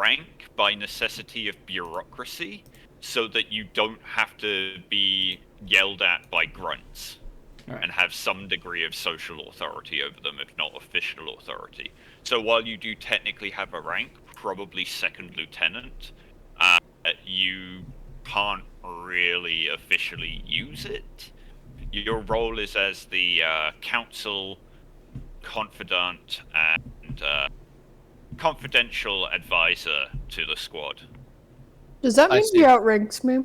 rank by necessity of bureaucracy, so that you don't have to be yelled at by grunts. Right. And have some degree of social authority over them, if not official authority. So while you do technically have a rank, probably second lieutenant, you can't really officially use it. Your role is as the council, confidant, and confidential advisor to the squad. Does that mean he outranks me?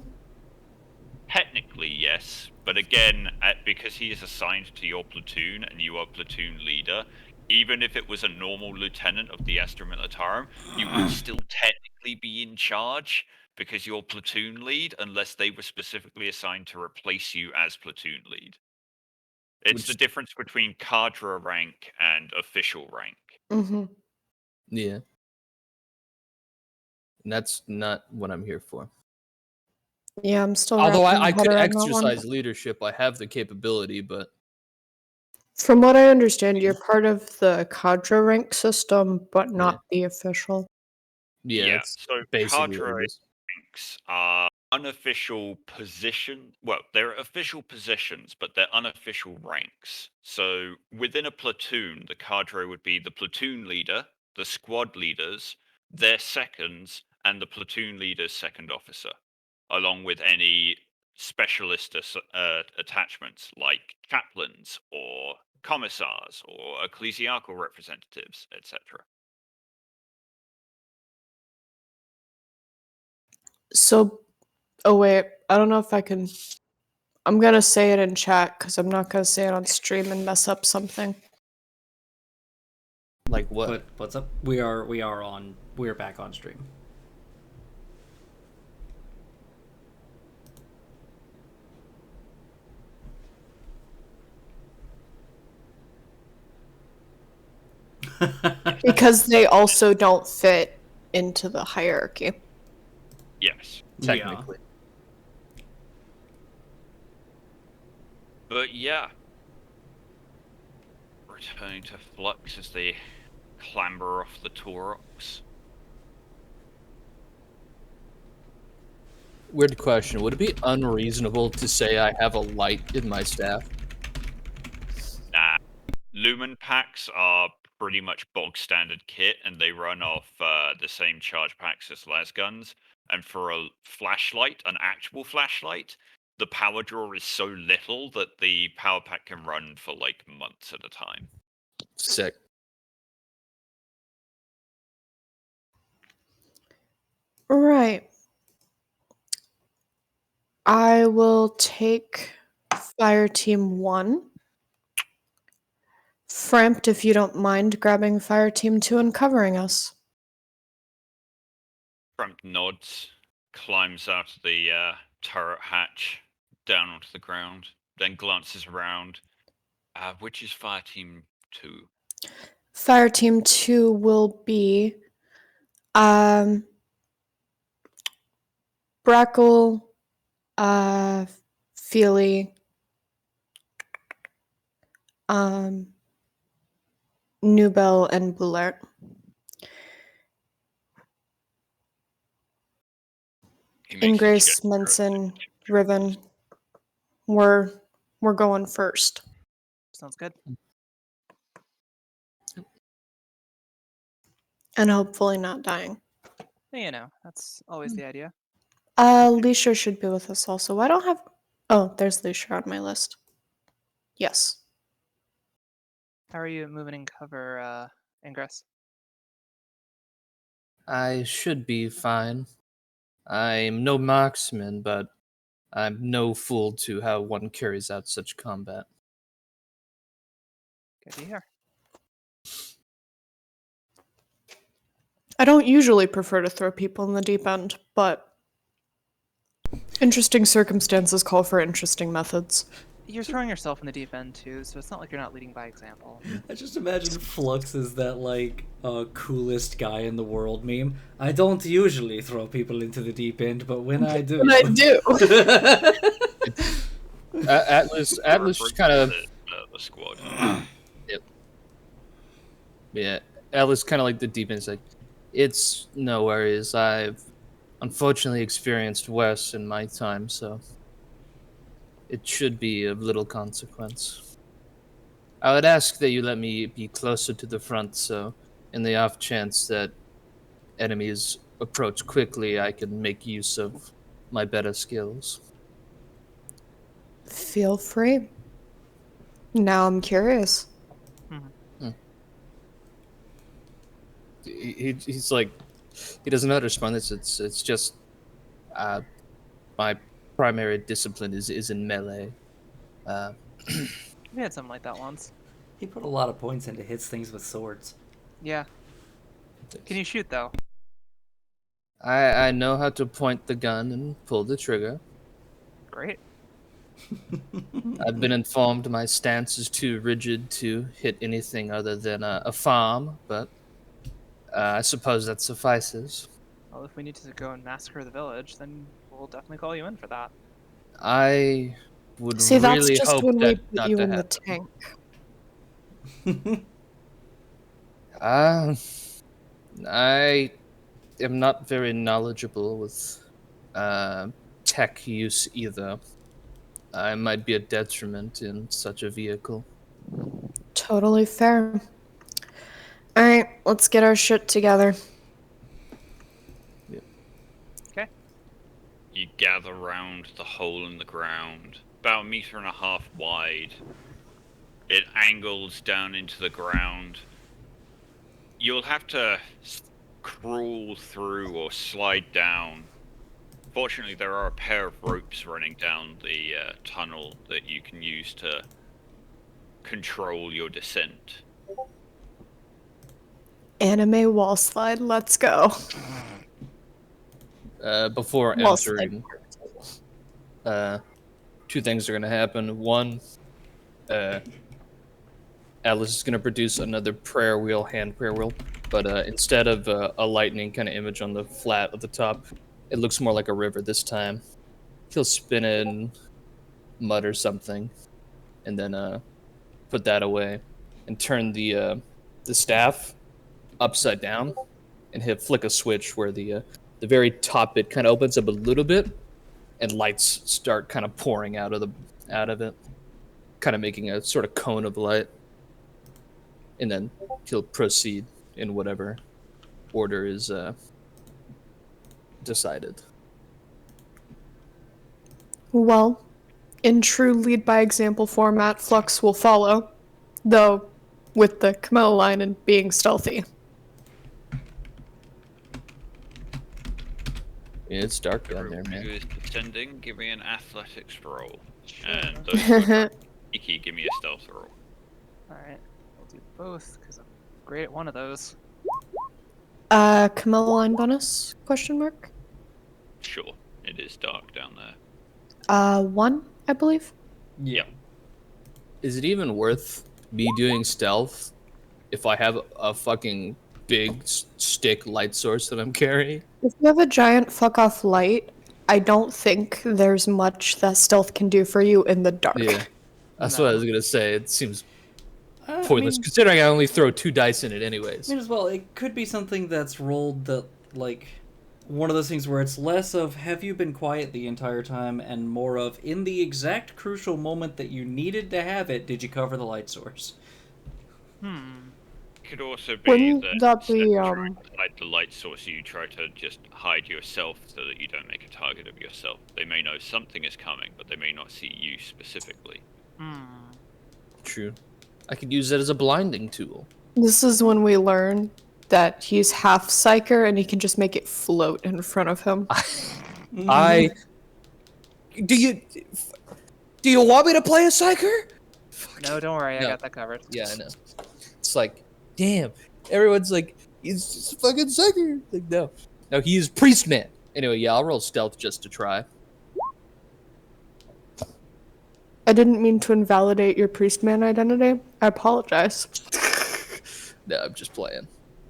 Technically, yes. But again, because he is assigned to your platoon and you are platoon leader, even if it was a normal lieutenant of the Astra Militarum, you would still technically be in charge because you're platoon lead, unless they were specifically assigned to replace you as platoon lead. It's the difference between cadre rank and official rank. Mm-hmm. Yeah. And that's not what I'm here for. Yeah, I'm still. Although I could exercise leadership, I have the capability, but from what I understand, you're part of the cadre rank system, but not the official. Yeah, so basically cadre ranks are unofficial position. Well, they're official positions, but they're unofficial ranks. So within a platoon, the cadre would be the platoon leader, the squad leaders, their seconds, and the platoon leader's second officer, along with any specialist attachments like chaplains or commissars or ecclesiastical representatives, etc. So, oh wait, I don't know if I can. I'm gonna say it in chat because I'm not gonna say it on stream and mess up something. Like what? What's up? We're back on stream. Because they also don't fit into the hierarchy. Yes. Technically. Yeah. But yeah. Returning to Flux as they clamber off the Taurox. Weird question. Would it be unreasonable to say I have a light in my staff? Nah. Lumen packs are pretty much bog standard kit, and they run off the same charge packs as las guns. And for a flashlight, an actual flashlight, the power draw is so little that the power pack can run for like months at a time. Sick. Right. I will take Fire Team 1. Frampt, if you don't mind grabbing Fire Team 2 and covering us. Frampt nods, climbs out of the turret hatch, down onto the ground, then glances around. Which is Fire Team 2? Fire Team 2 will be Brackle, Feely, Newbell, and Bullard. Ingrace, Menson, Riven. We're going first. Sounds good. And hopefully not dying. You know, that's always the idea. Leisha should be with us also. I don't have... Oh, there's Leisha on my list. Yes. How are you moving in cover, Ingress? I should be fine. I'm no marksman, but I'm no fool to how one carries out such combat. Good to hear. I don't usually prefer to throw people in the deep end, but interesting circumstances call for interesting methods. You're throwing yourself in the deep end too, so it's not like you're not leading by example. I just imagine Flux is that like coolest guy in the world meme. I don't usually throw people into the deep end, but when I do, When I do. Atlas kind of the squad. Yep. Yeah, Atlas kind of like the deep end. It's like, It's no worries. I've unfortunately experienced worse in my time, so it should be of little consequence. I would ask that you let me be closer to the front, so in the off chance that enemies approach quickly, I can make use of my better skills. Feel free. Now I'm curious. He's like, he doesn't know how to respond. It's just my primary discipline is in melee. We had something like that once. He put a lot of points into hits things with swords. Yeah. Can you shoot though? I know how to point the gun and pull the trigger. Great. I've been informed my stance is too rigid to hit anything other than a farm, but I suppose that suffices. Well, if we need to go and massacre the village, then we'll definitely call you in for that. I would See, that's really just hope when we that put not you to in the happen. tank. I am not very knowledgeable with tech use either. I might be a detriment in such a vehicle. Totally fair. Alright, let's get our shit together. Okay. You gather round the hole in the ground, about 1.5 meters wide. It angles down into the ground. You'll have to crawl through or slide down. Fortunately, there are a pair of ropes running down the tunnel that you can use to control your descent. Anime wall slide, let's go. Before Wall slide. entering, two things are going to happen. One, Atlas is going to produce another hand prayer wheel, but instead of a lightning kind of image on the flat of the top, it looks more like a river this time. He'll spin it and mutter something, and then put that away, and turn the staff upside down, and flick a switch where the very top bit kind of opens up a little bit, and lights start kind of pouring out of it, kind of making a sort of cone of light. And then he'll proceed in whatever order is decided. Well, in true lead by example format, Flux will follow, though with the Camilla line and being stealthy. Yeah, it's dark down there, Everyone who man. is descending, give me an athletics roll. Sure. And those who are sneaky, give me a stealth roll. Alright. We'll do both, because I'm great at one of those. Camilla line bonus? Question mark? Sure, it is dark down there. 1, I believe. Yep. Is it even worth me doing stealth if I have a fucking big stick light source that I'm carrying? If you have a giant fuck off light, I don't think there's much that stealth can do for you in the dark. Yeah, that's what I was gonna say. It seems I pointless mean, considering I only throw 2 dice in it anyways. as well, it could be something that's rolled that, like, one of those things where it's less of have you been quiet the entire time and more of in the exact crucial moment that you needed to have it, did you cover the light source? Could also be Wouldn't that that instead be, of trying to hide the light source, you try to just hide yourself so that you don't make a target of yourself. They may know something is coming, but they may not see you specifically. True. I could use that as a blinding tool. This is when we learn that he's half psyker and he can just make it float in front of him. I do you want me to play a psyker? No, don't worry, I No. got that covered. Yeah, I know. It's like, damn. Everyone's like, he's just a fucking psyker. Like, no, he is priest man. Anyway, yeah, I'll roll stealth just to try. I didn't mean to invalidate your priestman identity. I apologize. No, I'm just playing.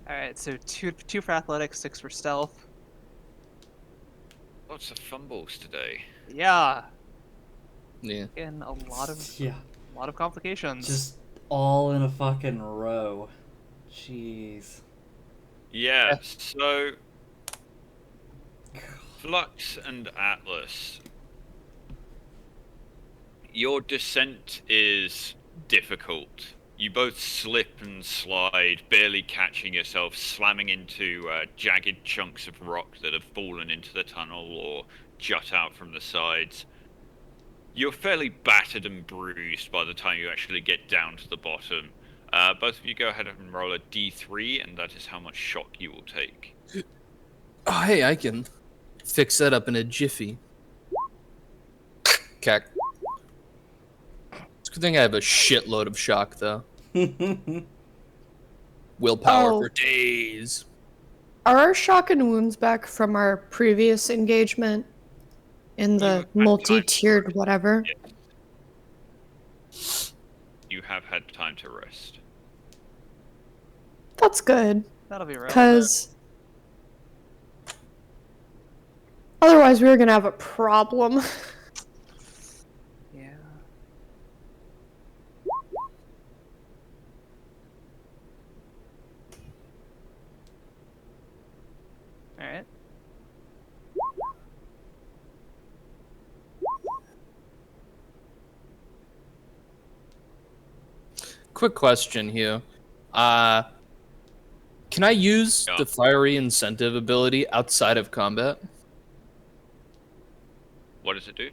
Alright, so two for athletics, 6 for stealth. Lots of fumbles today. Yeah, Yeah. and a lot of complications. Just all in a fucking row. Jeez. Yeah, so Flux and Atlas, your descent is difficult. You both slip and slide, barely catching yourself, slamming into jagged chunks of rock that have fallen into the tunnel or jut out from the sides. You're fairly battered and bruised by the time you actually get down to the bottom. Both of you go ahead and roll a d3, and that is how much shock you will take. Oh, hey, I can fix that up in a jiffy. Cack. It's a good thing I have a shitload of shock, though. Willpower for Oh. days. Are our shock and wounds back from our previous engagement in the had time to multi-tiered rest. whatever? Yes. You have had time to rest. That's good, That'll be relevant. because otherwise we were gonna have a problem. Yeah. All right. Quick question here. Can I use Yeah. the fiery incentive ability outside of combat? What does it do?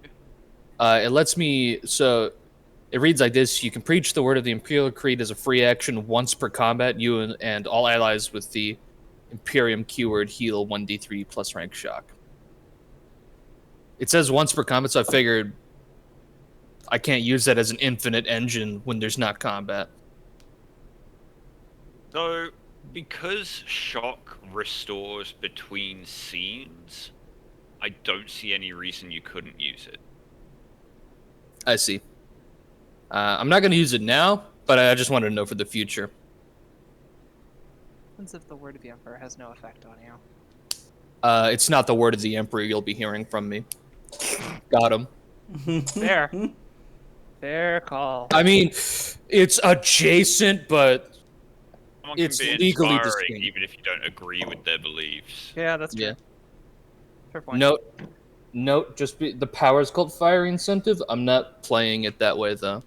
It lets me. So it reads like this: you can preach the word of the Imperial Creed as a free action once per combat. You and all allies with the Imperium keyword heal 1d3 plus rank shock. It says once per combat, so I figured I can't use that as an infinite engine when there's not combat. So, because shock restores between scenes, I don't see any reason you couldn't use it. I see. I'm not going to use it now, but I just wanted to know for the future. Since if the word of the Emperor has no effect on you. It's not the word of the Emperor you'll be hearing from me. Got him. Fair. Fair call. I mean, it's adjacent, but Someone it's can be legally inspiring distinct. even if you don't agree with their beliefs. Yeah, that's true. Yeah. Fair point. Note, the power is called fiery incentive. I'm not playing it that way, though.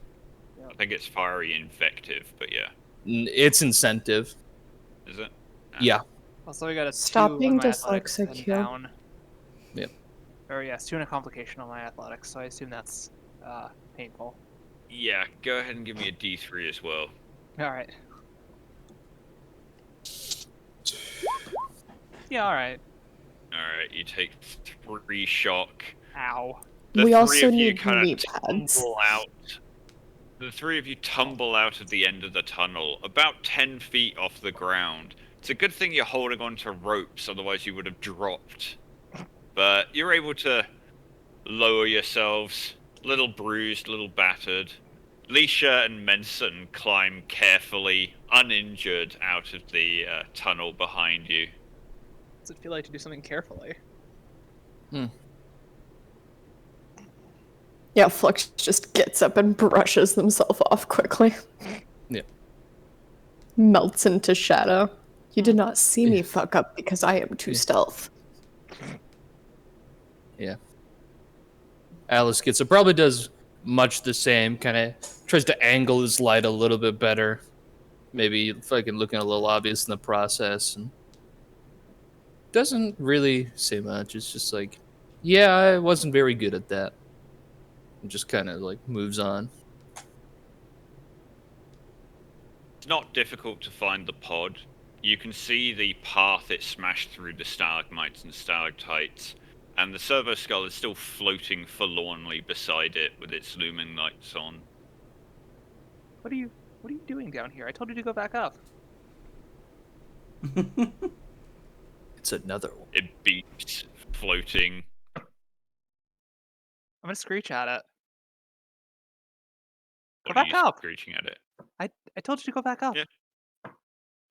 I think it's fiery invective, but yeah. It's incentive. Is it? Yeah. Also, we got a Stop 2 being on my athletics dyslexic, and Hugh. down. Yep. Or yes, 2 and a complication on my athletics, so I assume that's painful. Yeah, go ahead and give me a d3 as well. Alright. Yeah, alright. Alright, you take 3 shock. Ow. The We three also of you need kind knee of pads. tumble out. The 3 of you tumble out of the end of the tunnel, about 10 feet off the ground. It's a good thing you're holding on to ropes, otherwise you would have dropped. But you're able to lower yourselves, a little bruised, a little battered. Leisha and Menson climb carefully, uninjured, out of the tunnel behind you. Does it feel like to do something carefully? Yeah, Flux just gets up and brushes himself off quickly. Yeah. Melts into shadow. You did not see me fuck up because I am too stealth. Yeah. Alice gets it. Probably does much the same. Kind of tries to angle his light a little bit better. Maybe fucking looking a little obvious in the process. And doesn't really say much. It's just like, yeah, I wasn't very good at that. And just kind of like moves on. It's not difficult to find the pod. You can see the path it smashed through the stalagmites and stalactites, and the servo skull is still floating forlornly beside it with its looming lights on. What are you doing down here? I told you to go back up. It's another one. It beeps, floating. I'm gonna screech at it. Go What are back you up! screeching at it? I told you to go back up. Yeah.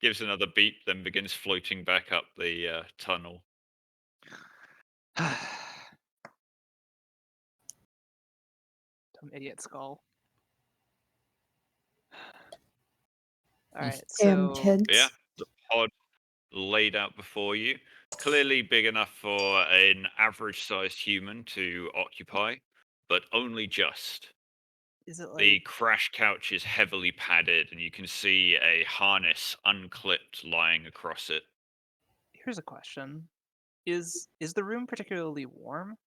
Gives another beep, then begins floating back up the tunnel. Dumb idiot skull. Alright, Damn so kids. But yeah, the pod laid out before you. Clearly big enough for an average-sized human to occupy, but only just. Is it The like crash couch is heavily padded, and you can see a harness unclipped lying across it. here's a question. Is the room particularly warm?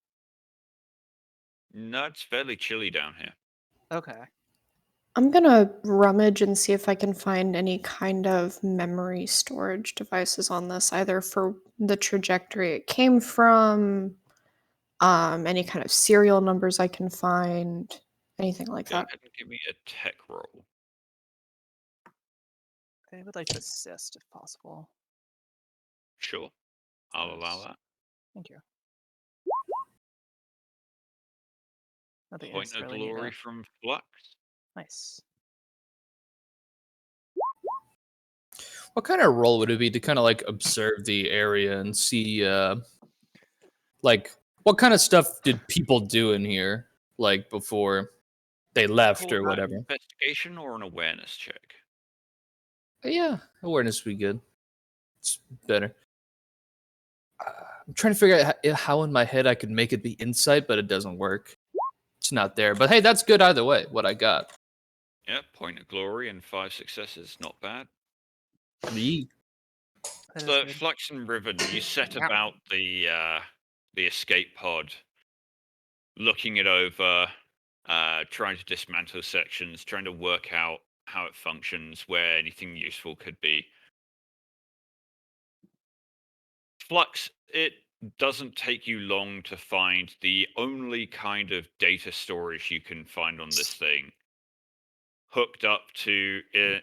No, it's fairly chilly down here. Okay. I'm gonna rummage and see if I can find any kind of memory storage devices on this, either for the trajectory it came from, any kind of serial numbers I can find, anything like Go that. ahead and give me a tech roll. I would like to assist if possible. Sure, I'll allow Yes. that. Thank you. I think I Point of necessarily need glory it. from Flux. Nice. What kind of role would it be to kind of like observe the area and see, like, what kind of stuff did people do in here, like before they left Call or that an whatever? investigation or an awareness check. Yeah, awareness would be good. It's better. I'm trying to figure out how in my head I could make it be insight, but it doesn't work. It's not there. But hey, that's good either way. What I got. Yeah, point of glory and 5 successes, not bad. Yee. That is So, good. Flux and Riven, you set Yeah. about the escape pod, looking it over, trying to dismantle sections, trying to work out how it functions, where anything useful could be. Flux, it doesn't take you long to find the only kind of data storage you can find on this thing, hooked up to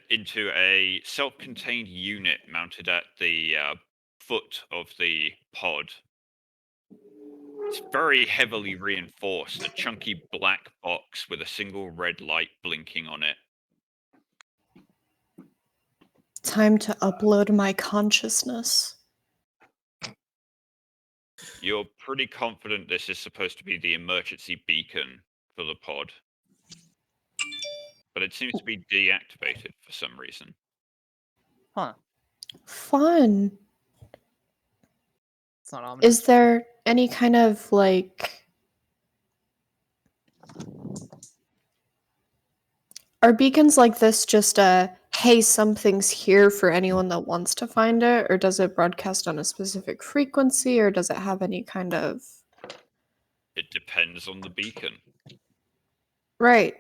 into a self-contained unit mounted at the foot of the pod. It's very heavily reinforced, a chunky black box with a single red light blinking on it. Time to upload my consciousness. You're pretty confident this is supposed to be the emergency beacon for the pod, but it seems to be deactivated for some reason. Huh. Fun. It's not ominous. Is there any kind of like. Are beacons like this just a hey, something's here for anyone that wants to find it? Or does it broadcast on a specific frequency? Or does it have any kind of. It depends on the beacon. Right.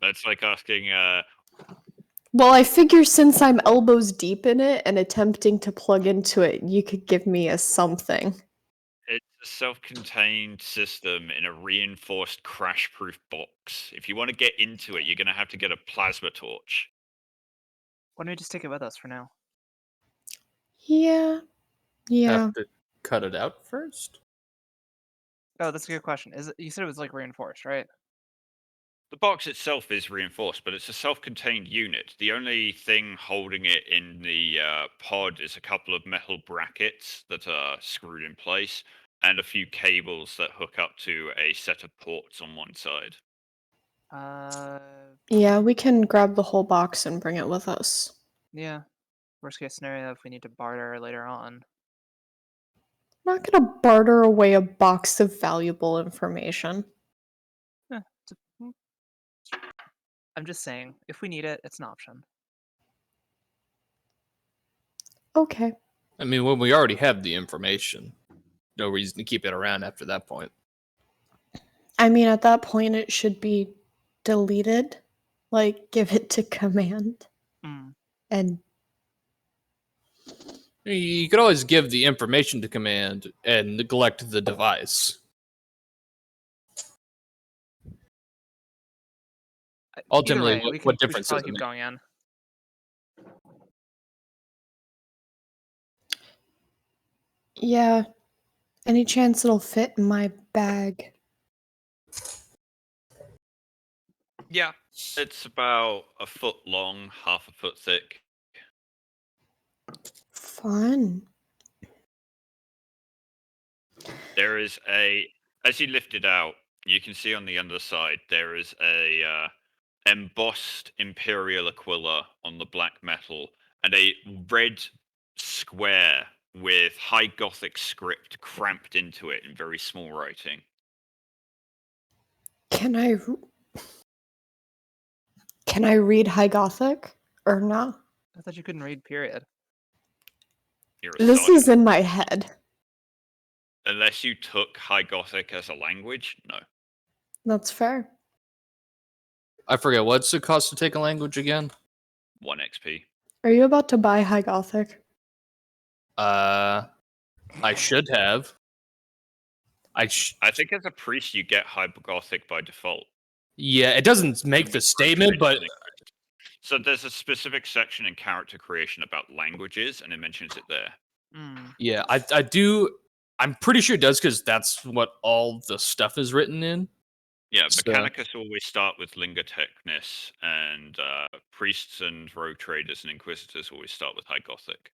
That's like asking, Well, I figure since I'm elbows deep in it and attempting to plug into it, you could give me a something. it's a self-contained system in a reinforced crash-proof box. If you want to get into it, you're going to have to get a plasma torch. Why don't we just take it with us for now? Yeah. Yeah. Have to cut it out first. Oh, that's a good question. Is it? You said it was like reinforced, right? The box itself is reinforced, but it's a self-contained unit. The only thing holding it in the pod is a couple of metal brackets that are screwed in place, and a few cables that hook up to a set of ports on one side. Uh, Yeah, we can grab the whole box and bring it with us. yeah. Worst case scenario, if we need to barter later on. I'm not gonna barter away a box of valuable information. Eh, I'm just saying, if we need it, it's an option. Okay. I mean, when we already have the information, no reason to keep it around after that point. I mean, at that point, it should be deleted. Like, give it to command. Mm. And You could always give the information to command and neglect the device. Ultimately, Either way, what we should difference does probably it keep make? going in. yeah, any chance it'll fit in my bag? Yeah, it's about a foot long, half a foot thick. Fun. There is as you lift it out, you can see on the underside there is a embossed Imperial Aquila on the black metal, and a red square with High Gothic script cramped into it in very small writing. Can I read High Gothic or no? I thought you couldn't read, period. You're a This is sergeant. in my head. Unless you took High Gothic as a language, no. That's fair. I forget, what's the cost to take a language again? 1 XP. Are you about to buy High Gothic? I should have. I think as a priest you get High Gothic by default. Yeah, it doesn't make the statement, but So there's a specific section in character creation about languages, and it mentions it there. yeah, I do. I'm pretty sure it does because that's what all the stuff is written in. Yeah, So- Mechanicus always start with Linga Technis, and priests and rogue traders and inquisitors always start with High Gothic.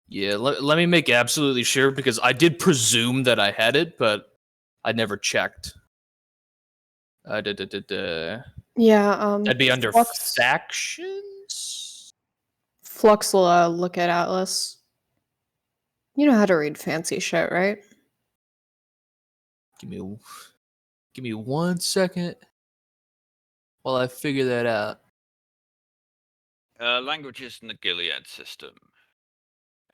Yeah, let me make absolutely sure because I did presume that I had it, but I never checked. Yeah, That'd be under Flux. factions. Flux will look at Atlas. You know how to read fancy shit, right? Give me 1 second while I figure that out. Languages in the Gilead system.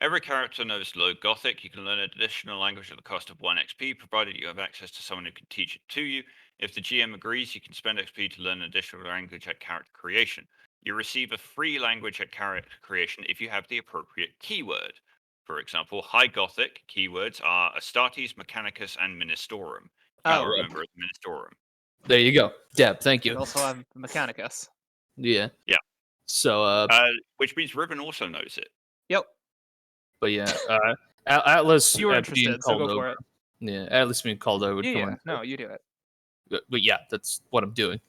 Every character knows Low Gothic. You can learn an additional language at the cost of 1 XP, provided you have access to someone who can teach it to you. If the GM agrees, you can spend XP to learn an additional language at character creation. You receive a free language at character creation if you have the appropriate keyword. For example, High Gothic keywords are Astartes, Mechanicus, and Ministorum. You Oh. will remember Ministorum. There you go, Deb. Thank We you. also have Mechanicus. Yeah. Yeah. So, Which means Riven also knows it. Yep. but yeah, Atlas You were being interested, so called go for over. it. Yeah, Atlas being called over would come Yeah, on. no, you do it. But yeah, that's what I'm doing.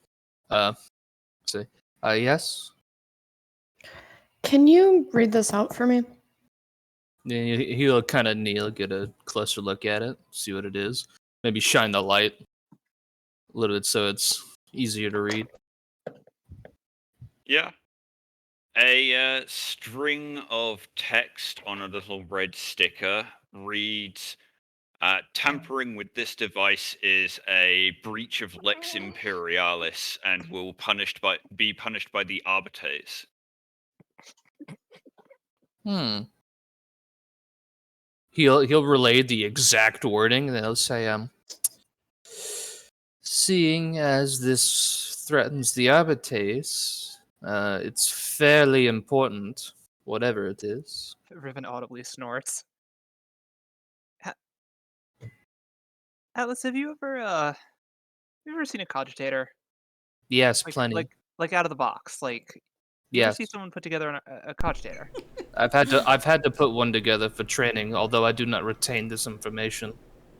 See, yes. Can you read this out for me? Yeah, he'll kind of kneel, get a closer look at it, see what it is. Maybe shine the light a little bit so it's easier to read. Yeah. A string of text on a little red sticker reads, tampering with this device is a breach of Lex Imperialis and will be punished by the Arbites. He'll relay the exact wording, and then he'll say, seeing as this threatens the Arbites, it's fairly important, whatever it is. Riven audibly snorts. Atlas, have you ever seen a cogitator? Yes, plenty. Like out of the box. Like, you ever Yes. see someone put together a cogitator? I've had to put one together for training, although I do not retain this information.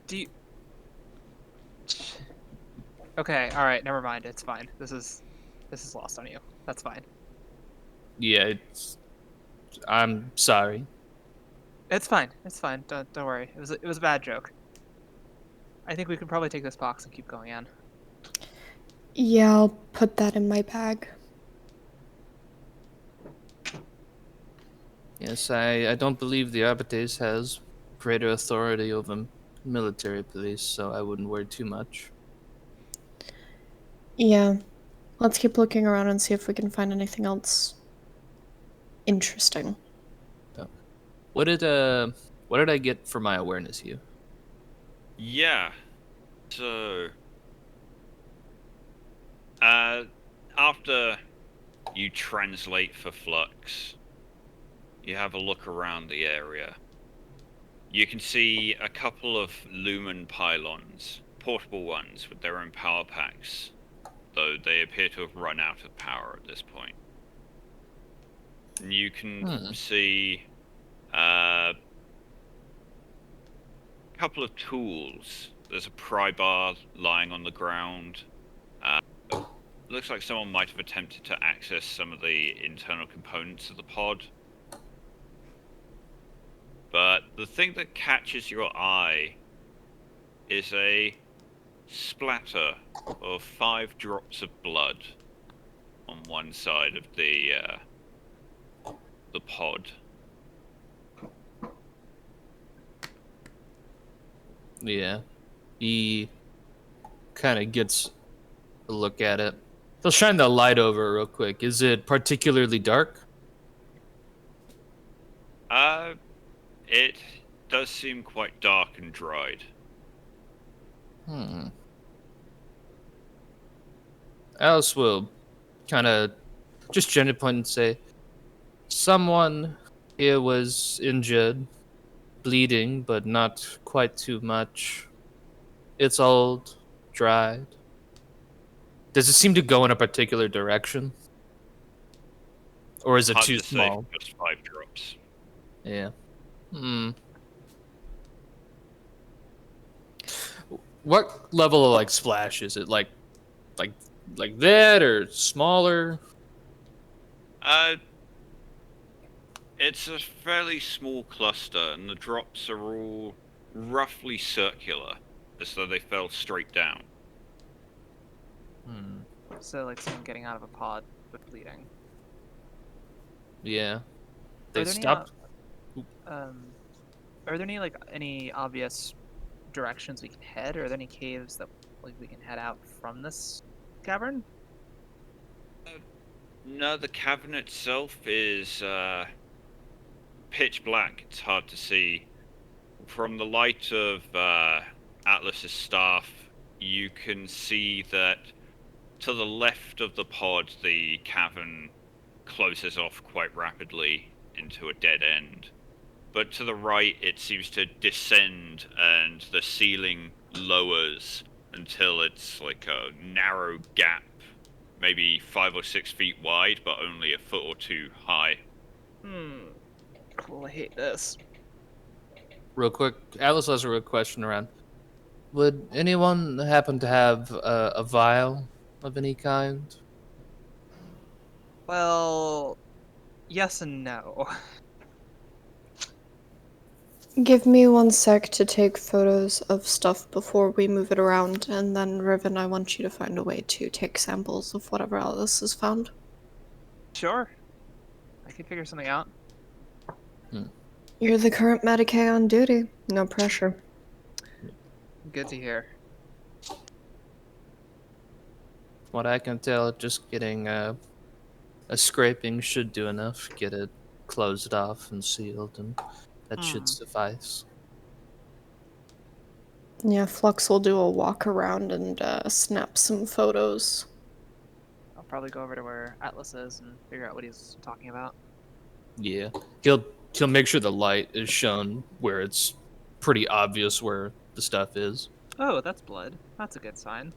Do you? Okay, all right, never mind. It's fine. This is lost on you. That's fine. Yeah, I'm sorry. It's fine. It's fine. Don't worry. It was a bad joke. I think we could probably take this box and keep going on. Yeah, I'll put that in my bag. Yes, I don't believe the Arbites has greater authority over military police, so I wouldn't worry too much. Yeah. Let's keep looking around and see if we can find anything else interesting. What did I get for my awareness here? Yeah. So, after you translate for Flux, you have a look around the area. You can see a couple of lumen pylons, portable ones with their own power packs, though they appear to have run out of power at this point. And you can see a couple of tools. There's a pry bar lying on the ground. Looks like someone might have attempted to access some of the internal components of the pod. But the thing that catches your eye is a splatter of 5 drops of blood on one side of the the pod. Yeah. He kind of gets a look at it. He'll shine the light over it real quick. Is it particularly dark? It does seem quite dark and dried. Alice will kind of just gently point and say, someone here was injured, bleeding, but not quite too much. It's old, dried. Does it seem to go in a particular direction? Or is it Hard too to say, small? just 5 drops. Yeah. What level of like splash is it? Like that or smaller? It's a fairly small cluster, and the drops are all roughly circular, as though they fell straight down. So like someone getting out of a pod with bleeding. Yeah. Are They there any, stopped. Are there any like any obvious directions we can head, or are there any caves that like we can head out from this cavern? No, the cavern itself is pitch black. It's hard to see. From the light of Atlas's staff, you can see that to the left of the pod, the cavern closes off quite rapidly into a dead end. But to the right, it seems to descend, and the ceiling lowers until it's like a narrow gap, maybe 5 or 6 feet wide, but only a foot or two high. Cool, I hate this. Real quick, Alice has a real question around. Would anyone happen to have a vial of any kind? Well, yes and no. Give me 1 sec to take photos of stuff before we move it around, and then Riven, I want you to find a way to take samples of whatever Alice has found. Sure. I can figure something out. You're the current Medicae on duty. No pressure. Good to hear. What I can tell, just getting a scraping should do enough. Get it closed off and sealed, and that should suffice. Yeah, Flux will do a walk around and snap some photos. I'll probably go over to where Atlas is and figure out what he's talking about. Yeah, he'll make sure the light is shown where it's pretty obvious where the stuff is. Oh, that's blood. That's a good sign.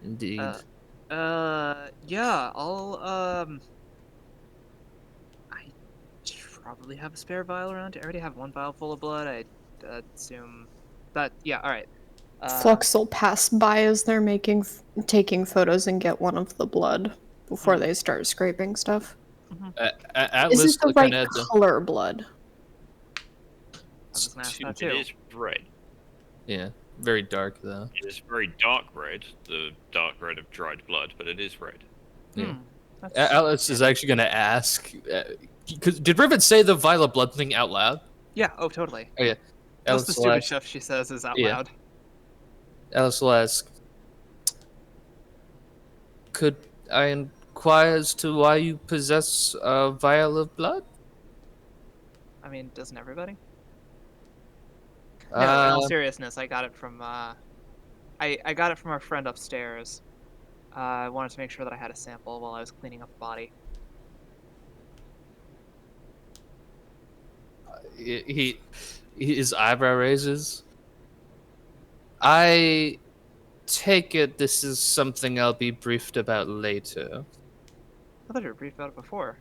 Indeed. Yeah, I'll, I probably have a spare vial around. I already have 1 vial full of blood. I assume that, yeah, alright. Flux will pass by as they're taking photos and get one of the blood before they start scraping stuff. Atlas Is it the looking right at color blood? I was gonna ask that It too. is red. Yeah, very dark though. It is very dark red, the dark red of dried blood, but it is red. Yeah. That's Alice is actually gonna ask. Did Rivet say the vial of blood thing out loud? Yeah, oh, totally. Oh yeah. Most Alice of the will stupid ask, stuff she says is out Yeah. loud. Alice will ask. Could I inquire as to why you possess a vial of blood? I mean, doesn't everybody? No, in all seriousness, I got it from, I got it from our friend upstairs. I wanted to make sure that I had a sample while I was cleaning up the body. His eyebrow raises. I take it this is something I'll be briefed about later. I thought you were briefed about it before.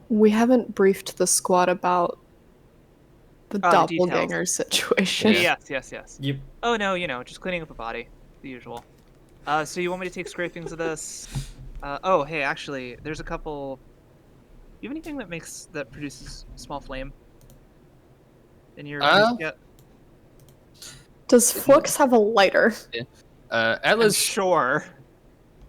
We haven't briefed the squad about the The doppelganger situation. Yeah. Yes. Yep. Oh no, just cleaning up a body, the usual. So you want me to take scrapings of this? Oh, hey, actually, there's a couple. You have anything that produces small flame? In your yet? Does Flux have a lighter? I'm Atlas sure.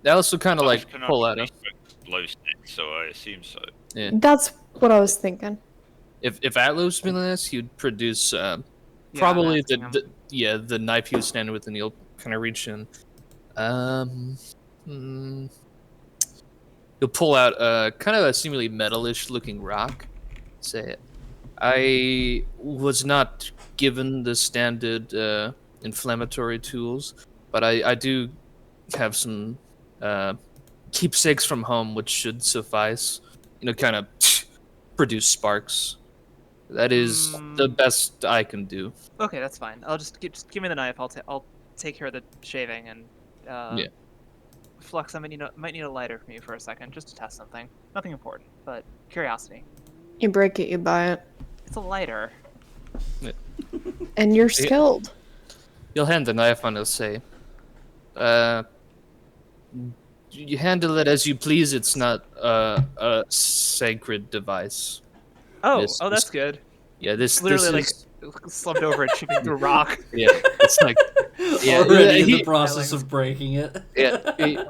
will kind of Those like can pull out only a. glow stick, so I assume so. Yeah. That's what I was thinking. If Atlas been this, he'd produce Yeah, I'm probably asking him. the knife he was standing with, and you'll kind of reach in. Hmm, you'll pull out kind of a seemingly metalish looking rock. Say it. I was not given the standard inflammatory tools, but I do have some keepsakes from home, which should suffice. Kind of produce sparks. That is the Mm, best I can do. okay, that's fine. I'll just give me the knife. I'll take care of the shaving and Yeah. Flux. I might need a lighter from you for a second just to test something. Nothing important, but curiosity. You break it, you buy it. It's a lighter. And you're Yeah. skilled. You'll hand the knife and he'll say, you handle it as you please. It's not a sacred device. Oh, This, that's this good. yeah, this Literally like is slumped over and chipping through rock. yeah. It's like yeah, Already in the he, process of breaking it. yeah.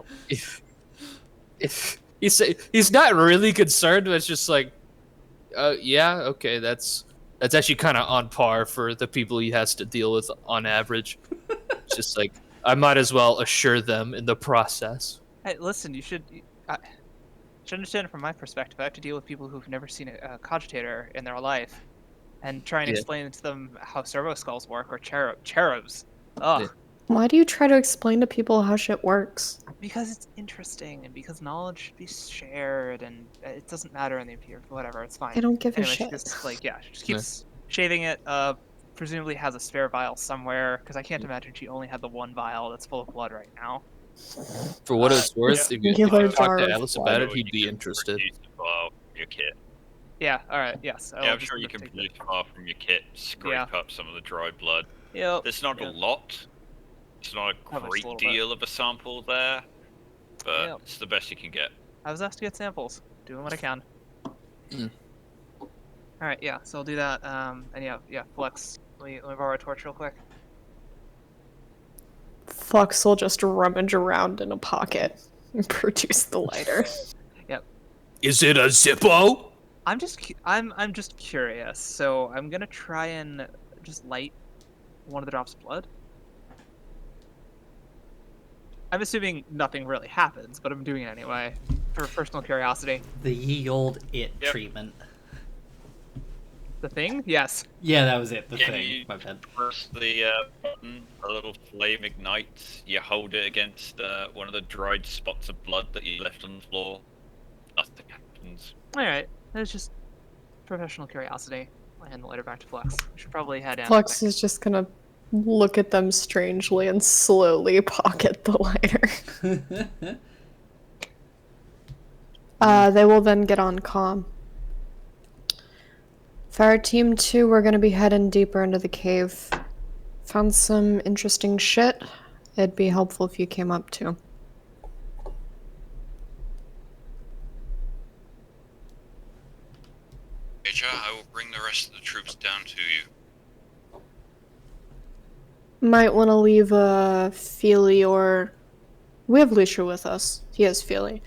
He's not really concerned, but it's just like, yeah, okay, that's actually kind of on par for the people he has to deal with on average. It's just like I might as well assure them in the process. Hey, listen, you should understand it from my perspective. I have to deal with people who've never seen a cogitator in their life, and try and Yeah. explain to them how servo skulls work or cherubs. Ugh. Yeah. Why do you try to explain to people how shit works? Because it's interesting and because knowledge should be shared and it doesn't matter in the imperial whatever, it's fine. I don't give a Anyway, she shit. just she just keeps shaving it, presumably has a spare vial somewhere, because I can't imagine she only had the one vial that's full of blood right now. For what it's worth, if you Singular talk jar to of Alice blood. about it, Or he'd you be can interested. produce a file from your kit. Yeah, alright, yes. Yeah, I'm sure you can produce a file from your kit, scrape up some of the dry blood. Yep. There's not a lot. It's not a Not much, great a little bit. deal of a sample there, but Yep. it's the best you can get. I was asked to get samples. Doing what I can. Mm. Alright, yeah, so I'll do that. And yeah, Flex. Let me borrow a torch real quick. Flux will just rummage around in a pocket and produce the lighter. Is it a Zippo? I'm just curious, so I'm gonna try and just light one of the drops of blood. I'm assuming nothing really happens, but I'm doing it anyway for personal curiosity. The ye old it Yep. treatment. The thing? Yes. Yeah, that was it. The Can thing. you My bad. press the button, a little flame ignites, you hold it against one of the dried spots of blood that you left on the floor. Nothing happens. Alright. That's just professional curiosity. I'll hand the lighter back to Flux. We should probably head in. Flux is just gonna look at them strangely and slowly pocket the lighter. They will then get on comm. Fire Team 2, we're gonna be heading deeper into the cave. Found some interesting shit. It'd be helpful if you came up too. Major, I will bring the rest of the troops down to you. Might want to leave Feely or... We have Lucia with us. He has Feely.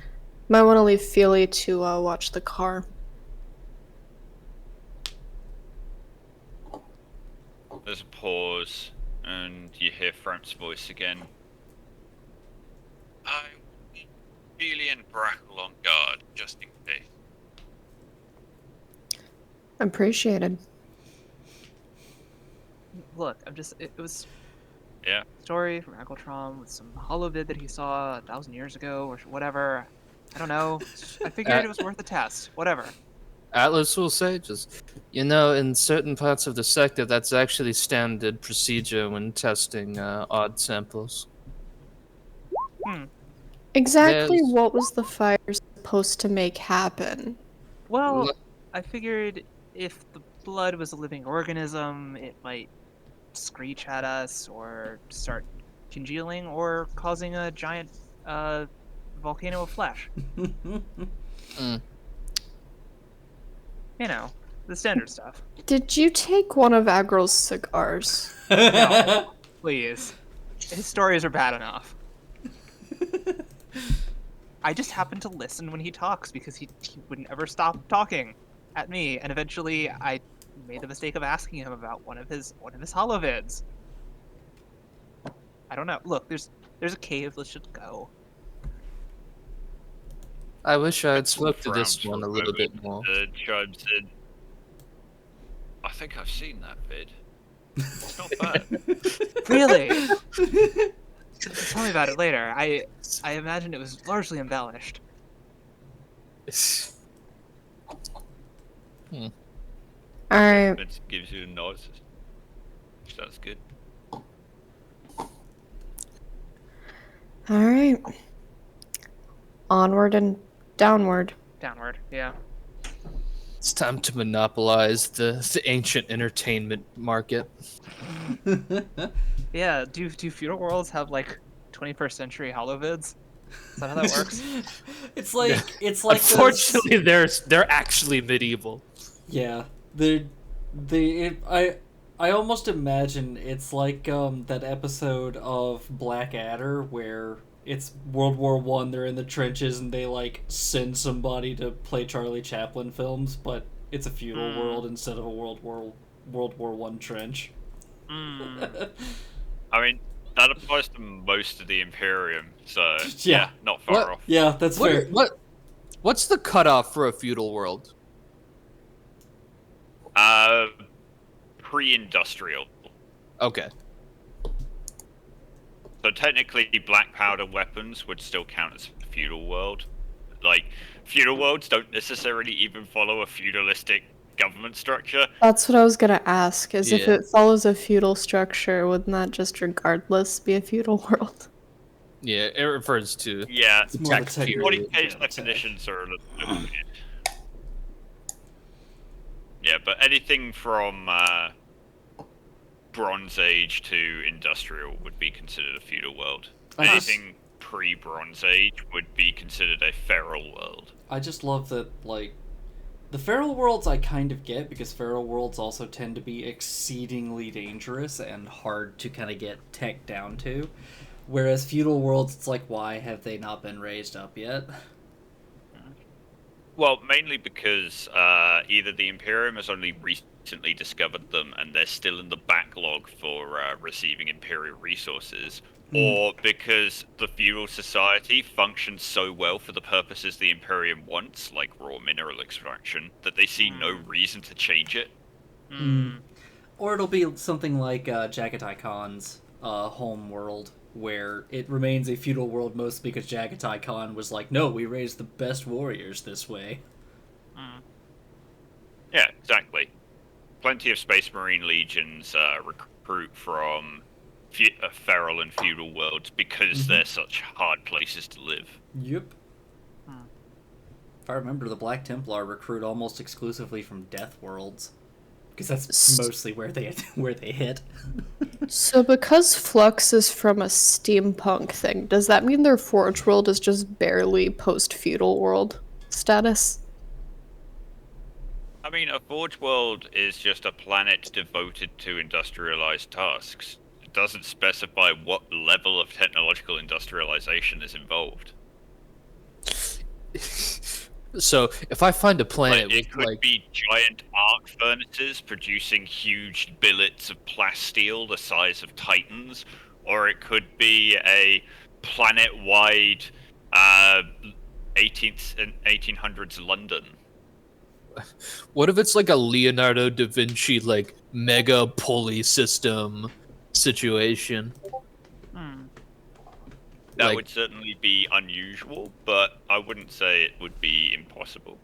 Might want to leave Feely to watch the car. There's a pause, and you hear Framp's voice again. I will keep Feely and Brackle on guard, just in case. Appreciated. Look, it was Yeah. a story from Agiltron with some holovid that he saw 1,000 years ago or whatever. I don't know. I figured it was worth a test. Whatever. Atlas will say, in certain parts of the sector, that's actually standard procedure when testing odd samples. Exactly There's- what was the fire supposed to make happen? Well, No- I figured if the blood was a living organism, it might screech at us or start congealing or causing a giant volcano of flesh. Mm. You know, the standard stuff. Did you take one of Agral's cigars? Please. His stories are bad enough. I just happen to listen when he talks because he wouldn't ever stop talking at me, and eventually I made the mistake of asking him about one of his holovids. I don't know. Look, there's a cave. Let's just go. I wish I had spoke Wolf to this rounds for one a a little moment. bit more. The tribe said, I think I've seen that vid. It's not bad. Really? Tell me about it later. I imagine it was largely embellished. All right. It gives you a nod. That's good. All right. Onward and downward. Downward, yeah. It's time to monopolize the ancient entertainment market. Yeah, do feudal worlds have like 21st century holovids? Is that how that works? It's like those- Unfortunately, they're actually medieval. Yeah, I almost imagine it's like that episode of Blackadder where it's World War One. They're in the trenches and they like send somebody to play Charlie Chaplin films, but it's a feudal world instead of a World War One trench. I mean, that applies to most of the Imperium, so Yeah. not far What? off. Yeah, that's fair. What's the cutoff for a feudal world? Pre-industrial. Okay. So technically, black powder weapons would still count as feudal world. Like, feudal worlds don't necessarily even follow a feudalistic government structure. That's what I was gonna ask. Is if Yeah. it follows a feudal structure, wouldn't that just regardless be a feudal world? Yeah, it refers to Yeah, It's more of a tech technical- period. body case Yeah, definitions are a little bit weird. Yeah, but anything from Bronze Age to industrial would be considered a feudal world. I just- Anything pre-Bronze Age would be considered a feral world. I just love that, like, the feral worlds I kind of get, because feral worlds also tend to be exceedingly dangerous and hard to kind of get tech down to. Whereas feudal worlds, it's like, why have they not been raised up yet? Well, mainly because either the Imperium has only recently discovered them and they're still in the backlog for receiving Imperial resources, or because the feudal society functions so well for the purposes the Imperium wants, like raw mineral extraction, that they see no reason to change it. Or it'll be something like Jagatai Khan's home world, where it remains a feudal world mostly because Jagatai Khan was like, no, we raise the best warriors this way. Yeah, exactly. Plenty of Space Marine legions recruit from feral and feudal worlds because they're such hard places to live. Yep. If I remember, the Black Templar recruit almost exclusively from death worlds, because that's mostly where they hit. So because Flux is from a steampunk thing, does that mean their Forge world is just barely post-feudal world status? I mean, a Forge world is just a planet devoted to industrialized tasks. It doesn't specify what level of technological industrialization is involved. So if I find a planet Like, it with could like be giant arc furnaces producing huge billets of plasteel the size of Titans, or it could be a planet-wide 18th and 1800s London. what if it's like a Leonardo da Vinci like mega pulley system situation? That Like- would certainly be unusual, but I wouldn't say it would be impossible.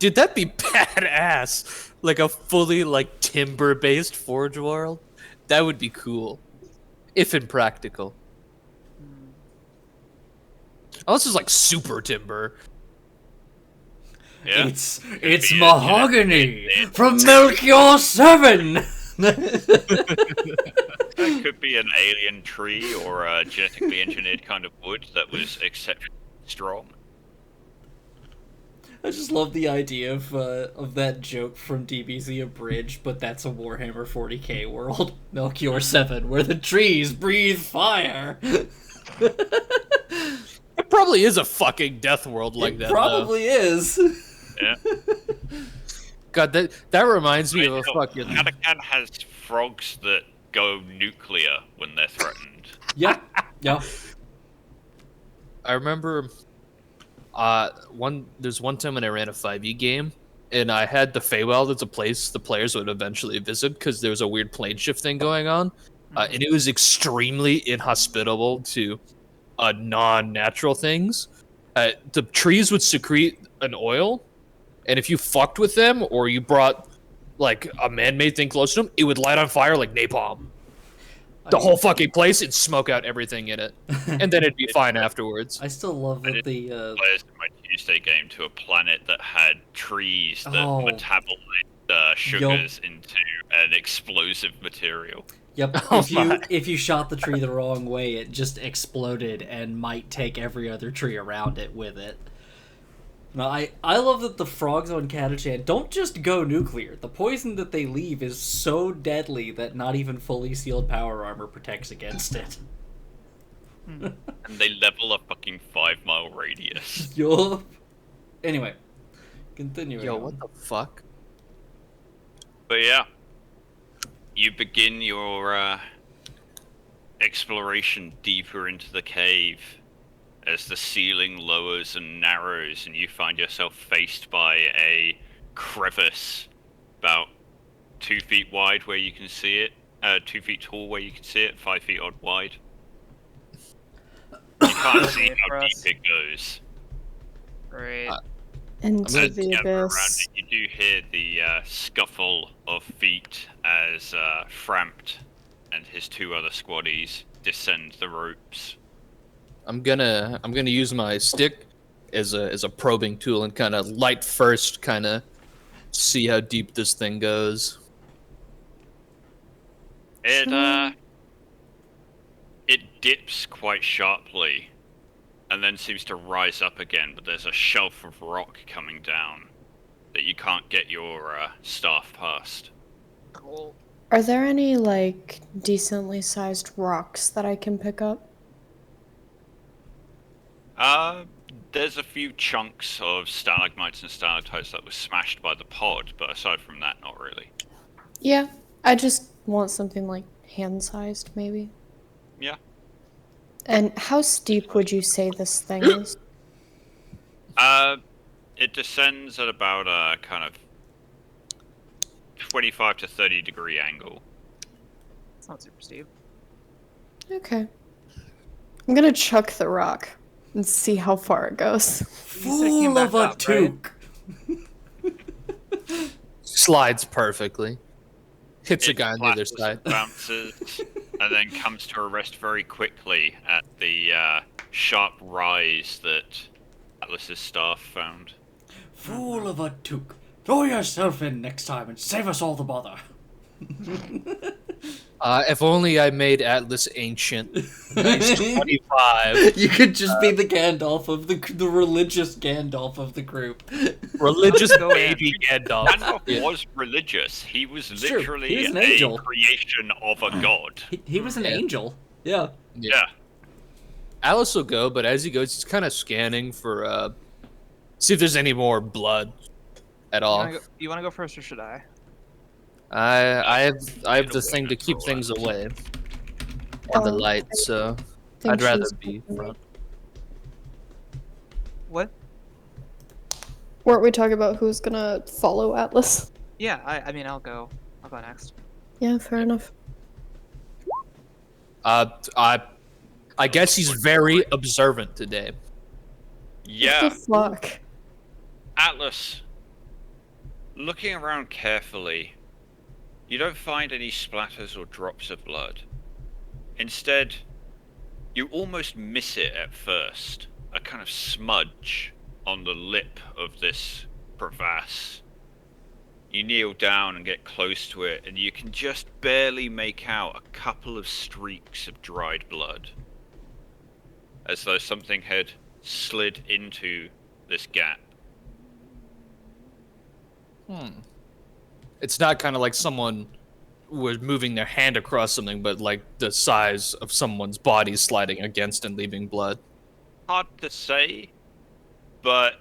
Dude, that'd be badass. Like a fully like timber based forge world. That would be cool. If impractical. Unless it's like super timber. Yeah. It's be a mahogany genetic- from Melchior 7! That could be an alien tree or a genetically engineered kind of wood that was exceptionally strong. I just love the idea of that joke from DBZ Abridged, but that's a Warhammer 40k world, Melchior 7, where the trees breathe fire. probably is a fucking death world like it that. probably is. Yeah. God, that reminds me of a fucking. Catacan has frogs that go nuclear when they're threatened. Yep. Yeah. I remember there's one time when I ran a 5e game and I had the Feywild as a place the players would eventually visit because there was a weird plane shift thing going on. And it was extremely inhospitable to non-natural things. The trees would secrete an oil, and if you fucked with them or you brought like a man-made thing close to them, it would light on fire like napalm. The whole fucking place, it'd smoke out everything in it, and then it'd be fine afterwards. I still love that the Players in my Tuesday game to a planet that had trees that Oh. metabolized sugars into an explosive material. Yep. Oh my. If you shot the tree the wrong way, it just exploded and might take every other tree around it with it. No, I love that the frogs on Catachan don't just go nuclear. The poison that they leave is so deadly that not even fully sealed power armor protects against it. And they level a fucking 5-mile radius. Yup. Anyway, continuing. Yo, on. what the fuck? But yeah, you begin your exploration deeper into the cave as the ceiling lowers and narrows, and you find yourself faced by a crevice about 2 feet wide where you can see it, 2 feet tall where you can see it, 5 feet odd wide. You can't see For how us. deep it goes. Great. Into As the you gather around abyss. it, you do hear the scuffle of feet as Frampt and his 2 other squaddies descend the ropes. I'm gonna use my stick as a probing tool and kind of light first, kind of see how deep this thing goes. It dips quite sharply, and then seems to rise up again. But there's a shelf of rock coming down that you can't get your staff past. Cool. Are there any, like, decently sized rocks that I can pick up? There's a few chunks of stalagmites and stalactites that were smashed by the pod, but aside from that, not really. Yeah, I just want something, like, hand sized, maybe. Yeah. And how steep would you say this thing is? It descends at about a kind of 25 to 30 degree angle. It's not super steep. Okay. I'm gonna chuck the rock and see how far it goes. You said it came Full of back a up, right? toque. Slides perfectly. Hits a It guy on the other flattens side. and bounces, and then comes to a rest very quickly at the sharp rise that Atlas's staff found. Fool of a toque. Throw yourself in next time and save us all the bother. If only I made Atlas ancient. Nice 25. You could just be the Gandalf of the religious Gandalf of the group. Religious Go in. baby Gandalf. Gandalf Yeah. was religious. He was It's true. literally He was an a angel. creation of a god. He was an Yeah. angel. Yeah. Yeah. Alice will go, but as he goes, he's kind of scanning for see if there's any more blood at all. You wanna go first, or should I? I have the thing to keep things away and the Oh, light, so Think I'd rather she's be taking front. What? Weren't we talking about who's gonna follow Atlas? Yeah, I mean, I'll go next. Yeah, fair enough. I guess he's very observant today. Yeah. What the fuck? Atlas, looking around carefully, you don't find any splatters or drops of blood. Instead, you almost miss it at first. A kind of smudge on the lip of this crevasse. You kneel down and get close to it, and you can just barely make out a couple of streaks of dried blood. As though something had slid into this gap. It's not kind of like someone was moving their hand across something, but like the size of someone's body sliding against and leaving blood. hard to say, but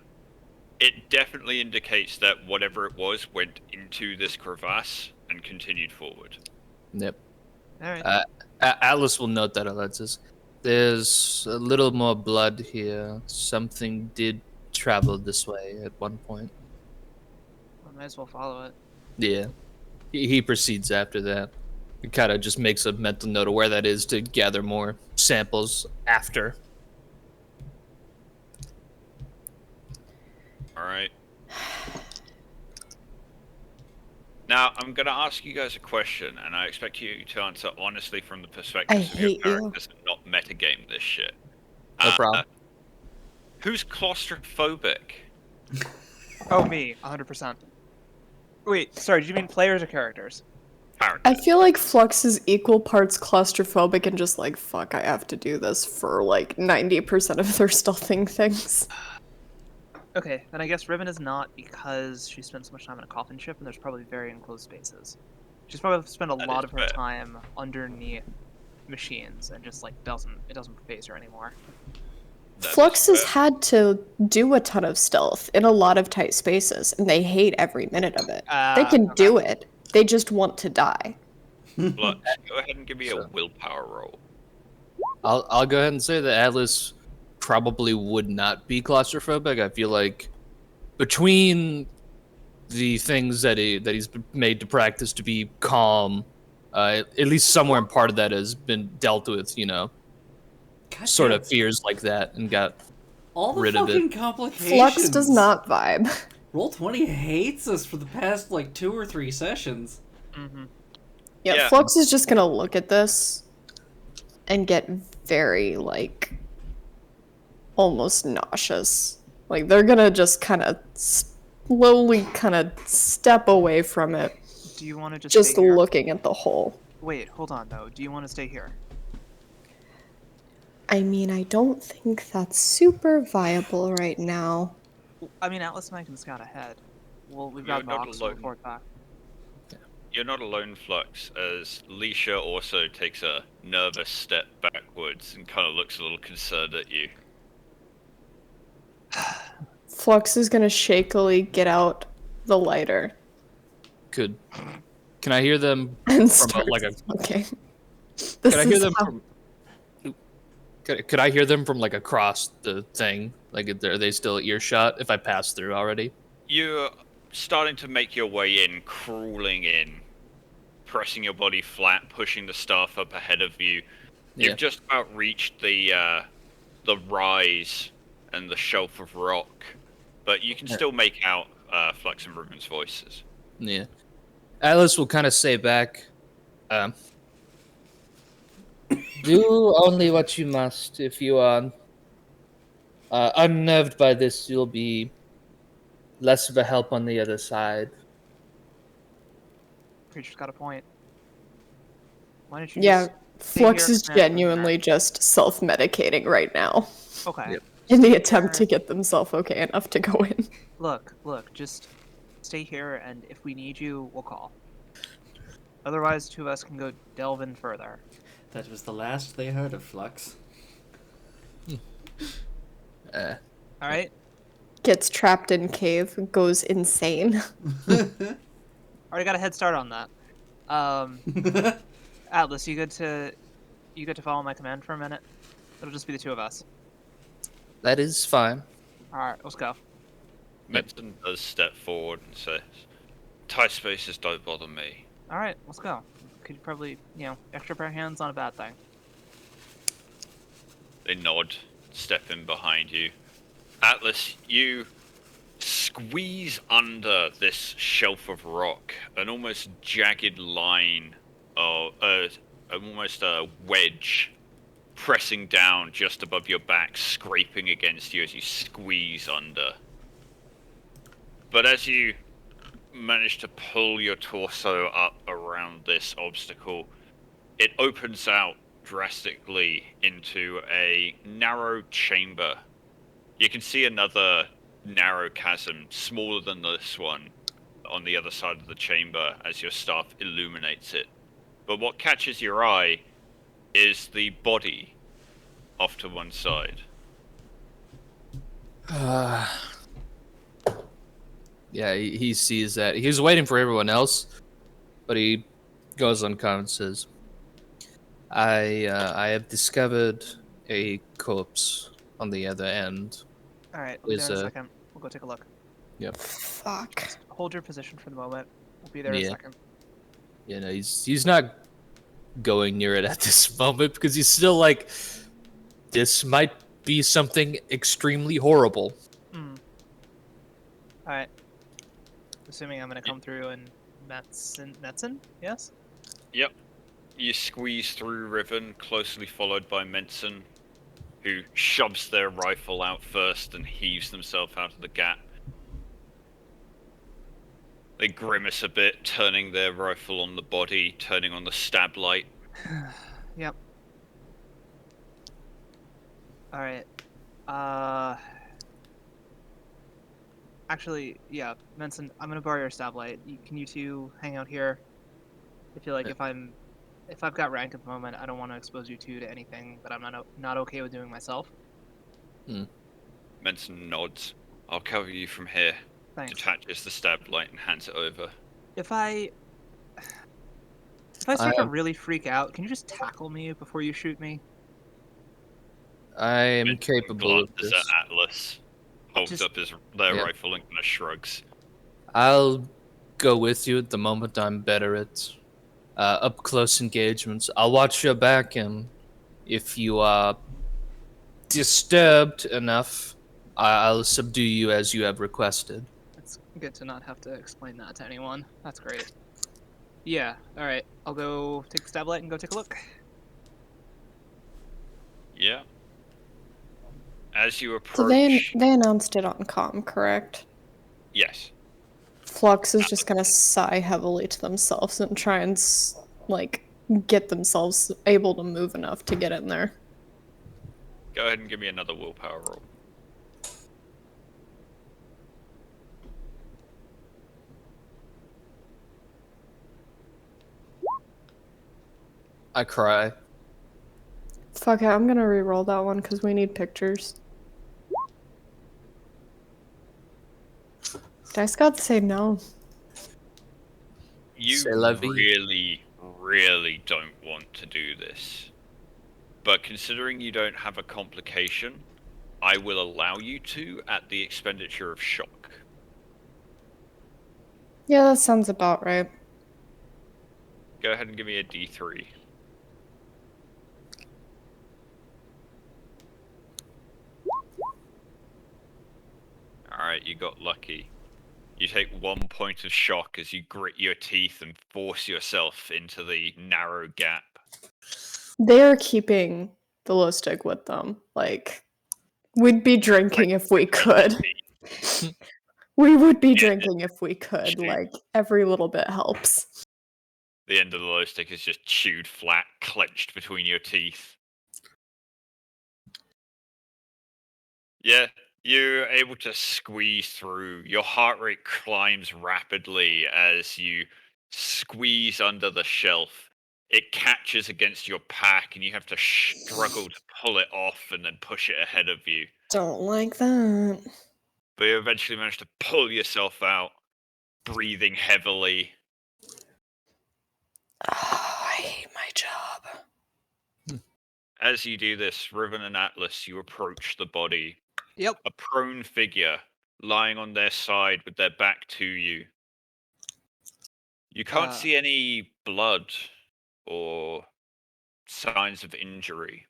it definitely indicates that whatever it was went into this crevasse and continued forward. Yep. All right. Atlas will note that, Alexis. There's a little more blood here. Something did travel this way at one point. I might as well follow it. Yeah. He proceeds after that. He kind of just makes a mental note of where that is to gather more samples after. All right. Now, I'm going to ask you guys a question, and I expect you to answer honestly from the perspective I of your hate you. characters and not metagame this shit. No problem. Who's claustrophobic? Oh, me, 100%. Wait, sorry, did you mean players or characters? I feel like Flux is equal parts claustrophobic and just like, fuck, I have to do this for like 90% of their stealthing things. Okay, then I guess Riven is not because she spent so much time in a coffin ship and there's probably very enclosed spaces. She's probably spent a That lot is of her fair. time underneath machines and just like it doesn't phase her anymore. That Flux is has fair. had to do a ton of stealth in a lot of tight spaces, and they hate every minute of it. They can Okay. do it, they just want to die. Flux, go ahead and give me a So- willpower roll. I'll go ahead and say that Atlas probably would not be claustrophobic. I feel like between the things that he's made to practice to be calm, at least somewhere in part of that has been dealt with, sort of fears like that and got all the rid of it. fucking complications. Flux does not vibe. Roll20 hates us for the past like 2 or 3 sessions. Mm-hmm. Yeah, Yeah. Flux is just gonna look at this and get very, like, almost nauseous. Like, they're gonna just kind of slowly kind of step away from it, Do you want to just stay here? looking at the hole. Wait, hold on though. Do you want to stay here? I mean, I don't think that's super viable right now. I mean, Atlas and I can scout ahead. Well, we've You're got not rocks. We'll alone. report back. You're not alone, Flux, as Leisha also takes a nervous step backwards and kind of looks a little concerned at you. Flux is gonna shakily get out the lighter Can I hear them and from start like a? okay. Can I hear them from? Could I hear them from like across the thing? Like, are they still earshot if I pass through already? You're starting to make your way in, crawling in, pressing your body flat, pushing the staff up ahead of you. You've Yeah. just about reached the rise and the shelf of rock, but you can still make out Flux and Ruben's voices. Yeah. Alice will kind of say back, do only what you must. If you are unnerved by this, you'll be less of a help on the other side. Creature's got a point. Why don't you Yeah, just Flux here is and- genuinely just self-medicating right now Okay. Yep. in the Stay attempt to here. get themselves okay enough to go in. Look, just stay here, and if we need you, we'll call. Otherwise, two of us can go delve in further. That was the last they heard of Flux. All right. Gets trapped in cave, goes insane. Already got a head start on that. Atlas, you good to follow my command for a minute? It'll just be the two of us. That is fine. All right, let's go. Medicine does step forward and says, "Tight spaces don't bother me." All right, let's go. Could you probably, extra pair of hands, not a bad thing. They nod, step in behind you. Atlas, you squeeze under this shelf of rock, an almost jagged line, of almost a wedge, pressing down just above your back, scraping against you as you squeeze under. But as you manage to pull your torso up around this obstacle, it opens out drastically into a narrow chamber. You can see another narrow chasm, smaller than this one, on the other side of the chamber as your staff illuminates it. But what catches your eye is the body off to one side. Yeah, he sees that. He's waiting for everyone else, but he goes on comment and says, I have discovered a corpse on the other end. All right, I'll be there Is in a a second. We'll go take a look. Yep. Fuck. Just hold your position for the moment. We'll be there in a Yeah. second. You know, he's not going near it at this moment because he's still like, this might be something extremely horrible. Hmm. All right. Assuming I'm gonna come through and Metzen? Yes. Yep. You squeeze through Riven, closely followed by Menson, who shoves their rifle out first and heaves themselves out of the gap. They grimace a bit, turning their rifle on the body, turning on the stab light. Yep. All right. Actually, yeah, Menson, I'm gonna borrow your stab light. Can you two hang out here? I feel like if I've got rank at the moment, I don't want to expose you two to anything that I'm not okay with doing myself. Menson nods. I'll cover you from here. Thanks. Detaches the stab light and hands it over. If I start to really freak out, can you just tackle me before you shoot me? I am Menson capable of glances this. at Atlas, holds Just- up their Yeah. rifle and kind of shrugs. I'll go with you at the moment I'm better at up close engagements. I'll watch your back, and if you are disturbed enough, I'll subdue you as you have requested. It's good to not have to explain that to anyone. That's great. Yeah. All right. I'll go take the stab light and go take a look. Yeah. As you So they approach, announced it on comm, correct? yes, Flux is just gonna sigh heavily to themselves and try and like get themselves able to move enough to get in there. go ahead and give me another willpower roll. I cry. Fuck it, I'm gonna re-roll that one because we need pictures. Dice gods say no. You C'est la vie. really don't want to do this. But considering you don't have a complication, I will allow you to at the expenditure of shock. Yeah, that sounds about right. Go ahead and give me a d3. Alright, you got lucky. You take 1 point of shock as you grit your teeth and force yourself into the narrow gap. They're keeping the glow stick with them. Like, we'd be drinking if we could. We would be drinking if we could. Shoot. Like, every little bit helps. The end of the glow stick is just chewed flat, clenched between your teeth. Yeah, you're able to squeeze through. Your heart rate climbs rapidly as you squeeze under the shelf. It catches against your pack, and you have to struggle to pull it off and then push it ahead of you. Don't like that. But you eventually manage to pull yourself out, breathing heavily. Oh, I hate my job. As you do this, Riven and Atlas, you approach the body. Yep. A prone figure lying on their side with their back to you. You can't see any blood or signs of injury,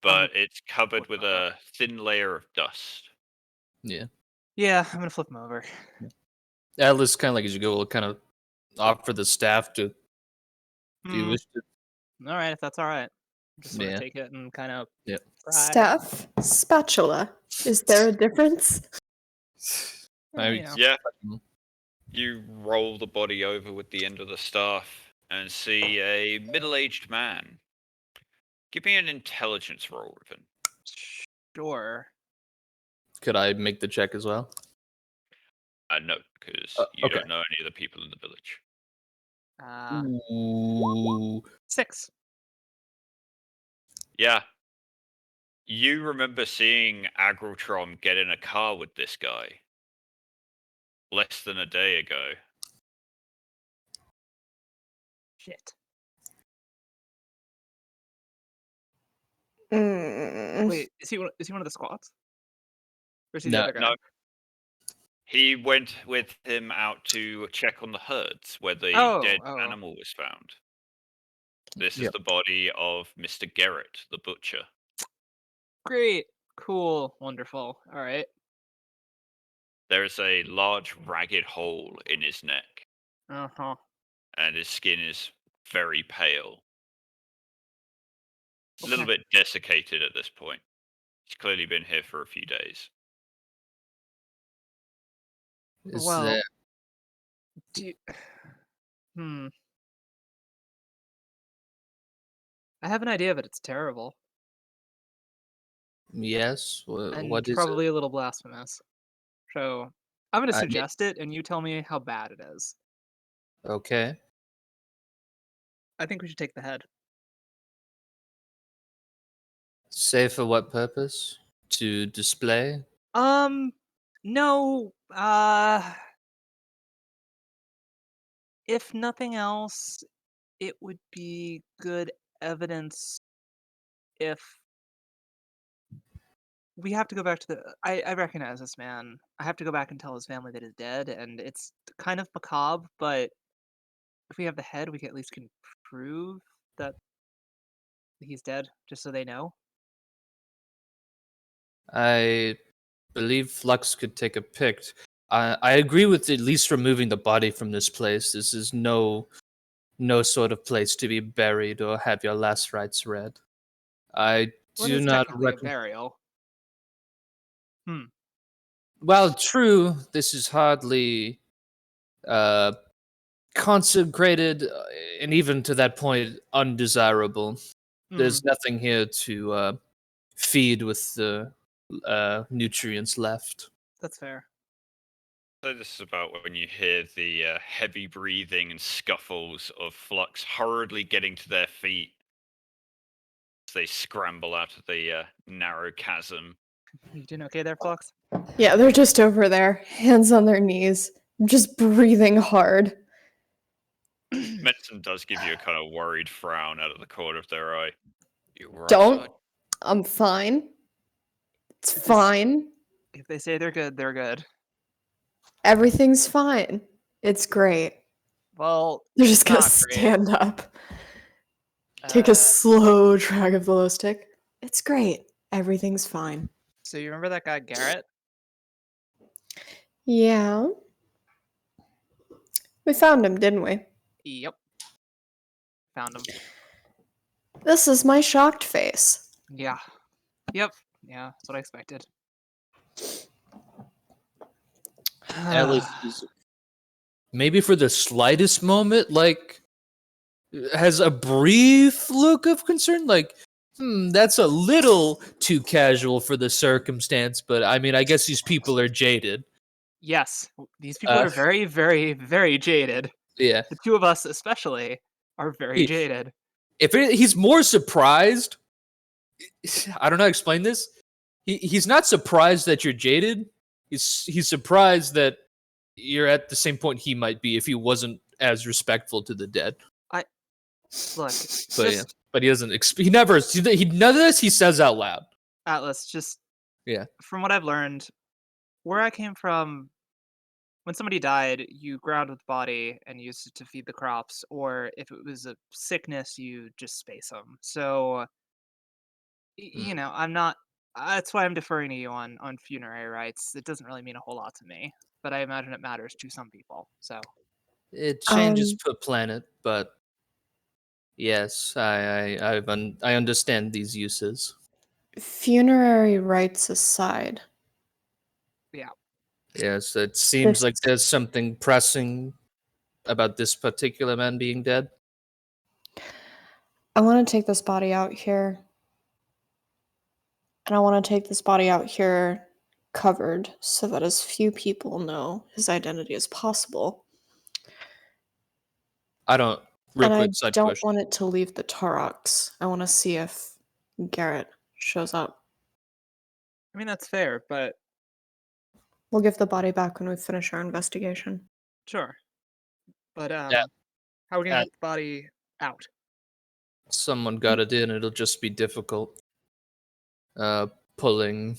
but it's covered flip with over. a thin layer of dust. Yeah. Yeah, I'm gonna flip him over. Atlas kind of like as you go, will kind of offer the staff to. Do you wish to? All right, if that's all right. Just sort Yeah. of take it and kind of. Yeah. Staff, spatula. Is there a difference? I- Yeah. You roll the body over with the end of the staff and see a middle-aged man. Give me an intelligence roll, Riven. Sure. Could I make the check as well? No, because you okay. don't know any of the people in the village. Ooh. 6. Yeah. You remember seeing Agrotron get in a car with this guy less than a day ago. Shit. Mm. Wait, is he one of the squads? Or is he the No, other guy? No, he went with him out to check on the herds where the dead Oh. animal was found. This is Yep. the body of Mr. Garrett, the butcher. Great. Cool. Wonderful. All right. There is a large ragged hole in his neck, Uh-huh. and his skin is very pale. A little Okay. bit desiccated at this point. He's clearly been here for a few days. Is Well, that do you... Hmm. I have an idea, but it's terrible. yes? And What is it? probably a little blasphemous. So I'm gonna I mean, suggest it, and you tell me how bad it is. okay. I think we should take the head. Say for what purpose? To display? No. If nothing else, it would be good evidence if we have to go back to the. I recognize this man. I have to go back and tell his family that he's dead, and it's kind of macabre, but if we have the head, we can at least can prove that he's dead, just so they know. I believe Flux could take a pick. I agree with at least removing the body from this place. This is no sort of place to be buried or have your last rites read. I Well, it do is not technically a recommend. burial. Hmm. Well, true. This is hardly uh, consecrated, and even to that point, undesirable. Hmm. There's nothing here to feed with the nutrients left. That's fair. So this is about when you hear the heavy breathing and scuffles of Flux hurriedly getting to their feet as they scramble out of the narrow chasm. You doing okay there, Flux? Yeah, they're just over there, hands on their knees, just breathing hard. Medicine does give you a kind of worried frown out of the corner of their eye. You right, Don't. Sarge? I'm fine. It's If this- fine. If they say they're good, they're good. Everything's fine. It's great. Well, They're it's just gonna not great. stand up, take a slow drag of the glow stick. It's great. Everything's fine. So you remember that guy Garrett? Yeah. We found him, didn't we? Yep. Found him. This is my shocked face. Yeah. Yep. Yeah, that's what I expected. Alice is maybe for the slightest moment, like, has a brief look of concern, like, that's a little too casual for the circumstance, but I mean, I guess these people are jaded. Yes, these people are very, very, very jaded. Yeah. The two of us, especially, are very He- jaded. He's more surprised, I don't know how to explain this. He's not surprised that you're jaded. He's surprised that you're at the same point he might be if he wasn't as respectful to the dead. Look, But just but he doesn't. He never. None of this he says out loud. Atlas, just Yeah. from what I've learned, where I came from, when somebody died, you ground with the body and used it to feed the crops, or if it was a sickness, you just space them. So, you know, I'm not. That's why I'm deferring to you on funerary rites. It doesn't really mean a whole lot to me, but I imagine it matters to some people. So, It changes Um, per planet, but yes, I understand these uses. Funerary rites aside, yeah. Yes, it seems this like there's something pressing about this particular man being dead. I want to take this body out here. And I want to take this body out here covered so that as few people know his identity as possible. I don't. Real And I quick side don't question. want it to leave the Taurox. I want to see if Garrett shows up. I mean, that's fair, but We'll give the body back when we finish our investigation. sure. But Yeah. how are we gonna Uh, get the body out? Someone got it in. It'll just be difficult. Pulling.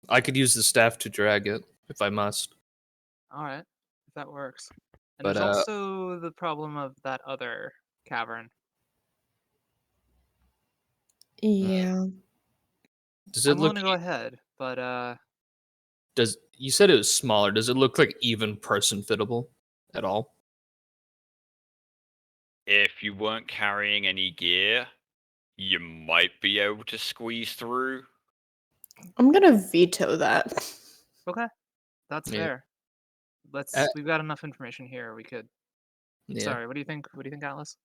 I could use the staff to drag it if I must. All right, if that works. And But there's also the problem of that other cavern. Yeah. does I'm it willing look? to go ahead, but Does you said it was smaller? Does it look like even person fittable at all? If you weren't carrying any gear, you might be able to squeeze through. I'm gonna veto that. okay, that's Yeah. fair. Uh, We've got enough information here. We could. yeah. Sorry, what do you think? What do you think, Atlas?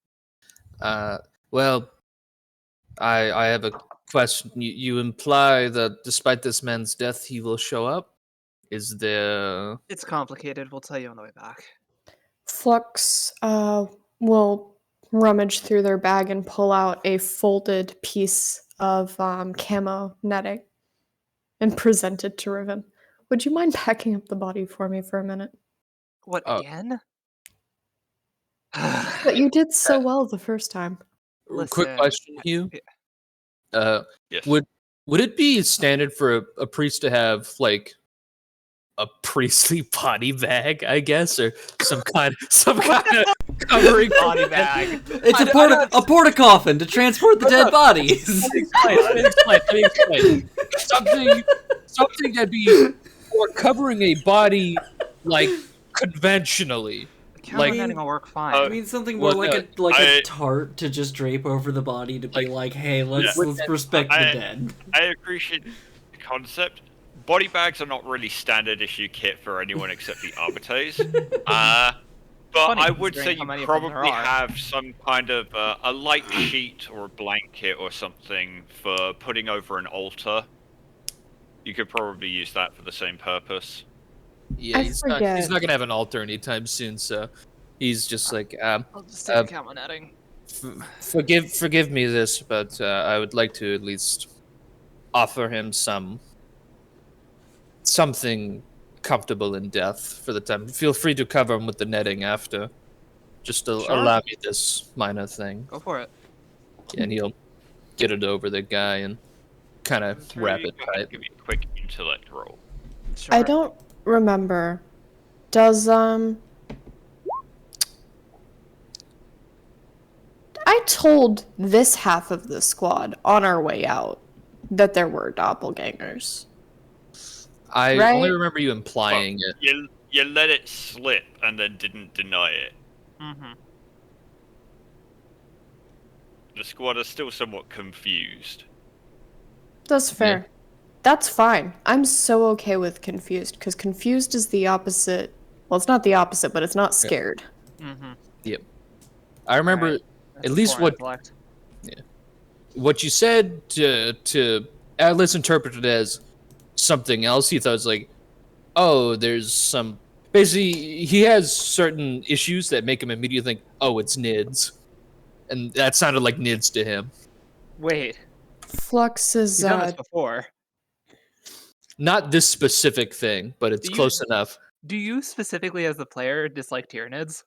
Well, I have a question. You imply that despite this man's death, he will show up. Is there? It's complicated. We'll tell you on the way back. Flux will rummage through their bag and pull out a folded piece of camo netting and present it to Riven. Would you mind packing up the body for me for a minute? What Oh. again? But you did so well the first time. Quick Listen, question, Hugh. yeah. Yes. Would it be standard for a priest to have like a priestly body bag, I guess, or some kind of covering Body bag. It's a porta coffin to transport the dead bodies. Let me explain. Something that'd be or covering a body like conventionally. Camera Like- netting will work fine. I mean, something more Well, like no, a tarp to just drape over the body to be like, hey, let's Yeah. respect the I- dead. I appreciate the concept. Body bags are not really standard issue kit for anyone except the Arbites. But Funny I would say considering how you many of them there probably are. have some kind of a light sheet or a blanket or something for putting over an altar. You could probably use that for the same purpose. Yeah, I he's forget. not gonna have an altar anytime soon, so he's just like, I'll just take the uh, camera netting. forgive me this, but I would like to at least offer him something comfortable in death for the time. Feel free to cover him with the netting after. Just to Sure. allow me this minor thing. Go for it. And he'll get it over the guy and kind of wrap it Go ahead tight. and give me a quick intellect roll. Sure. I don't remember. Does I told this half of the squad on our way out that there were doppelgangers. I Right? only remember you implying it. You let it slip and then didn't deny it. Mm-hmm. The squad are still somewhat confused. That's fair. That's fine. I'm so okay with confused because confused is the opposite. Well, it's not the opposite, but it's not scared. Mm-hmm. I remember That's at least poor what you said to Atlas interpreted as something else. He thought it was like, oh, there's some. Basically, he has certain issues that make him immediately think, oh, it's NIDS. And that sounded like NIDS to him. Wait, Flux is you've done this before. Not this specific thing, but it's Do you- close enough. Do you specifically, as the player, dislike Tyranids?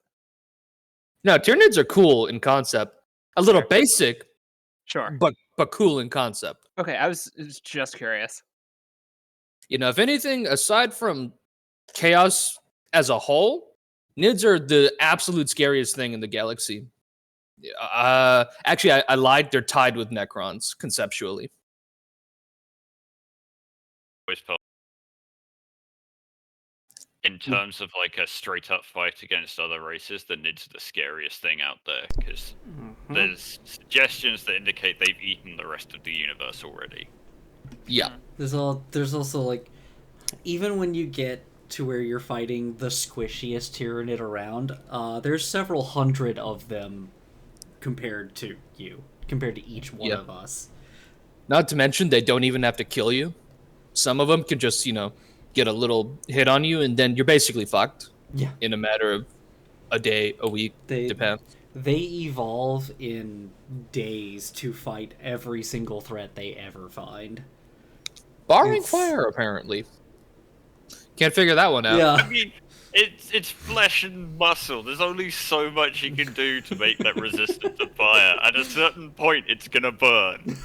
No, Tyranids are cool in concept. A little Sure. basic, Sure. but cool in concept. Okay, I was just curious. You know, if anything, aside from chaos as a whole, NIDS are the absolute scariest thing in the galaxy. Actually, I lied. They're tied with Necrons conceptually. Always felt in terms of like a straight up fight against other races, the Nids are the scariest thing out there because there's suggestions that indicate they've eaten the rest of the universe already. Yeah. There's also like, even when you get to where you're fighting the squishiest Tyranid around, there's several hundred of them compared to each one of us. Not to mention, they don't even have to kill you. Some of them can just, get a little hit on you, and then you're basically fucked. Yeah. In a matter of a day, a week, depends. They evolve in days to fight every single threat they ever find. Barring It's- fire, apparently. Can't figure that one out. Yeah. I mean, it's flesh and muscle. There's only so much you can do to make that resistant to fire. At a certain point, it's gonna burn.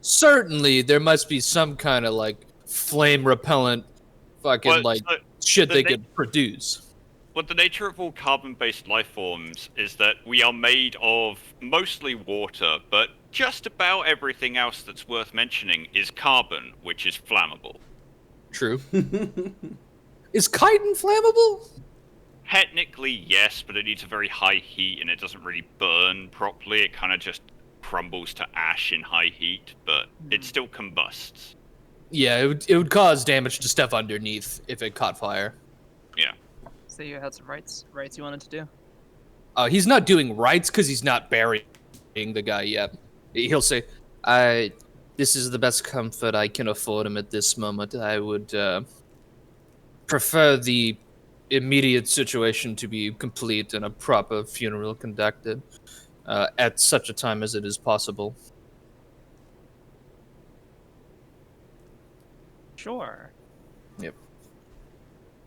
Certainly, there must be some kind of like flame repellent, fucking Well, like so shit the they na- could produce. Well, the nature of all carbon-based life forms is that we are made of mostly water, but just about everything else that's worth mentioning is carbon, which is flammable. True. Is chitin flammable? Technically, yes, but it needs a very high heat and it doesn't really burn properly. It kind of just crumbles to ash in high heat, but it still combusts. Yeah, it would cause damage to stuff underneath if it caught fire. Yeah. So you had some rights you wanted to do. He's not doing rights because he's not burying the guy yet. He'll say, this is the best comfort I can afford him at this moment. I would prefer the immediate situation to be complete and a proper funeral conducted at such a time as it is possible. Sure. Yep.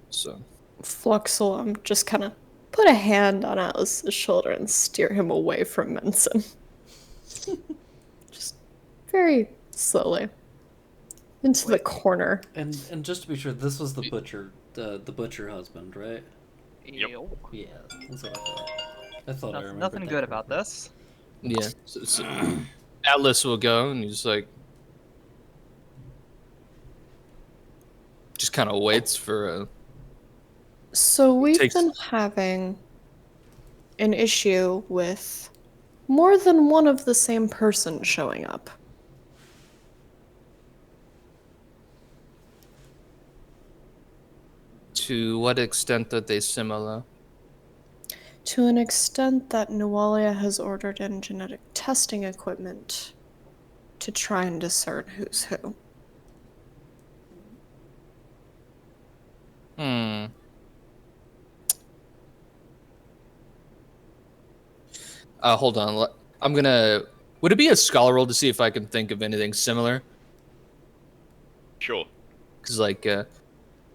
So. Fluxel just kind of put a hand on Atlas's shoulder and steer him away from Menson. Just very slowly. Into the corner. and just to be sure, this was the butcher husband, right? Yep. Yeah, that's what I thought. I thought I remembered Nothing that good about correctly. this. Yeah. So Atlas will go and he's like, just kind of waits for So we've Takes- been having an issue with more than one of the same person showing up. to what extent are they similar? To an extent that Nualia has ordered in genetic testing equipment to try and discern who's who. Hold on. I'm gonna. Would it be a scholar roll to see if I can think of anything similar? Sure. Because, like,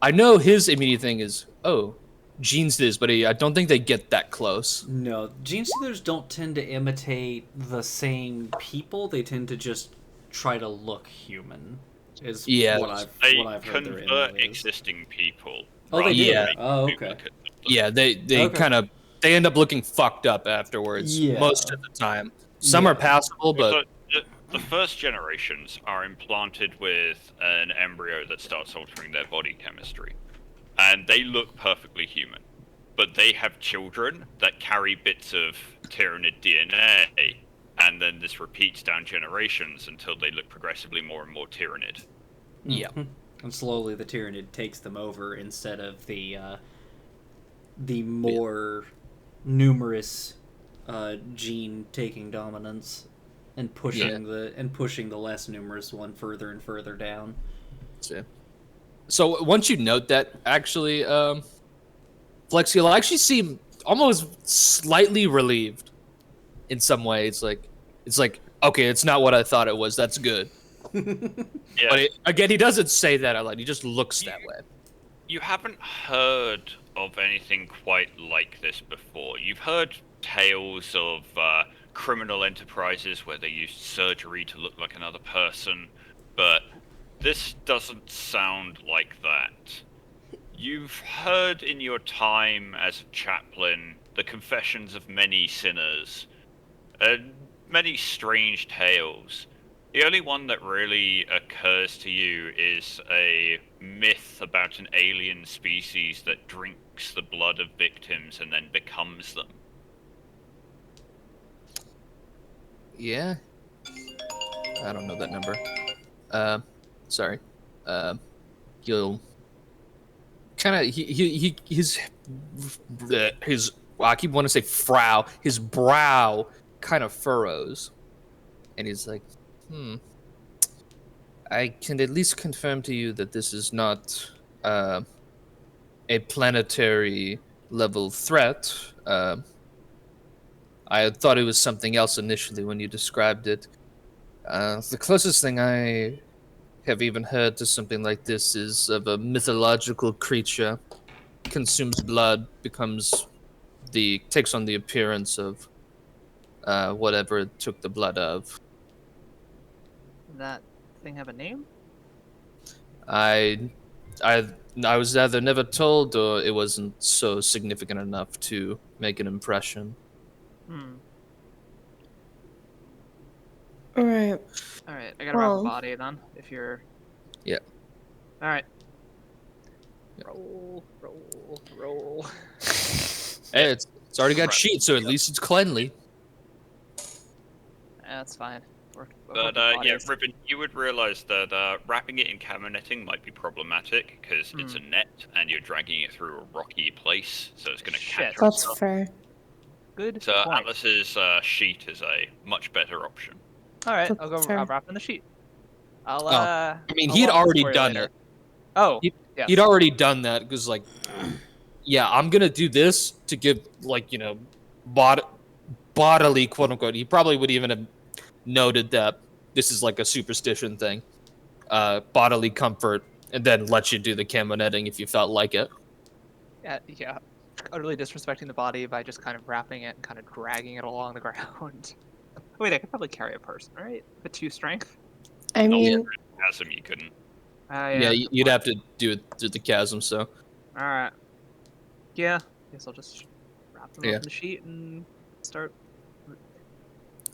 I know his immediate thing is, oh, Gene Stealers, but I don't think they get that close. No, gene stealers don't tend to imitate the same people. They tend to just try to look human. Is Yeah. what They I've heard their convert MO is. existing people. Oh, they rather do? than Yeah. making Oh, people okay. look at them. Yeah, they Okay. kind of they end up looking fucked up afterwards. Yeah. Most of the time. Some Yeah. are passable, but So the first generations are implanted with an embryo that starts altering their body chemistry. And they look perfectly human. But they have children that carry bits of Tyranid DNA. And then this repeats down generations until they look progressively more and more Tyranid. yeah. Mhm. And slowly the Tyranid takes them over instead of the more numerous gene taking dominance and pushing the less numerous one further and further down. So once you note that, actually, Flex, you'll actually seem almost slightly relieved in some ways. It's like, okay, it's not what I thought it was. That's good. Yeah. But again, he doesn't say that out loud. He just looks that way. You haven't heard of anything quite like this before. You've heard tales of criminal enterprises where they used surgery to look like another person, but this doesn't sound like that. You've heard in your time as a chaplain the confessions of many sinners, and many strange tales. The only one that really occurs to you is a myth about an alien species that drinks the blood of victims and then becomes them. Yeah. I don't know that number. Sorry. He'll kind of his well, I keep wanting to say frow. His brow kind of furrows, and he's like, I can at least confirm to you that this is not a planetary level threat. I thought it was something else initially when you described it. The closest thing I have even heard to something like this is of a mythological creature, consumes blood, takes on the appearance of whatever it took the blood of. That thing have a name? I, I, I was either never told or it wasn't so significant enough to make an impression. Hmm. All right. All right, I gotta wrap a Well, body then. If you're. Yeah. All right. Yeah. Roll, roll, roll. Hey, it's already got Right. sheets, so at least it's cleanly. That's fine. Work But with yeah, bodies. Ribbon, you would realize that wrapping it in camo netting might be problematic because it's a net and you're dragging it through a rocky place, so it's going to Shit. catch on that's stuff. fair. Good So point. Atlas's sheet is a much better option. All right, That's I'll go. fair. I'll wrap in the sheet. I'll. Oh, I mean, I'll he'd log this already for you done later. it. Oh, He- yes. He'd already done that because, like, yeah, I'm gonna do this to give, like, bodily, quote unquote. He probably would even have noted that this is like a superstition thing, bodily comfort, and then let you do the camo netting if you felt like it. Yeah. Utterly disrespecting the body by just kind of wrapping it and kind of dragging it along the ground. Wait, I could probably carry a person, right? With 2 strength. I Not mean, Chasm, you couldn't. Yeah, good you'd point. have to do it through the chasm. So All right. Yeah. Guess I'll just wrap them Yeah. up in the sheet and start.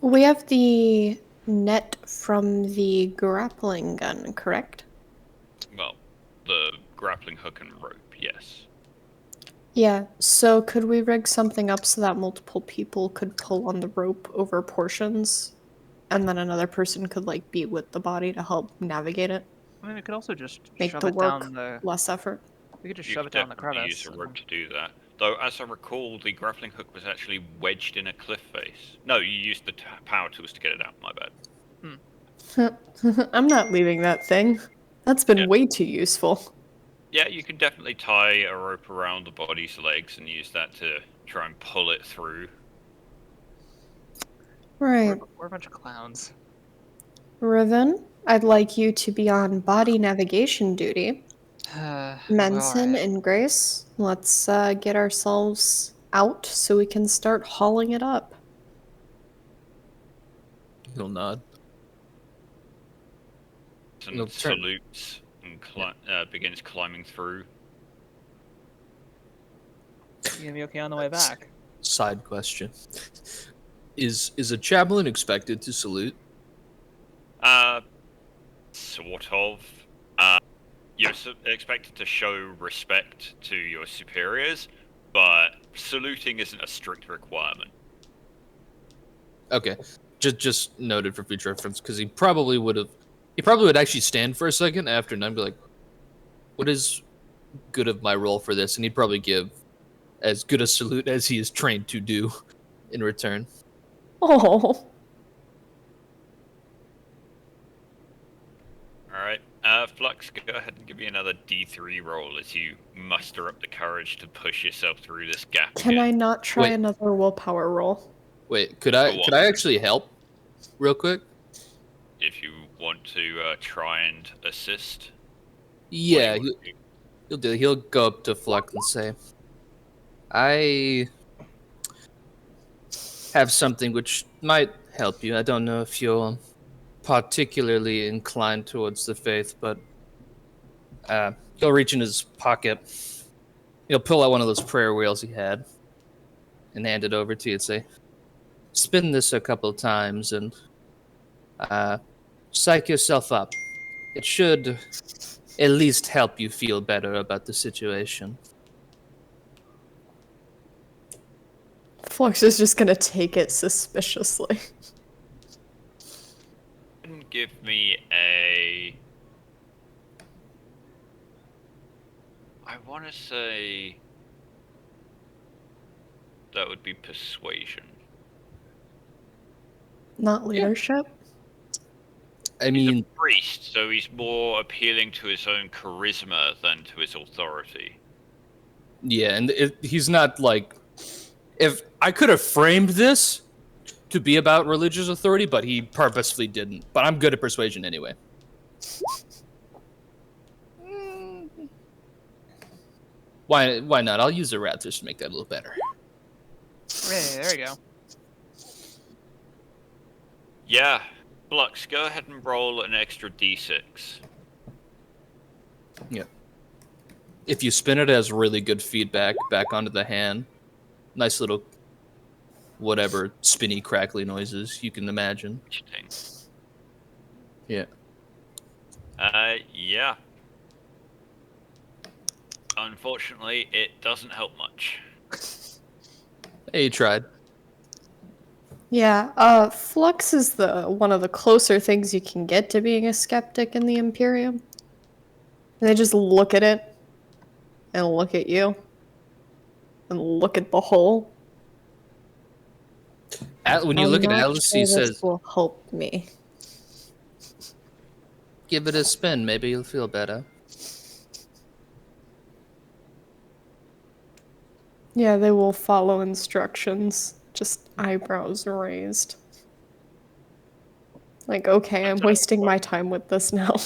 we have the net from the grappling gun, correct? Well, the grappling hook and rope, yes. Yeah. So could we rig something up so that multiple people could pull on the rope over portions, and then another person could like be with the body to help navigate it, I mean, we could also just make shove the it work down the. less effort? We could just You shove could it down the definitely crevice. use a and rope then- to do that. Though, as I recall, the grappling hook was actually wedged in a cliff face. No, you used the power tools to get it out, my bad. I'm not leaving that thing. That's been Yeah. way too useful. Yeah, you can definitely tie a rope around the body's legs and use that to try and pull it through. Right. We're a bunch of clowns. Riven, I'd like you to be on body navigation duty. Menson Alright. and Grace, let's get ourselves out so we can start hauling it up. he'll nod. And Look, turn- salutes and begins climbing through. You gonna be okay on the way back? Side question: Is a chaplain expected to salute? Sort of. You're expected to show respect to your superiors, but saluting isn't a strict requirement. Okay, just noted for future reference because he probably would have. He probably would actually stand for a second after, and I'd be like, "What is good of my role for this?" And he'd probably give as good a salute as he is trained to do in return. Oh, Alright, Flux, go ahead and give me another D3 roll as you muster up the courage to push yourself through this gap can again. I not try Wait. another willpower roll? Wait, could Go I on. actually help, real quick? If you want to try and assist. Yeah, what do you wanna do? he'll do. He'll go up to Fleck and say, "I have something which might help you. I don't know if you're particularly inclined towards the faith, but he'll reach in his pocket. He'll pull out one of those prayer wheels he had and hand it over to you and say, spin this a couple times and psych yourself up. It should at least help you feel better about the situation." Flux is just gonna take it suspiciously. And give me a. I want to say. That would be persuasion. Not leadership? I He's mean, a priest, so he's more appealing to his own charisma than to his authority. yeah, and he's not like. If I could have framed this to be about religious authority, but he purposefully didn't. But I'm good at persuasion anyway. Why not? I'll use a Raptors to make that a little better. Hey, there you go. Yeah. Flux, go ahead and roll an extra d6. Yeah. If you spin it as really good feedback back onto the hand, nice little whatever spinny crackly noises you can imagine. Interesting. Yeah. Yeah. Unfortunately, it doesn't help much. Hey, you tried. Yeah, Flux is the one of the closer things you can get to being a skeptic in the Imperium. And they just look at it, and look at you, and look at the hole. When you I'm look at not Alice, sure he this says, will help me. give it a spin. Maybe you'll feel better. Yeah, they will follow instructions, just eyebrows raised. Like, okay, I'm wasting my time with this now.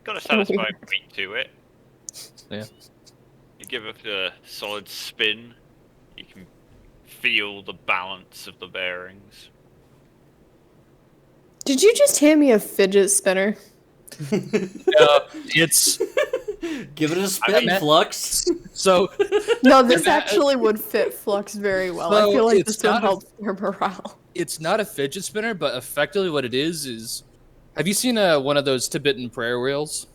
Got a So satisfying weird. weight to it. Yeah. You give it a solid spin. You can feel the balance of the bearings. Did you just hand me a fidget spinner? It's Give it a spin, meant- Flux. so. No, this that- actually would fit Flux very well. I So feel like it's this would not a- help their morale. It's not a fidget spinner, but effectively what it is. Have you seen one of those Tibetan prayer wheels?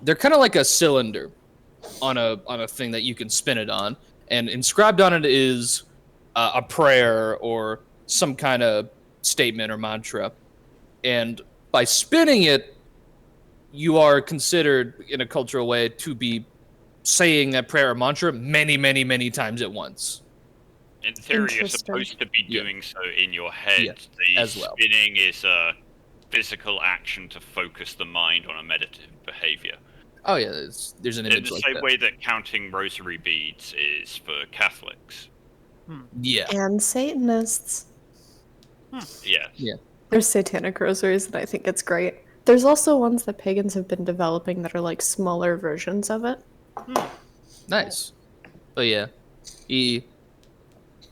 They're kind of like a cylinder on a thing that you can spin it on, and inscribed on it is a prayer or some kind of statement or mantra. And by spinning it, you are considered in a cultural way to be saying that prayer or mantra many, many, many times at once. In theory, you're Interesting. supposed to be Yeah. doing so in your head. Yeah, The as well. spinning is a physical action to focus the mind on a meditative behavior. Oh yeah, there's an In image the like same that. way that counting rosary beads is for Catholics. Yeah. And Satanists. Yes. Yeah. There's satanic rosaries, and I think it's great. There's also ones that pagans have been developing that are like smaller versions of it. Nice. But yeah, you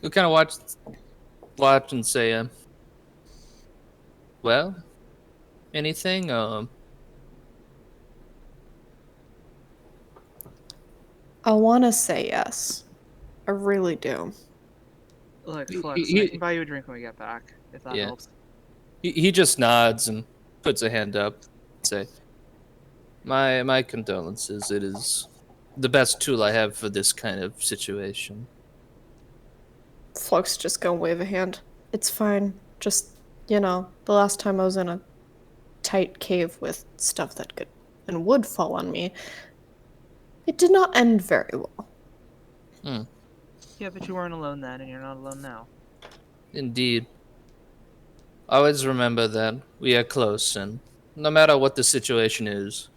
kind of watch and say, well, anything? I want to say yes. I really do. Look, He- Flux, he- I can buy you a drink when we get back, if that Yeah. helps. He just nods and puts a hand up, and say, my condolences. It is the best tool I have for this kind of situation. Flux just gonna wave a hand. It's fine. Just, the last time I was in a tight cave with stuff that could and would fall on me, it did not end very well. Yeah, but you weren't alone then, and you're not alone now. Indeed. Always remember that we are close, and no matter what the situation is,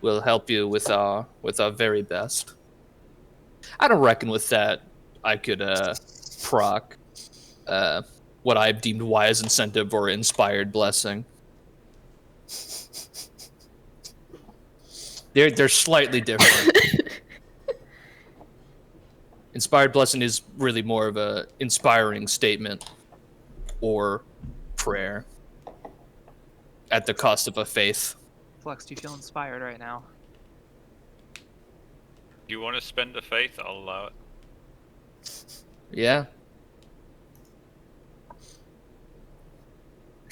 we'll help you with our very best. I don't reckon with that I could proc what I've deemed wise incentive or inspired blessing. They're slightly different. Inspired blessing is really more of a inspiring statement or prayer at the cost of a faith. Flux, do you feel inspired right now? If you want to spend a faith, I'll allow it. Yeah.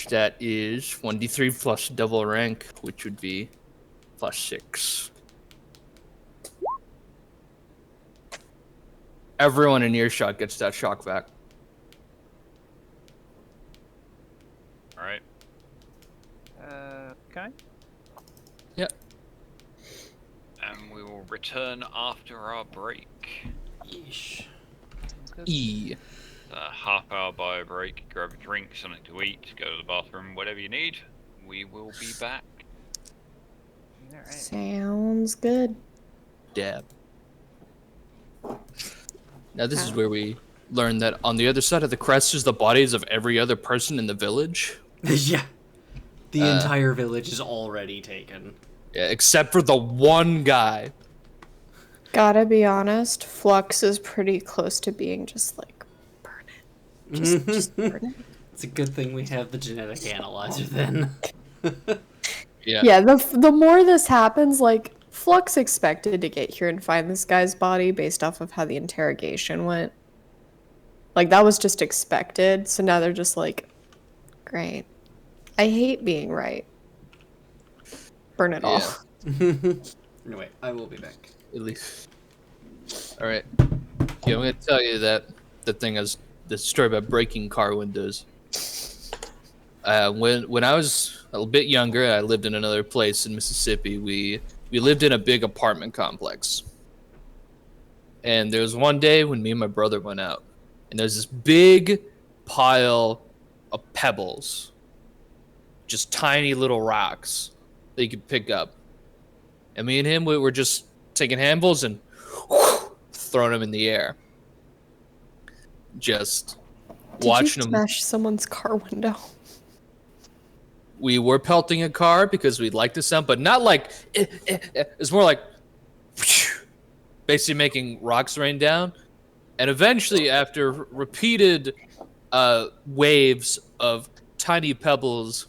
That is 1d3 plus double rank, which would be plus 6. Everyone in earshot gets that shock back. Alright. Okay. Yep. And we will return after our break. Yeesh. Sounds good. E. A half-hour bio break, grab a drink, something to eat, go to the bathroom, whatever you need. We will be back. Alright. Sounds good. Dab. Now this is where we learn that on the other side of the crest is the bodies of every other person in the village. Yeah. The entire village is already taken. Yeah, except for the one guy Gotta be honest, Flux is pretty close to being just like, burn it. Just burn it. It's a good thing we have the genetic analyzer then. Yeah. Yeah, the more this happens, like, Flux expected to get here and find this guy's body based off of how the interrogation went. Like, that was just expected, so now they're just like, great. I hate being right. Burn it all. Anyway, I will be back. At least. All right. Yeah, I'm gonna tell you that the story about breaking car windows. When I was a bit younger, I lived in another place in Mississippi. We lived in a big apartment complex, and there was one day when me and my brother went out, and there's this big pile of pebbles, just tiny little rocks that you could pick up, and me and him we were just taking handfuls and throwing them in the air, just Did watching you them. smash someone's car window? We were pelting a car because we liked the sound, but not like it's more like basically making rocks rain down. And eventually, after repeated waves of tiny pebbles,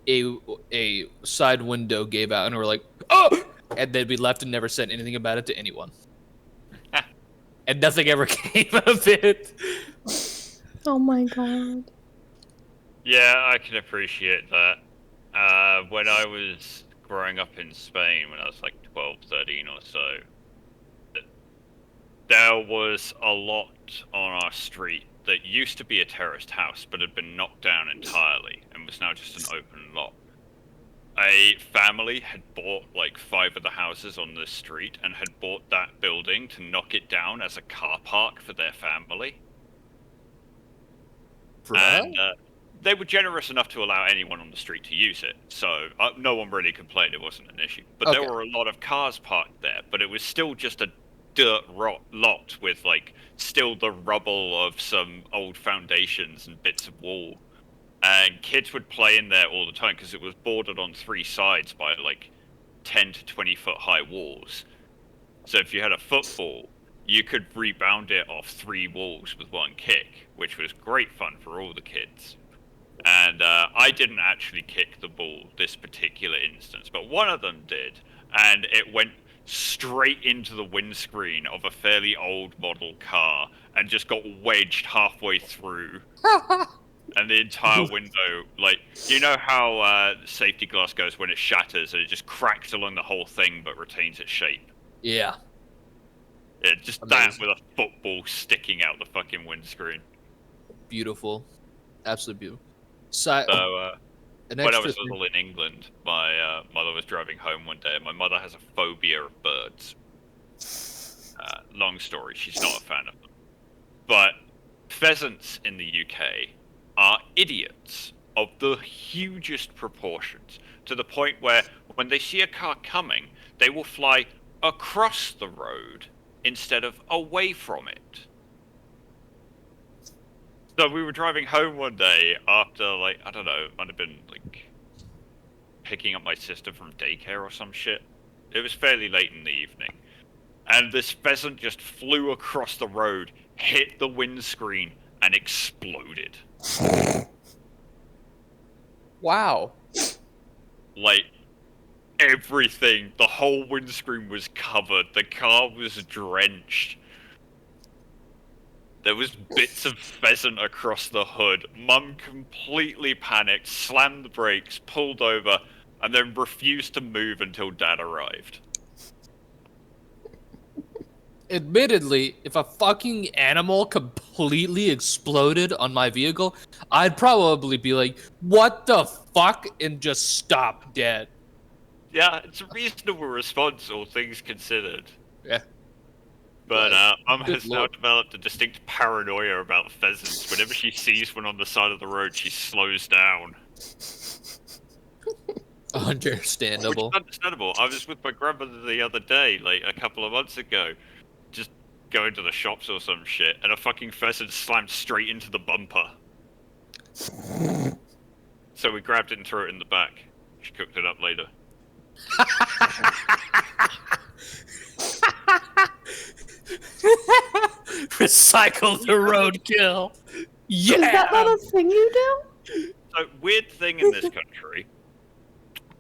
a side window gave out, and we're like, oh! And then we left and never said anything about it to anyone. And nothing ever came of it. Oh my god. Yeah, I can appreciate that. When I was growing up in Spain, when I was like 12, 13 or so, there was a lot on our street that used to be a terraced house, but had been knocked down entirely and was now just an open lot. A family had bought like 5 of the houses on this street and had bought that building to knock it down as a car park for their family. And they were generous enough to allow anyone on the street to use it, so no one really complained. It wasn't an issue. But there Okay. were a lot of cars parked there, but it was still just a dirt lot with like still the rubble of some old foundations and bits of wall. And kids would play in there all the time because it was bordered on 3 sides by like 10 to 20 foot high walls. So if you had a football, you could rebound it off 3 walls with 1 kick, which was great fun for all the kids. And I didn't actually kick the ball this particular instance, but one of them did, and it went straight into the windscreen of a fairly old model car and just got wedged halfway through. And the entire window, like, you know how safety glass goes when it shatters and it just cracks along the whole thing but retains its shape? Yeah. Yeah, just Amazing. that with a football sticking out the fucking windscreen. Beautiful. Absolutely beautiful. So, An when I extra was thing- little in England, my mother was driving home one day, and my mother has a phobia of birds. Long story, she's not a fan of them. But pheasants in the UK are idiots of the hugest proportions, to the point where when they see a car coming, they will fly across the road instead of away from it. So we were driving home one day after, like, I don't know, it might have been, like, picking up my sister from daycare or some shit. It was fairly late in the evening. And this pheasant just flew across the road, hit the windscreen, and exploded. Wow. Like, everything, the whole windscreen was covered, the car was drenched. There was bits of pheasant across the hood. Mum completely panicked, slammed the brakes, pulled over, and then refused to move until Dad arrived. Admittedly, if a fucking animal completely exploded on my vehicle, I'd probably be like, what the fuck? And just stop dead. Yeah, it's a reasonable response, all things considered. Yeah. But Mum Good has now lord. developed a distinct paranoia about pheasants. Whenever she sees one on the side of the road, she slows down. Which Understandable. is understandable. I was with my grandmother the other day, like a couple of months ago, just going to the shops or some shit, and a fucking pheasant slammed straight into the bumper. So we grabbed it and threw it in the back. She cooked it up later. Recycle the roadkill. Is that not Yeah. a thing you do? So, weird thing in this country.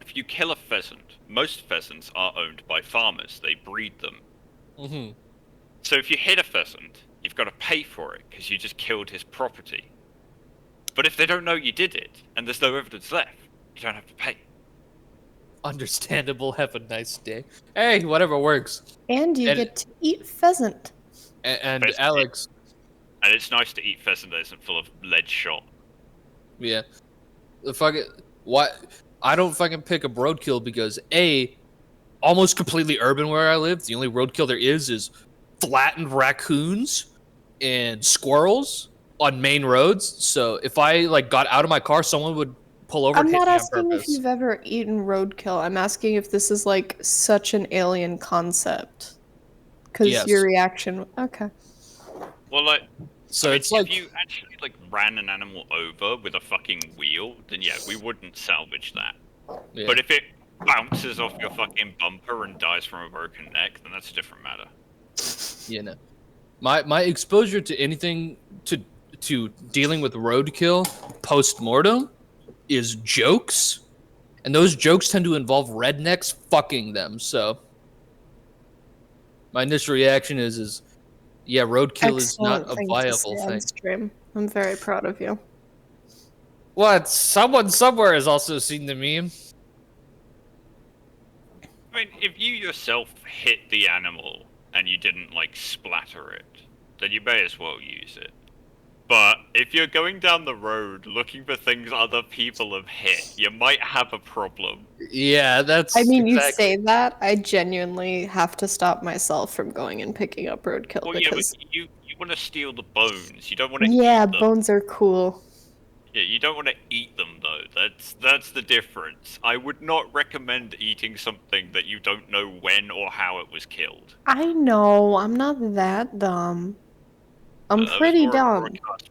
If you kill a pheasant, most pheasants are owned by farmers. They breed them. Mm-hmm. So if you hit a pheasant, you've got to pay for it because you just killed his property. But if they don't know you did it and there's no evidence left, you don't have to pay. Understandable. Have a nice day. Hey, whatever works. And you And- get to eat pheasant. And Pheasant. Alex, And it's nice to eat pheasant that isn't full of lead shot. yeah, the fucking what? I don't fucking pick up roadkill because almost completely urban where I live. The only roadkill there is flattened raccoons and squirrels on main roads. So if I like got out of my car, someone would pull over I'm and hit not me on asking if purpose. you've ever eaten roadkill. I'm asking if this is like such an alien concept. Because Yes. your reaction. Okay. Well, like, So I mean, it's like if you actually like ran an animal over with a fucking wheel, then yeah, we wouldn't salvage that. yeah. But if it bounces off your fucking bumper and dies from a broken neck, then that's a different matter. You know, my exposure to anything to dealing with roadkill post mortem is jokes, and those jokes tend to involve rednecks fucking them. So my initial reaction is yeah, roadkill is not Excellent a thing to viable say on thing. stream. I'm very proud of you. What? Someone somewhere has also seen the meme. I mean, if you yourself hit the animal and you didn't like splatter it, then you may as well use it. But if you're going down the road looking for things other people have hit, you might have a problem. Yeah, that's. I mean, you exactly- say that, I genuinely have to stop myself from going and picking up roadkill Well, yeah, but because you want to steal the bones. You don't want to yeah, eat them. bones are cool. Yeah, you don't want to eat them though. That's the difference. I would not recommend eating something that you don't know when or how it was killed. I know, I'm not that dumb. I'm That was pretty more a dumb. broadcast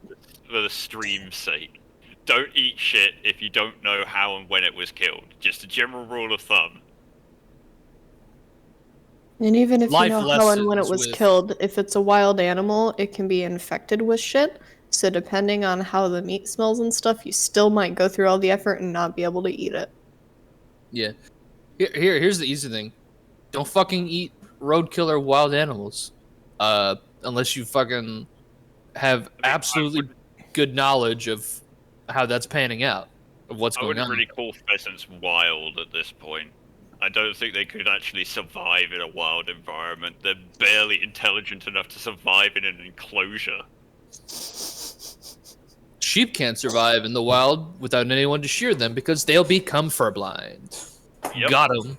for the stream's sake. Don't eat shit if you don't know how and when it was killed. Just a general rule of thumb. And even if Life you know how and when it lessons was with- killed, if it's a wild animal, it can be infected with shit. So depending on how the meat smells and stuff, you still might go through all the effort and not be able to eat it. Yeah. Here's the easy thing. Don't fucking eat roadkill or wild animals. Unless you fucking have absolutely good knowledge of how that's panning out, of what's I going wouldn't on. really call pheasants wild at this point. I don't think they could actually survive in a wild environment. They're barely intelligent enough to survive in an enclosure. Sheep can't survive in the wild without anyone to shear them because they'll become furblind. Yep. Got 'em.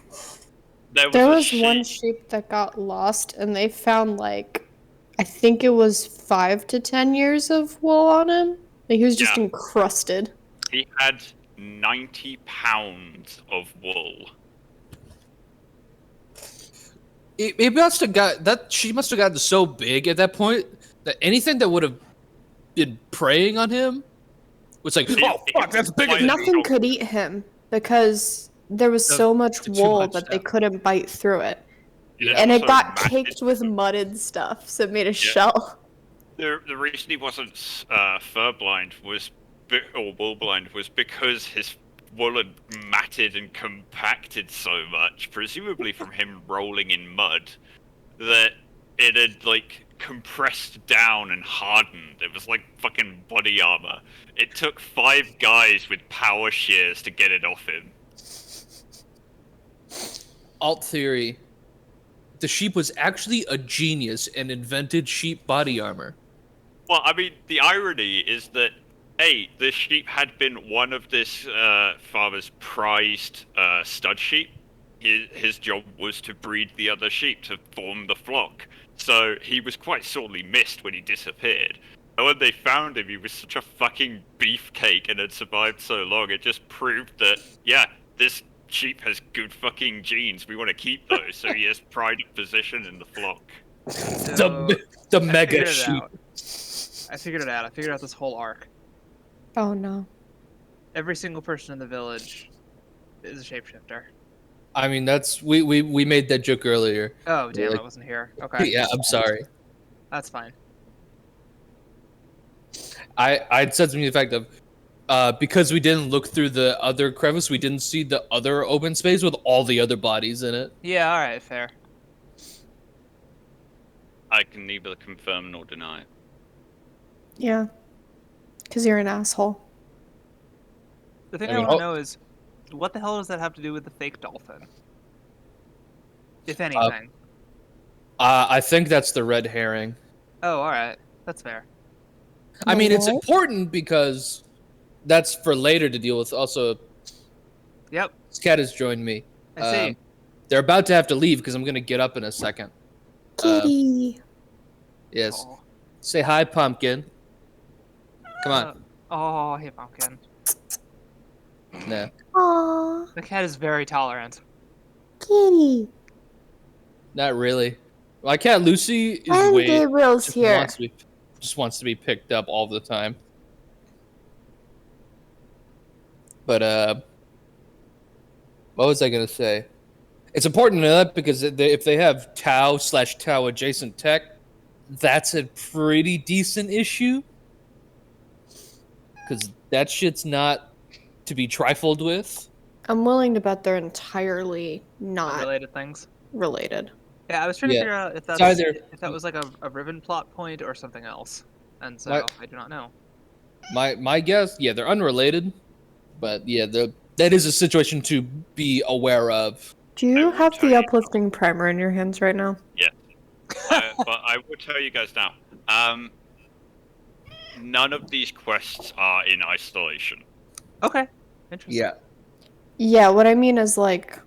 There a was one sheep- sheep that got lost, and they found like, I think it was 5 to 10 years of wool on him. Like, he was just Yeah. encrusted. He had 90 pounds of wool. It must have got that. She must have gotten so big at that point that anything that would have been preying on him was like, It- oh fuck, that's bigger than Yeah. me. Nothing could eat him because there was The- so much the too wool much that they stuff. couldn't bite through it. It's And it also got massive. caked with mud and stuff, so it made a shell. The reason he wasn't fur blind was or wool blind was because his wool had matted and compacted so much, presumably from him rolling in mud, that it had like compressed down and hardened. It was like fucking body armor. It took 5 guys with power shears to get it off him. Alt theory. The sheep was actually a genius and invented sheep body armor. Well, I mean, the irony is that, hey, the sheep had been one of this farmer's prized stud sheep. His job was to breed the other sheep to form the flock. So he was quite sorely missed when he disappeared. And when they found him, he was such a fucking beefcake and had survived so long. It just proved that, yeah, this sheep has good fucking genes. We want to keep those. So he has pride of position in the flock. So, The I mega figured it sheep. out. I figured it out. I figured out this whole arc. Oh no. Every single person in the village is a shapeshifter. I mean, that's we made that joke earlier. Oh, damn, Like, I wasn't here. Okay, yeah, I'm sorry. that's fine. I'd said something to the effect of, because we didn't look through the other crevice, we didn't see the other open space with all the other bodies in it. Yeah, all right, fair. I can neither confirm nor deny. Yeah. Because you're an asshole. The thing I I mean, want to know is, what the hell does that have to do with the fake dolphin? If anything. I think that's the red herring. Oh, all right, that's fair. I mean, it's What? important because that's for later to deal with. Also, Yep, this cat has joined me. I see. They're about to have to leave because I'm going to get up in a second. Kitty. Yes. Aw. Say hi, pumpkin. Come on. Oh, hey, pumpkin. Nah. Aww. The cat is very tolerant. Kitty. Not really. My cat Lucy is And way Gabriel's just here. wants to be picked up all the time. But what was I gonna say? It's important to know that because if they have Tau/Tau adjacent tech, that's a pretty decent issue. Because that shit's not to be trifled with. I'm willing to bet they're entirely not Unrelated things. related. Yeah, I was trying to Yeah. figure out if It's either- if that was like a Riven plot point or something else, and so What? I do not know. My guess, yeah, they're unrelated, but yeah, that is a situation to be aware of. Do I you will have tell the you- uplifting primer in your hands right now? But I will tell you guys now. None of these quests are in isolation. Okay, interesting. Yeah, Yeah, what I mean is like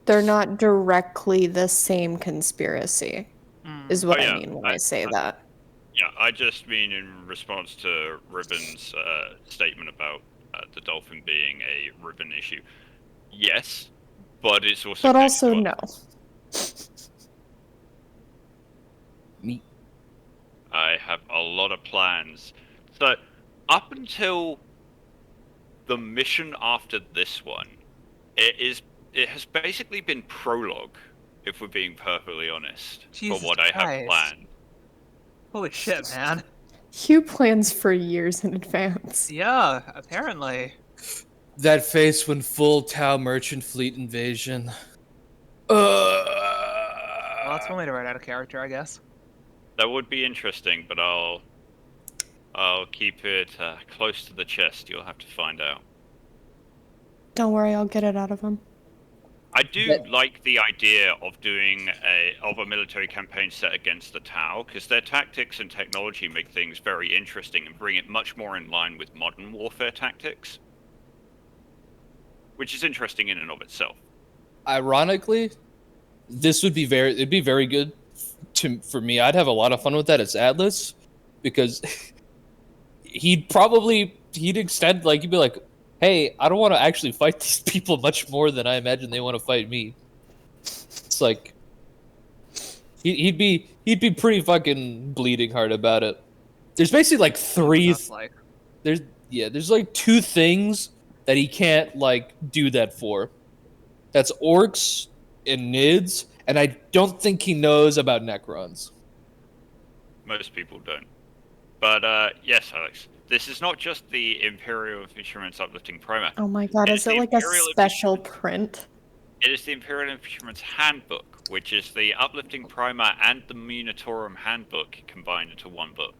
they're not directly the same conspiracy. Mm. Is what Oh, I yeah, mean when I say that. Yeah, I just mean in response to Riven's statement about the dolphin being a Riven issue. Yes, but it's also. But next also to no. us. me. I have a lot of plans. So, up until the mission after this one, it has basically been prologue, if we're being perfectly honest, Jesus for what I have Christ. planned. Holy shit, man. Hugh plans for years in advance. Yeah, apparently. That face when full Tau merchant fleet invasion. Well, that's one way to write out a character, I guess. That would be interesting, but I'll keep it close to the chest. You'll have to find out. Don't worry, I'll get it out of him. I do like the idea of doing a military campaign set against the Tau, because their tactics and technology make things very interesting and bring it much more in line with modern warfare tactics, which is interesting in and of itself. Ironically, this would be it'd be very good for me. I'd have a lot of fun with that as Atlas, because he'd extend, like, he'd be like, hey, I don't want to actually fight these people much more than I imagine they want to fight me. It's like he'd be pretty fucking bleeding heart about it. There's basically like That's like. there's like two things that he can't like do that for. That's orcs and nids, and I don't think he knows about Necrons. Most people don't. But yes, Alex, this is not just the Imperial Fisherman's Uplifting Primer. Oh my god, It's is it the like a Imperial special print? It is the Imperial Fisherman's Handbook, which is the Uplifting Primer and the Munitorum Handbook combined into one book.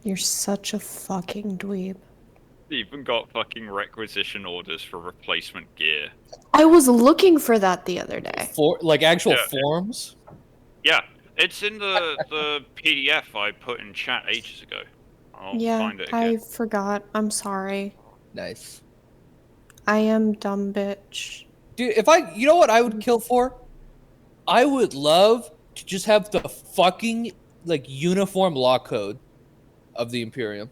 You're such a fucking dweeb. Even got fucking requisition orders for replacement gear. I was looking for that the other day. For like actual Yeah. forms. Yeah, it's in the PDF I put in chat ages ago. I'll Yeah, find it I again. forgot. I'm sorry. Nice. I am dumb bitch. Dude, you know what I would kill for? I would love to just have the fucking like uniform law code of the Imperium.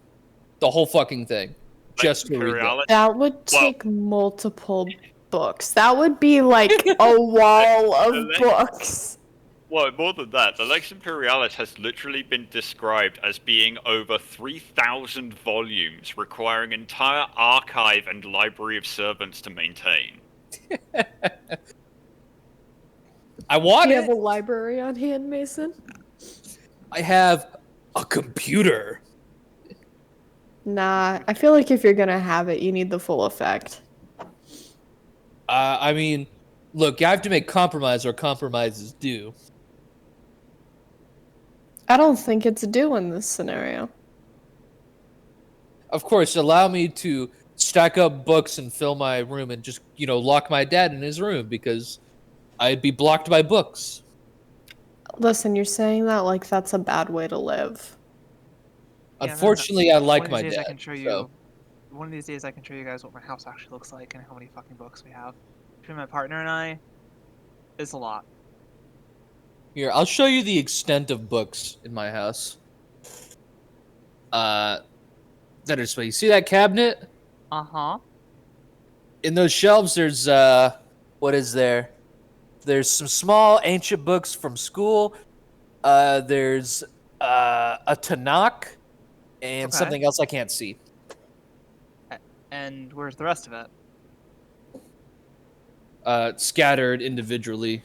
The whole fucking thing. Just to read that. Imperiality. That would Well- take multiple books. That would be like a wall of books. Well, more than that, the Lex Imperialis has literally been described as being over 3,000 volumes, requiring entire archive and library of servants to maintain. I Do want you have it. a library on hand, Mason? I have a computer. Nah, I feel like if you're gonna have it, you need the full effect. I mean, look, you have to make compromise or compromises due. I don't think it's due in this scenario. Of course, allow me to stack up books and fill my room and just, lock my dad in his room because I'd be blocked by books. Listen, you're saying that like that's a bad way to live. Yeah, no, no. Unfortunately, I One like of my these days I dad. can show So, you. One of these days I can show you guys what my house actually looks like and how many fucking books we have. Between my partner and I, it's a lot. here, I'll show you the extent of books in my house. That is why you see that cabinet? Uh huh. In those shelves, there's what is there? There's some small ancient books from school. There's a Tanakh and Okay. something else I can't see. And where's the rest of it? Scattered individually.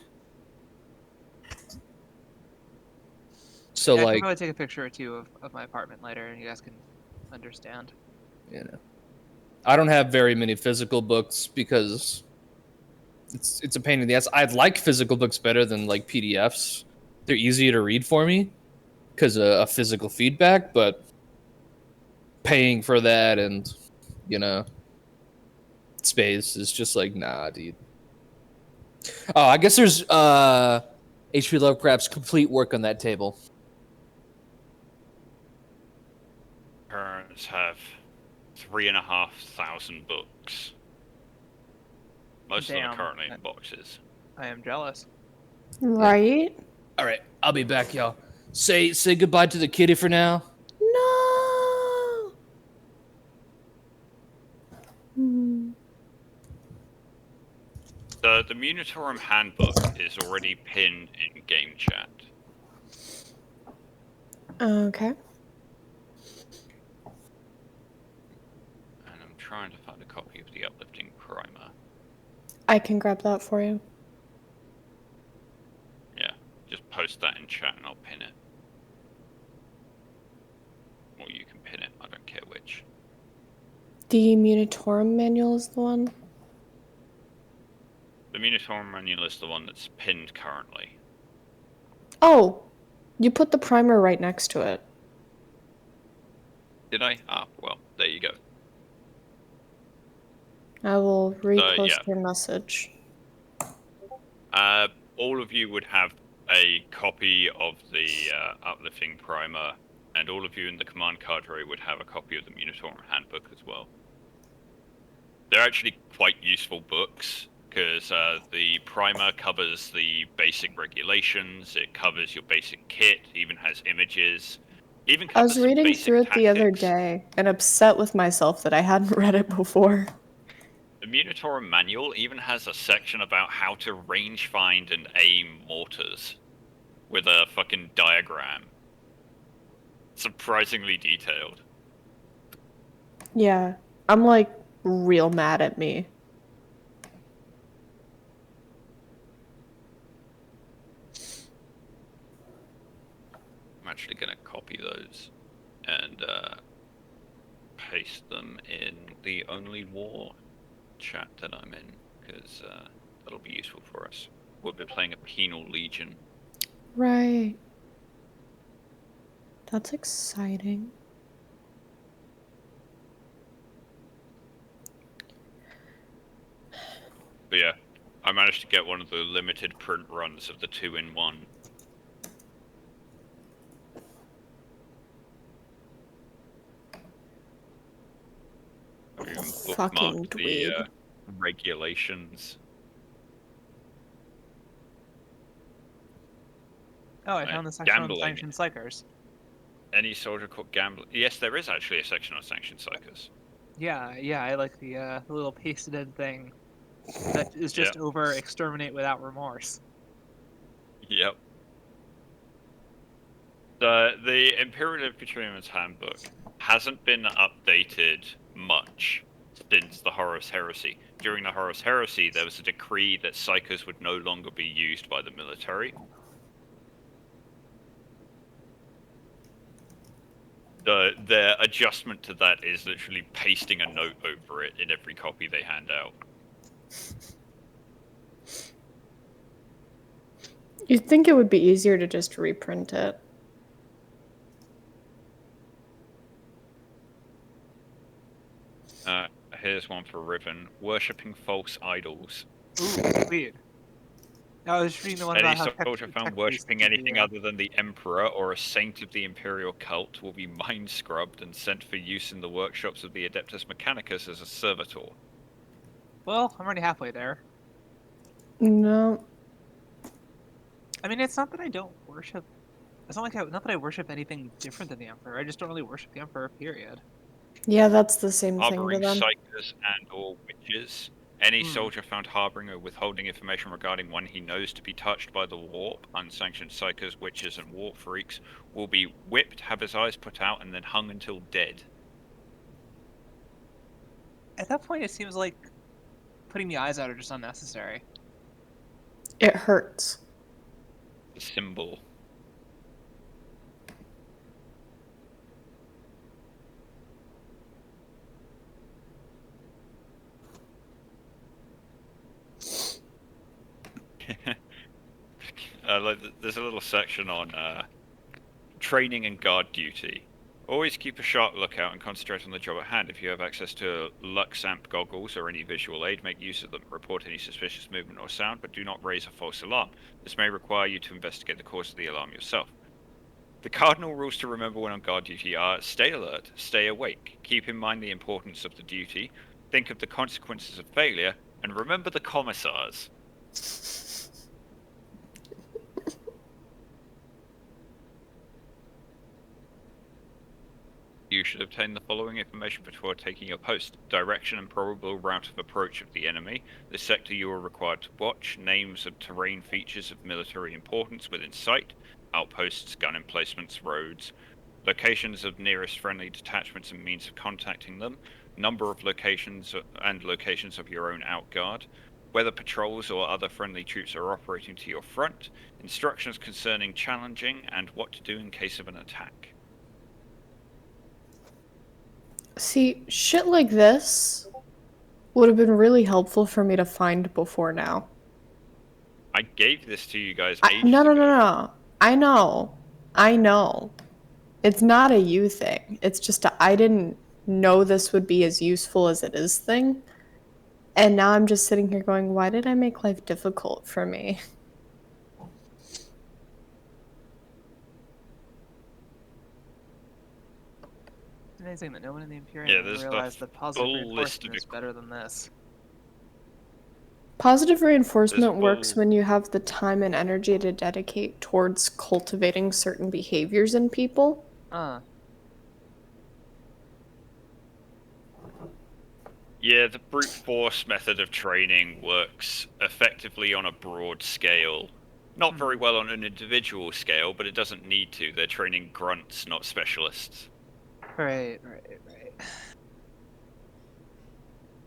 So Yeah, I can like, probably take a picture or two of my apartment later, and you guys can understand. I don't have very many physical books because it's a pain in the ass. I'd like physical books better than like PDFs. They're easier to read for me because of physical feedback, but paying for that and you know space is just like nah, dude. Oh, I guess there's HP Lovecraft's complete work on that table. Parents have 3,500 books. Most of them Damn. are currently in boxes. I am jealous. Right? All right, I'll be back, y'all. Say goodbye to the kitty for now. No. Hmm. The Munitorum handbook is already pinned in game chat. Okay. And I'm trying to find a copy of the uplifting primer. I can grab that for you. Yeah, just post that in chat and I'll pin it. Or you can pin it, I don't care which. The Munitorum manual is the one. The Munitorum manual is the one that's pinned currently. Oh, you put the primer right next to it. Did I? Ah, well, there you go. I will repost yeah. your message. All of you would have a copy of the uplifting primer, and all of you in the command cadre would have a copy of the Munitorum handbook as well. They're actually quite useful books, because the primer covers the basic regulations, it covers your basic kit, even has images, even I covers was some reading basic through it the other tactics. day and upset with myself that I hadn't read it before. The Munitorum manual even has a section about how to range find and aim mortars with a fucking diagram. Surprisingly detailed. Yeah, I'm like real mad at me. I'm actually going to copy those and paste them in the Only War chat that I'm in, because that'll be useful for us. We'll be playing a penal legion. Right. That's exciting. But yeah, I managed to get one of the limited print runs of the 2-in-1. I even Fucking bookmarked the dweeb. regulations. Oh, I Right, found the section on gambling. sanctioned psychers. Any soldier called gambling. Yes, there is actually a section on sanctioned psychers. Yeah, I like the little pasted in thing that is just over exterminate without remorse. Yep. The Imperial Infantryman's Handbook hasn't been updated much since the Horus Heresy. During the Horus Heresy, there was a decree that psychers would no longer be used by the military. Their adjustment to that is literally pasting a note over it in every copy they hand out. You'd think it would be easier to just reprint it. Here's one for Riven. Worshipping false idols. Ooh, sweet. I was reading the one Any about how soldier found tech-based worshipping can be, anything other than the Emperor or a saint of the Imperial cult will be mind scrubbed and sent for use in the workshops of the Adeptus Mechanicus as a servitor. Well, I'm already halfway there. No. I mean, it's not that I don't worship. It's not that I worship anything different than the Emperor. I just don't really worship the Emperor. Period. Yeah, that's the same thing to Harboring them. psychers and or witches. Any soldier found harboring or withholding information regarding one he knows to be touched by the warp, unsanctioned psychers, witches, and warp freaks will be whipped, have his eyes put out, and then hung until dead. At that point, it seems like putting the eyes out are just unnecessary. It hurts. The symbol. There's a little section on training and guard duty. Always keep a sharp lookout and concentrate on the job at hand. If you have access to Luxamp goggles or any visual aid, make use of them. Report any suspicious movement or sound, but do not raise a false alarm. This may require you to investigate the cause of the alarm yourself. The cardinal rules to remember when on guard duty are: stay alert, stay awake, keep in mind the importance of the duty, think of the consequences of failure, and remember the commissars. You should obtain the following information before taking your post: direction and probable route of approach of the enemy, the sector you are required to watch, names of terrain features of military importance within sight, outposts, gun emplacements, roads, locations of nearest friendly detachments and means of contacting them, number of locations and locations of your own outguard, whether patrols or other friendly troops are operating to your front, instructions concerning challenging, and what to do in case of an attack. See, shit like this would have been really helpful for me to find before now. I gave this to you guys ages No. ago. I know. It's not a you thing. It's just I didn't know this would be as useful as it is thing. And now I'm just sitting here going, why did I make life difficult for me? It's amazing that no one in the Imperium Yeah, there's realized that positive full list reinforcement of is better than this. Positive reinforcement There's a works full- when you have the time and energy to dedicate towards cultivating certain behaviors in people. Yeah, the brute force method of training works effectively on a broad scale. Not very well on an individual scale, but it doesn't need to. They're training grunts, not specialists. Right.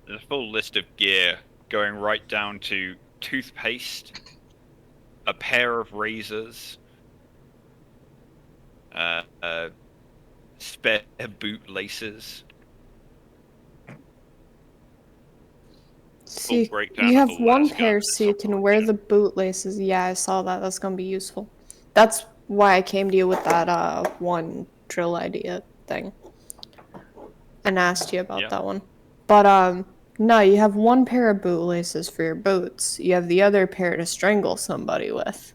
There's a full list of gear going right down to toothpaste, a pair of razors, spare boot laces. See, breakdown you of have the one last pair gun so you is can wear operational. the bootlaces. Yeah, I saw that. That's gonna be useful. That's why I came to you with that one drill idea thing. And asked you about that one. But no, you have one pair of bootlaces for your boots. You have the other pair to strangle somebody with.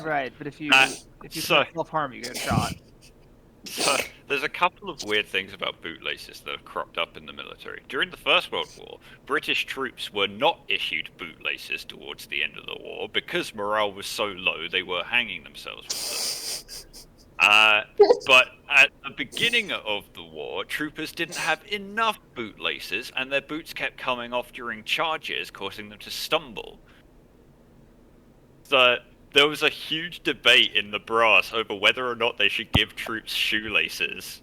Right, but if you so- commit self-harm, you get shot. So, there's a couple of weird things about bootlaces that have cropped up in the military. During the First World War, British troops were not issued bootlaces towards the end of the war because morale was so low they were hanging themselves with them. But at the beginning of the war, troopers didn't have enough bootlaces and their boots kept coming off during charges, causing them to stumble. So there was a huge debate in the brass over whether or not they should give troops shoelaces.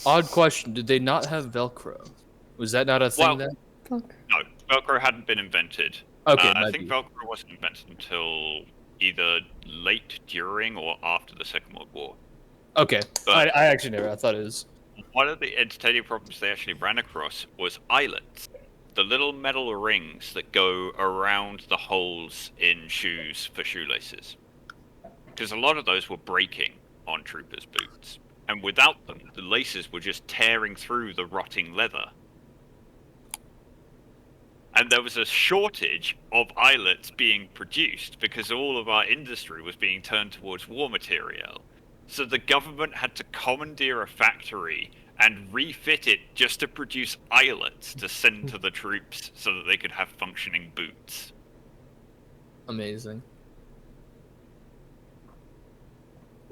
Odd question. Did they not have Velcro? Was that not a thing then? Fuck. No, Velcro hadn't been invented. Okay, I might think be. Velcro wasn't invented until either late during or after the Second World War. Okay. But- I actually never. I thought it was. One of the entertaining problems they actually ran across was eyelets. The little metal rings that go around the holes in shoes for shoelaces. Because a lot of those were breaking on troopers' boots. And without them, the laces were just tearing through the rotting leather. And there was a shortage of eyelets being produced because all of our industry was being turned towards war material. So the government had to commandeer a factory and refit it just to produce eyelets to send to the troops so that they could have functioning boots. Amazing.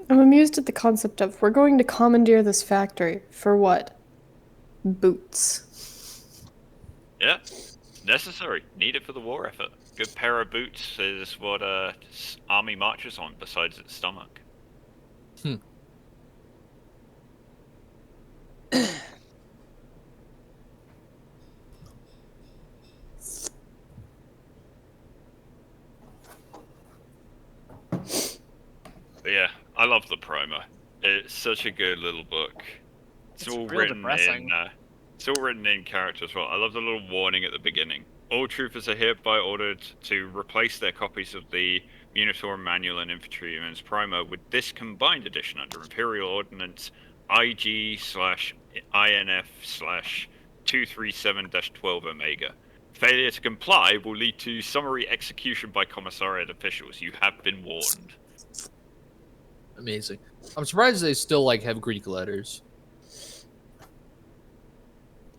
I'm amused at the concept of we're going to commandeer this factory for what? Boots. Yeah, necessary. Needed for the war effort. Good pair of boots is what army marches on besides its stomach. But yeah, I love the primer. It's such a good little book. It's all real written depressing. in. It's all written in character as well. I love the little warning at the beginning. All troopers are hereby ordered to replace their copies of the Munitorum Manual and Infantryman's Primer with this combined edition under Imperial Ordnance IG/INF/237-12 Omega. Failure to comply will lead to summary execution by commissariat officials. You have been warned. Amazing. I'm surprised they still like have Greek letters.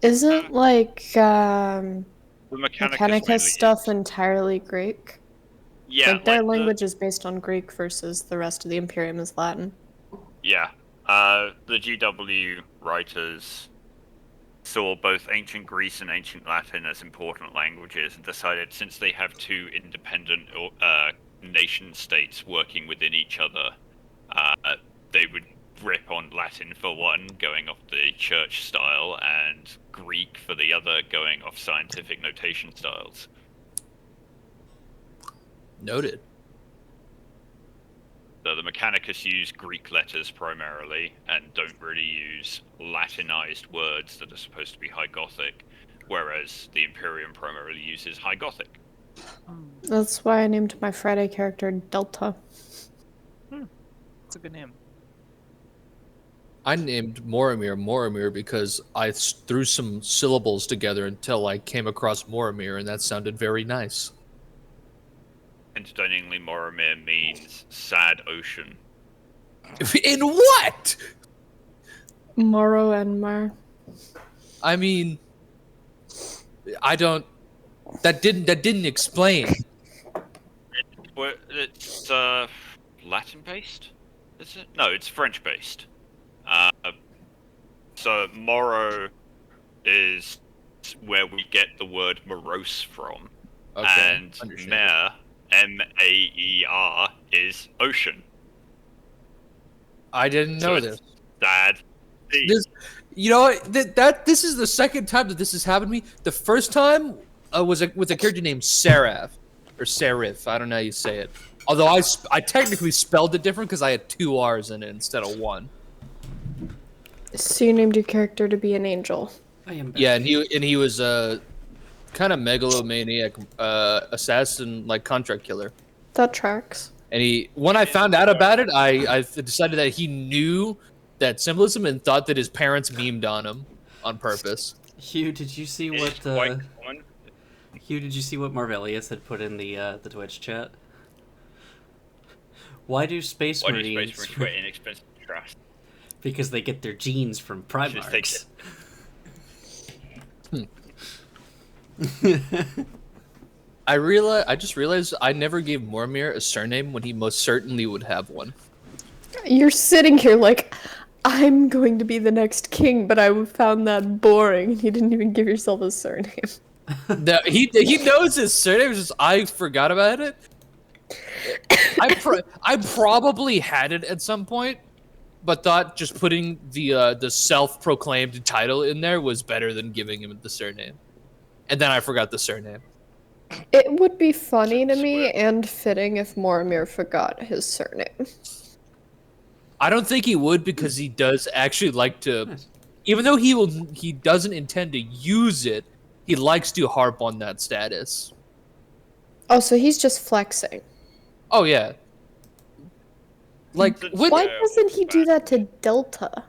Isn't like The Mechanicus Mechanicus mainly stuff is- entirely Greek? Yeah, Like their like the- language is based on Greek versus the rest of the Imperium is Latin. Yeah. The GW writers saw both ancient Greece and ancient Latin as important languages and decided since they have two independent nation states working within each other, they would rip on Latin for one, going off the church style, and Greek for the other, going off scientific notation styles. Noted. So the Mechanicus use Greek letters primarily and don't really use Latinized words that are supposed to be High Gothic, whereas the Imperium primarily uses High Gothic. That's why I named my Friday character Delta. It's a good name. I named Moromir because I threw some syllables together until I came across Moromir, and that sounded very nice. Entertainingly, Moromir means sad ocean. In what? Moro and Mar. I mean, I don't. That didn't explain. Well, it's Latin based, is it? No, it's French based. So Moro is where we get the word morose from, Okay. and understand. Mer, Maer, is ocean. I didn't So know it's this. sad. sea. This, you know what? This is the second time that this has happened to me. The first time was with a character named Seraph or Serif. I don't know how you say it. Although I technically spelled it different because I had 2 R's in it instead of 1. So you named your character to be an angel. I am. Yeah, and he was a kind of megalomaniac assassin, like contract killer. That tracks. And when I found out about it, I decided that he knew that symbolism and thought that his parents memed on him on purpose. Hugh, did you see what? It's quite common. Hugh, did you see what Marvellius had put in the Twitch chat? Why do Space Why do Marines? Space Marines get inexpensive trash? Because they get their genes from Just take Primarchs. I just realized I never gave Mormir a surname when he most certainly would have one. You're sitting here like, I'm going to be the next king, but I found that boring. You didn't even give yourself a surname. No, he knows his surname. It's just I forgot about it. I probably had it at some point, but thought just putting the self-proclaimed title in there was better than giving him the surname. And then I forgot the surname. It would be funny to me Swear. and fitting if Moromir forgot his surname. I don't think he would because he does actually like to, Nice. even though he doesn't intend to use it, he likes to harp on that status. Oh, so he's just flexing. Oh yeah. Like Since, when Why uh, doesn't he do that to Delta?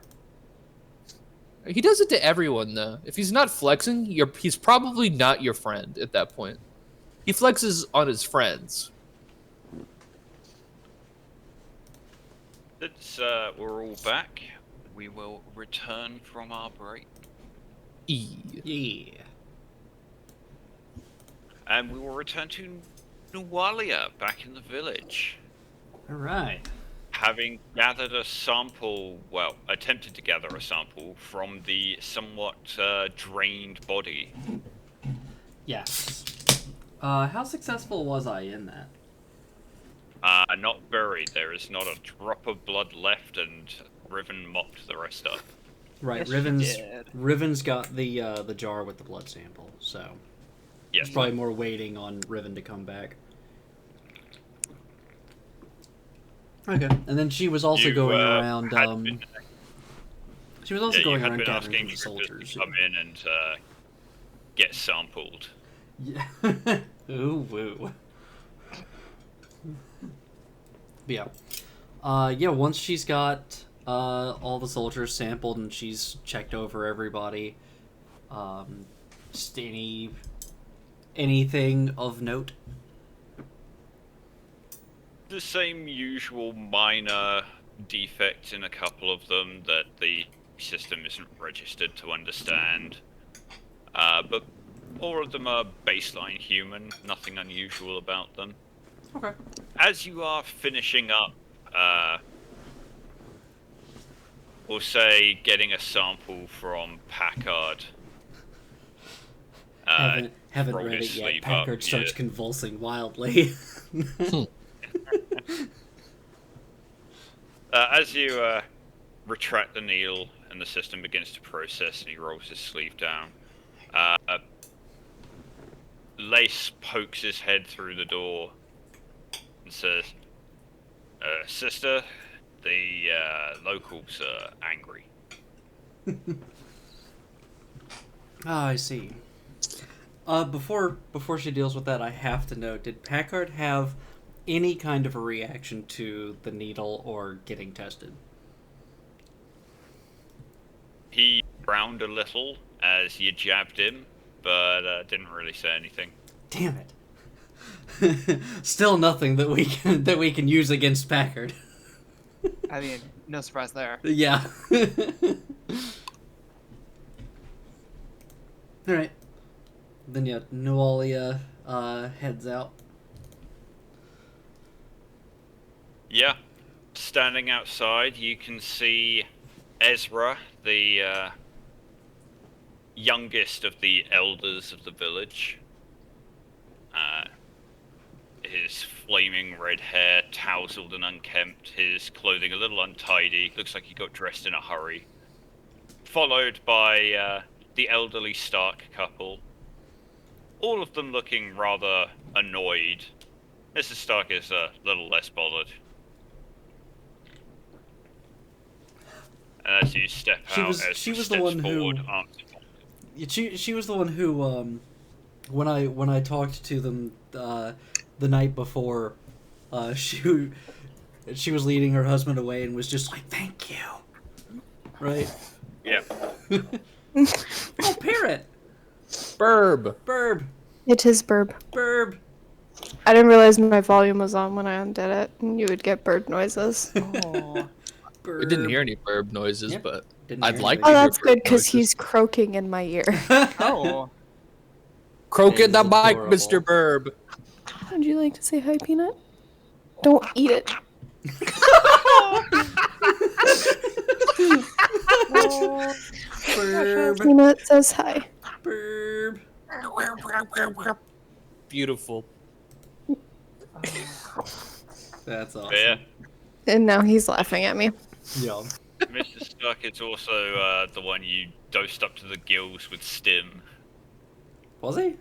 he does it to everyone though. If he's not flexing, he's probably not your friend at that point. He flexes on his friends. Since we're all back, we will return from our break. Yeah. And we will return to Nuwalia, back in the village. All right. Having gathered a sample, well, attempted to gather a sample from the somewhat drained body. Yes. How successful was I in that? Not very. There is not a drop of blood left, and Riven mopped the rest up. Right, Yes, you Riven's did. Riven's got the jar with the blood sample, so Yes. it's probably more waiting on Riven to come back. Okay, and then she was also You, going around. had been- She was also yeah, you going had around been gathering asking from the Druid to soldiers. come in and get sampled. Yeah. Ooh, woo. But yeah, once she's got all the soldiers sampled and she's checked over everybody, just anything of note. The same usual minor defects in a couple of them that the system isn't registered to understand. But all of them are baseline human, nothing unusual about them. Okay. As you are finishing up, we'll say getting a sample from Packard. Haven't rolled read his it yet. sleeve Packard up, starts yeah. convulsing wildly. As you retract the needle and the system begins to process and he rolls his sleeve down, Lace pokes his head through the door and says, Sister, the locals are angry. Ah, I see. Before she deals with that, I have to know: did Packard have any kind of a reaction to the needle or getting tested? He frowned a little as you jabbed him, but didn't really say anything. Damn it! Still nothing that we can use against Packard. I mean, no surprise there. Yeah. All right. Then yeah, Nualia heads out. Yeah. Standing outside, you can see Ezra, the youngest of the elders of the village. His flaming red hair tousled and unkempt, his clothing a little untidy, looks like he got dressed in a hurry. Followed by the elderly Stark couple, all of them looking rather annoyed. Mrs. Stark is a little less bothered. And as you step out, She Ezra was the steps one who- forward, arms She was the one who when I talked to them the night before, she was leading her husband away and was just like, "Thank you," right? Yeah. Oh, parrot, Burb. burb, It is burb. burb. I didn't realize my volume was on when I undid it, and you would get bird noises. Oh, Burb. We didn't hear any burb noises, Yep. but Didn't I'd hear like Oh, to anything. hear that's good bird because noises. he's croaking in my ear. oh. Croak It in the is mic, adorable. Mr. Burb. Would you like to say hi, Peanut? Don't eat it. Burb, Peanut says hi. burb. Beautiful. That's awesome. Yeah. And now he's laughing at me. Yeah. Mr. Stark is also the one you dosed up to the gills with stim. Was he?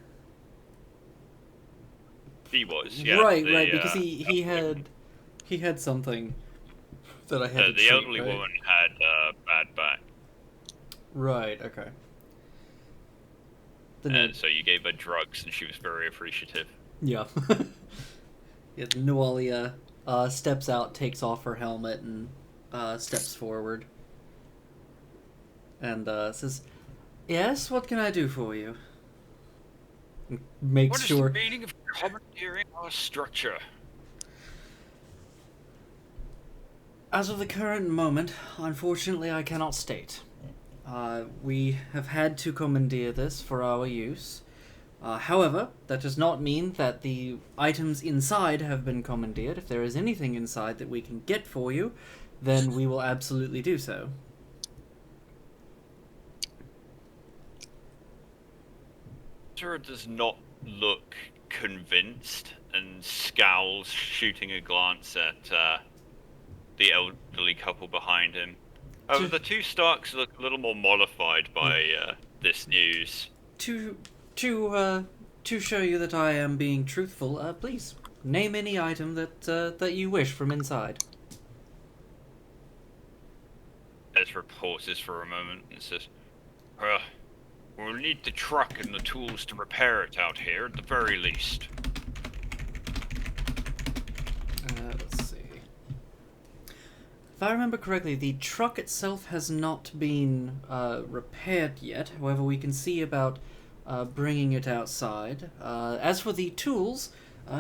He was, yeah. Right, because he had something that I had to the treat, elderly right? woman had bad back, Right, okay. and so you gave her drugs, and she was very appreciative. Yeah. Yeah, Nualia steps out, takes off her helmet, and steps forward. And says, "Yes, what can I do for you?" And makes What is sure. the meaning of commandeering our structure? As of the current moment, unfortunately, I cannot state. We have had to commandeer this for our use. However, that does not mean that the items inside have been commandeered. If there is anything inside that we can get for you, then we will absolutely do so. Ezra does not look convinced and scowls, shooting a glance at the elderly couple behind him. However, the two Starks look a little more mollified by this news. To show you that I am being truthful, please name any item that you wish from inside. Ezra pauses for a moment and says, we'll need the truck and the tools to repair it out here, at the very least. Let's see. If I remember correctly, the truck itself has not been repaired yet. However, we can see about bringing it outside. As for the tools,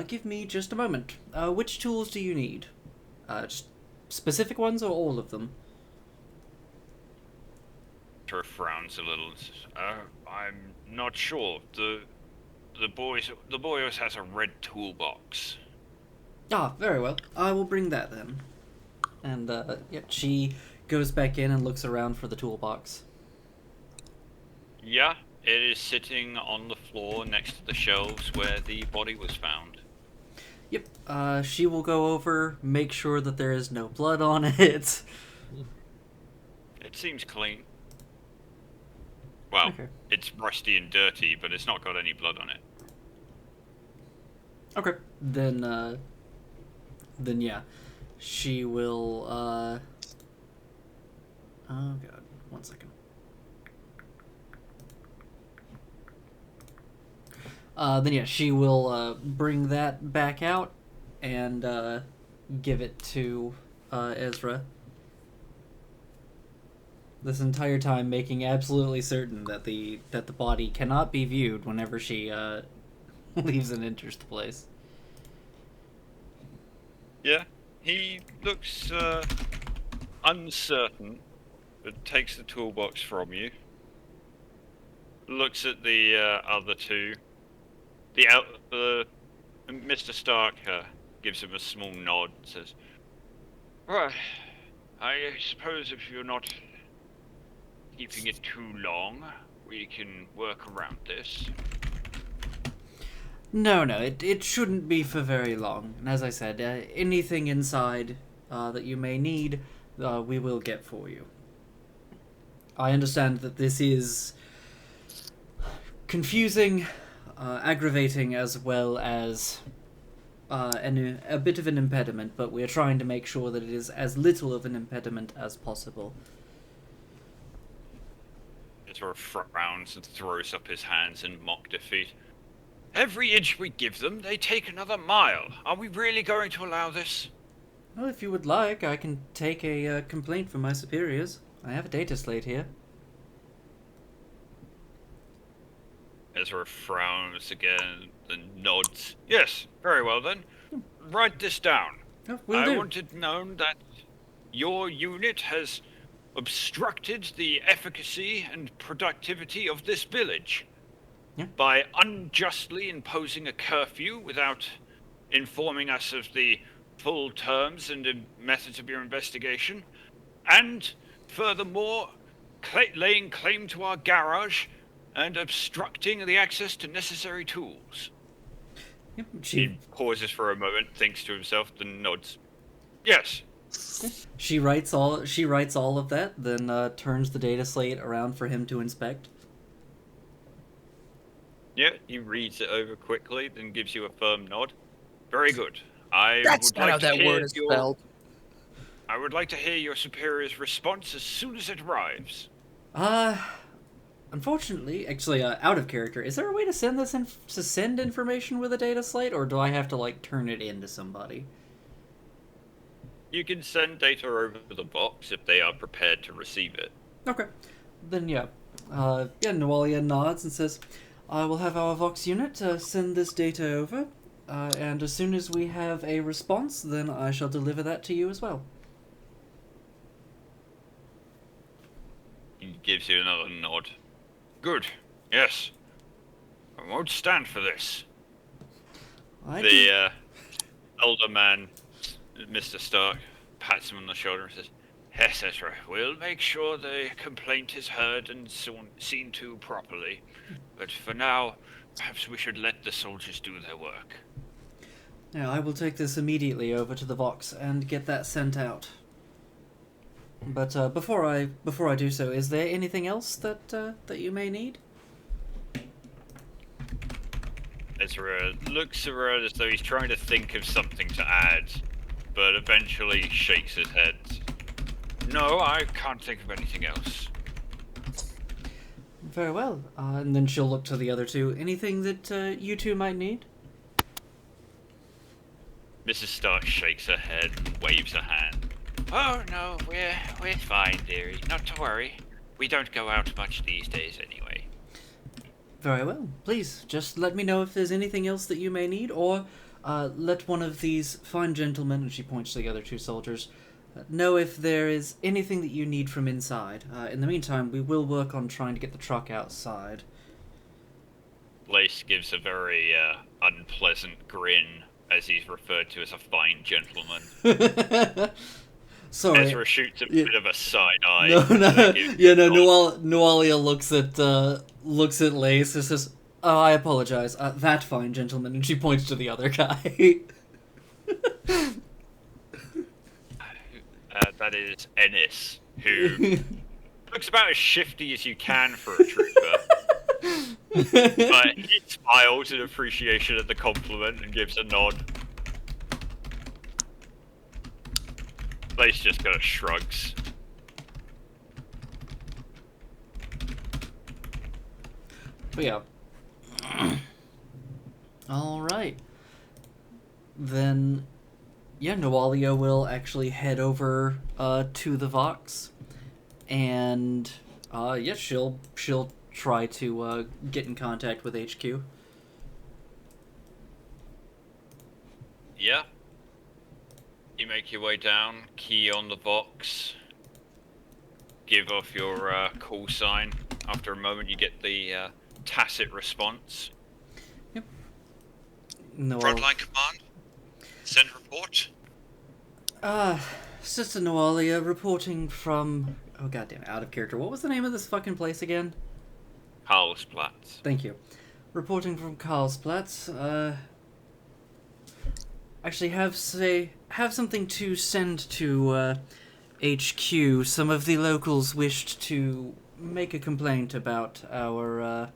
give me just a moment. Which tools do you need? Just specific ones or all of them? Ezra frowns a little and says, I'm not sure. The boy always has a red toolbox. Ah, very well. I will bring that then. And yeah, she goes back in and looks around for the toolbox. Yeah, it is sitting on the floor next to the shelves where the body was found. Yep. She will go over, make sure that there is no blood on it. It seems clean. Well, Okay. it's rusty and dirty, but it's not got any blood on it. Okay. Then yeah. She will, oh god, 1 second. Then yeah, she will, bring that back out and, give it to, Ezra. This entire time making absolutely certain that the body cannot be viewed whenever she, leaves and enters the place. Yeah, he looks uncertain, but takes the toolbox from you. Looks at the other two. Mr. Stark gives him a small nod and says, "Right, I suppose if you're not keeping it too long, we can work around this." No, it shouldn't be for very long. And as I said, anything inside that you may need, we will get for you. I understand that this is confusing, aggravating, as well as a bit of an impediment, but we're trying to make sure that it is as little of an impediment as possible. Ezra frowns and throws up his hands in mock defeat. Every inch we give them, they take another mile. Are we really going to allow this? Well, if you would like, I can take a complaint from my superiors. I have a data slate here. Ezra frowns again and nods. Yes, very well then. Write this down. Oh, will I do. want it known that your unit has obstructed the efficacy and productivity of this village Yeah. by unjustly imposing a curfew without informing us of the full terms and methods of your investigation, and furthermore, laying claim to our garage and obstructing the access to necessary tools. Yep. He pauses for a moment, thinks to himself, then nods. Yes. She writes all of that, then turns the data slate around for him to inspect. Yeah, he reads it over quickly, then gives you a firm nod. Very good. I That's would not how like to that hear word is spelled. I would like to hear your superior's response as soon as it arrives. Unfortunately, actually, out of character, is there a way to send this to send information with a data slate, or do I have to like turn it into somebody? You can send data over the box if they are prepared to receive it. Okay, then yeah, Noalia nods and says, "I will have our Vox unit send this data over, and as soon as we have a response, then I shall deliver that to you as well." He gives you another nod. Good. Yes. I won't stand for this. The elder man, Mr. Stark, pats him on the shoulder and says, Yes, Ezra, we'll make sure the complaint is heard and seen to properly. But for now, perhaps we should let the soldiers do their work. Now, I will take this immediately over to the Vox and get that sent out. But before I do so, is there anything else that you may need? Ezra looks around as though he's trying to think of something to add, but eventually shakes his head. No, I can't think of anything else. Very well. And then she'll look to the other two. Anything that you two might need? Mrs. Stark shakes her head and waves a hand. Oh no, we're fine, dearie. Not to worry. We don't go out much these days anyway. Very well. Please, just let me know if there's anything else that you may need, or let one of these fine gentlemen, and she points to the other two soldiers, know if there is anything that you need from inside. In the meantime, we will work on trying to get the truck outside. Lace gives a very unpleasant grin as he's referred to as a fine gentleman. Sorry. Ezra shoots a bit of a side eye. Noalia looks at Lace and says, "Oh, I apologize. That fine gentleman," and she points to the other guy. That is Ennis, who looks about as shifty as you can for a trooper. But he smiles in appreciation at the compliment and gives a nod. Lace just kind of shrugs. But yeah. Alright. Then, yeah, Noalia will actually head over to the Vox. And, yeah, she'll try to get in contact with HQ. Yeah. You make your way down, key on the box, give off your call sign. After a moment, you get the tacit response. Yep. No. Frontline command. Send report. Sister Noalia reporting from... Oh, goddamn, out of character. What was the name of this fucking place again? Karlsplatz. Thank you. Reporting from Karlsplatz. Actually, have something to send to HQ. Some of the locals wished to make a complaint about our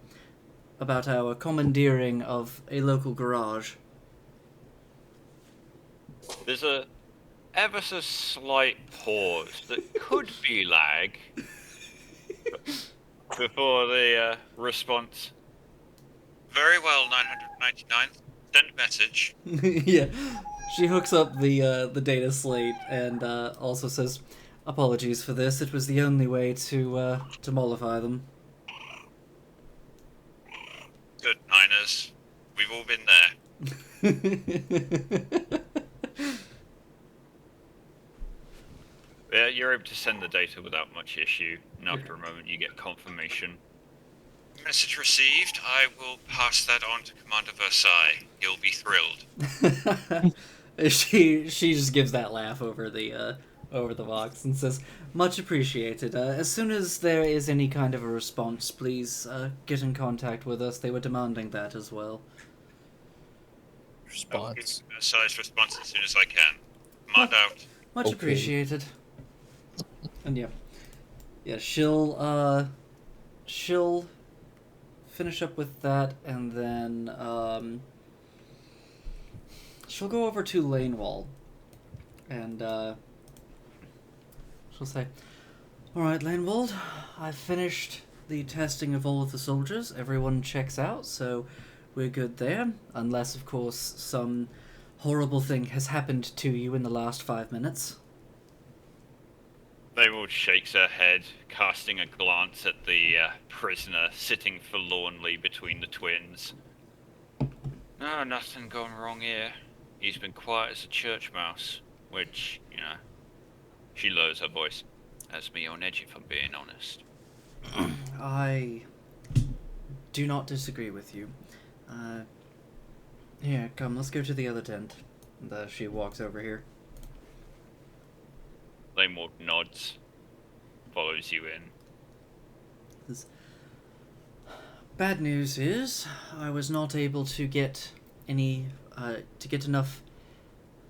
commandeering of a local garage. There's a ever so slight pause that could be lag before the response. Very well, 999. Send message. Yeah, she hooks up the data slate and also says, "Apologies for this. It was the only way to mollify them." Good, Niners. We've all been there. Yeah, you're able to send the data without much issue, and after a moment you get confirmation. Message received. I will pass that on to Commander Versailles. He'll be thrilled. She just gives that laugh over the Vox and says, "Much appreciated. As soon as there is any kind of a response, please get in contact with us. They were demanding that as well." response. A size response as soon as I can. Mind out. Much Okay. appreciated. And yeah, she'll finish up with that, and then she'll go over to Lanewall, and she'll say, "All right, Lanewald, I've finished the testing of all of the soldiers. Everyone checks out, so we're good there. Unless, of course, some horrible thing has happened to you in the last 5 minutes." Laymore shakes her head, casting a glance at the prisoner sitting forlornly between the twins. No, nothing gone wrong here. He's been quiet as a church mouse, which, she lowers her voice. Has me on edge if I'm being honest. I do not disagree with you. Here, come, let's go to the other tent. And, she walks over here. Laymore nods, follows you in. Bad news is, I was not able to get enough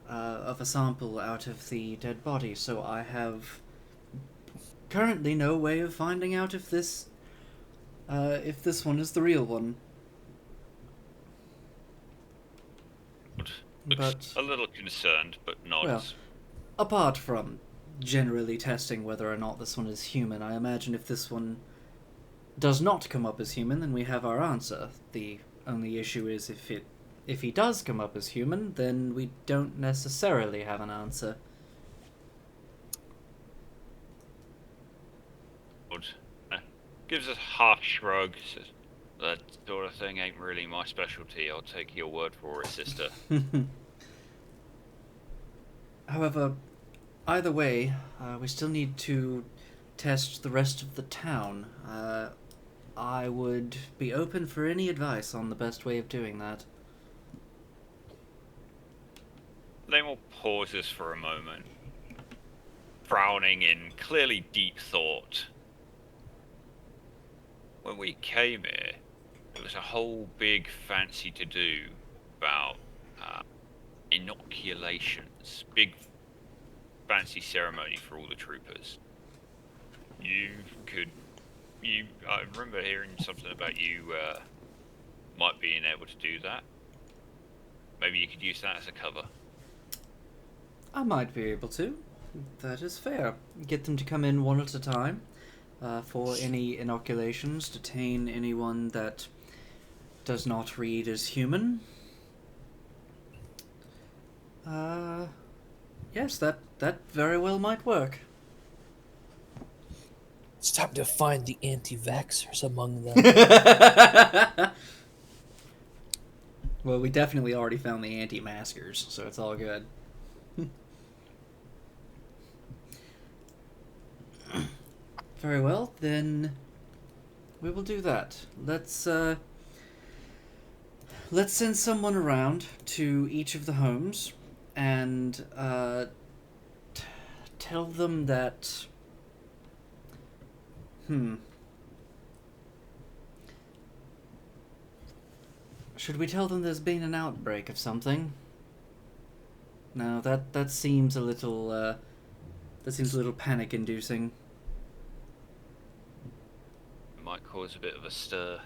of a sample out of the dead body, so I have currently no way of finding out if this one is the real one. Looks a little concerned, but nods. Well, apart from generally testing whether or not this one is human, I imagine if this one does not come up as human, then we have our answer. The only issue is if he does come up as human, then we don't necessarily have an answer. Gives a half shrug, says, that sort of thing ain't really my specialty. I'll take your word for it, sister. However, either way, we still need to test the rest of the town. I would be open for any advice on the best way of doing that. Laymore pauses for a moment, frowning in clearly deep thought. When we came here, there was a whole big fancy to do about inoculations. Big fancy ceremony for all the troopers. I remember hearing something about you might being able to do that. Maybe you could use that as a cover. I might be able to. That is fair. Get them to come in one at a time for any inoculations. Detain anyone that does not read as human. Yes, that very well might work. It's time to find the anti-vaxxers among them. Well, we definitely already found the anti-maskers, so it's all good. Very well, then we will do that. Let's send someone around to each of the homes and tell them that should we tell them there's been an outbreak of something? No, that seems a little panic inducing. Might cause a bit of a stir.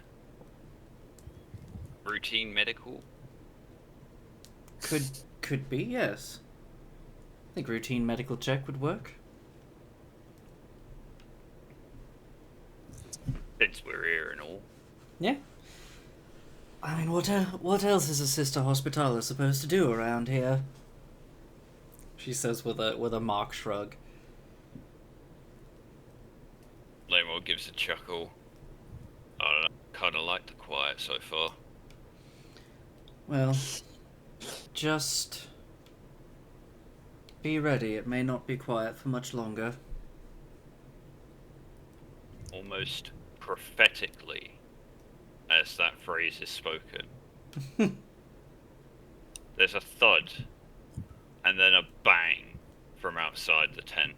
Routine medical? Could be, yes. I think routine medical check would work. Since we're here and all. Yeah. I mean, what else is a sister hospitaler supposed to do around here? She says with a mock shrug. Laymore gives a chuckle. I don't know, kind of like the quiet so far. Well, just be ready. It may not be quiet for much longer. Almost prophetically, as that phrase is spoken. There's a thud, and then a bang from outside the tent.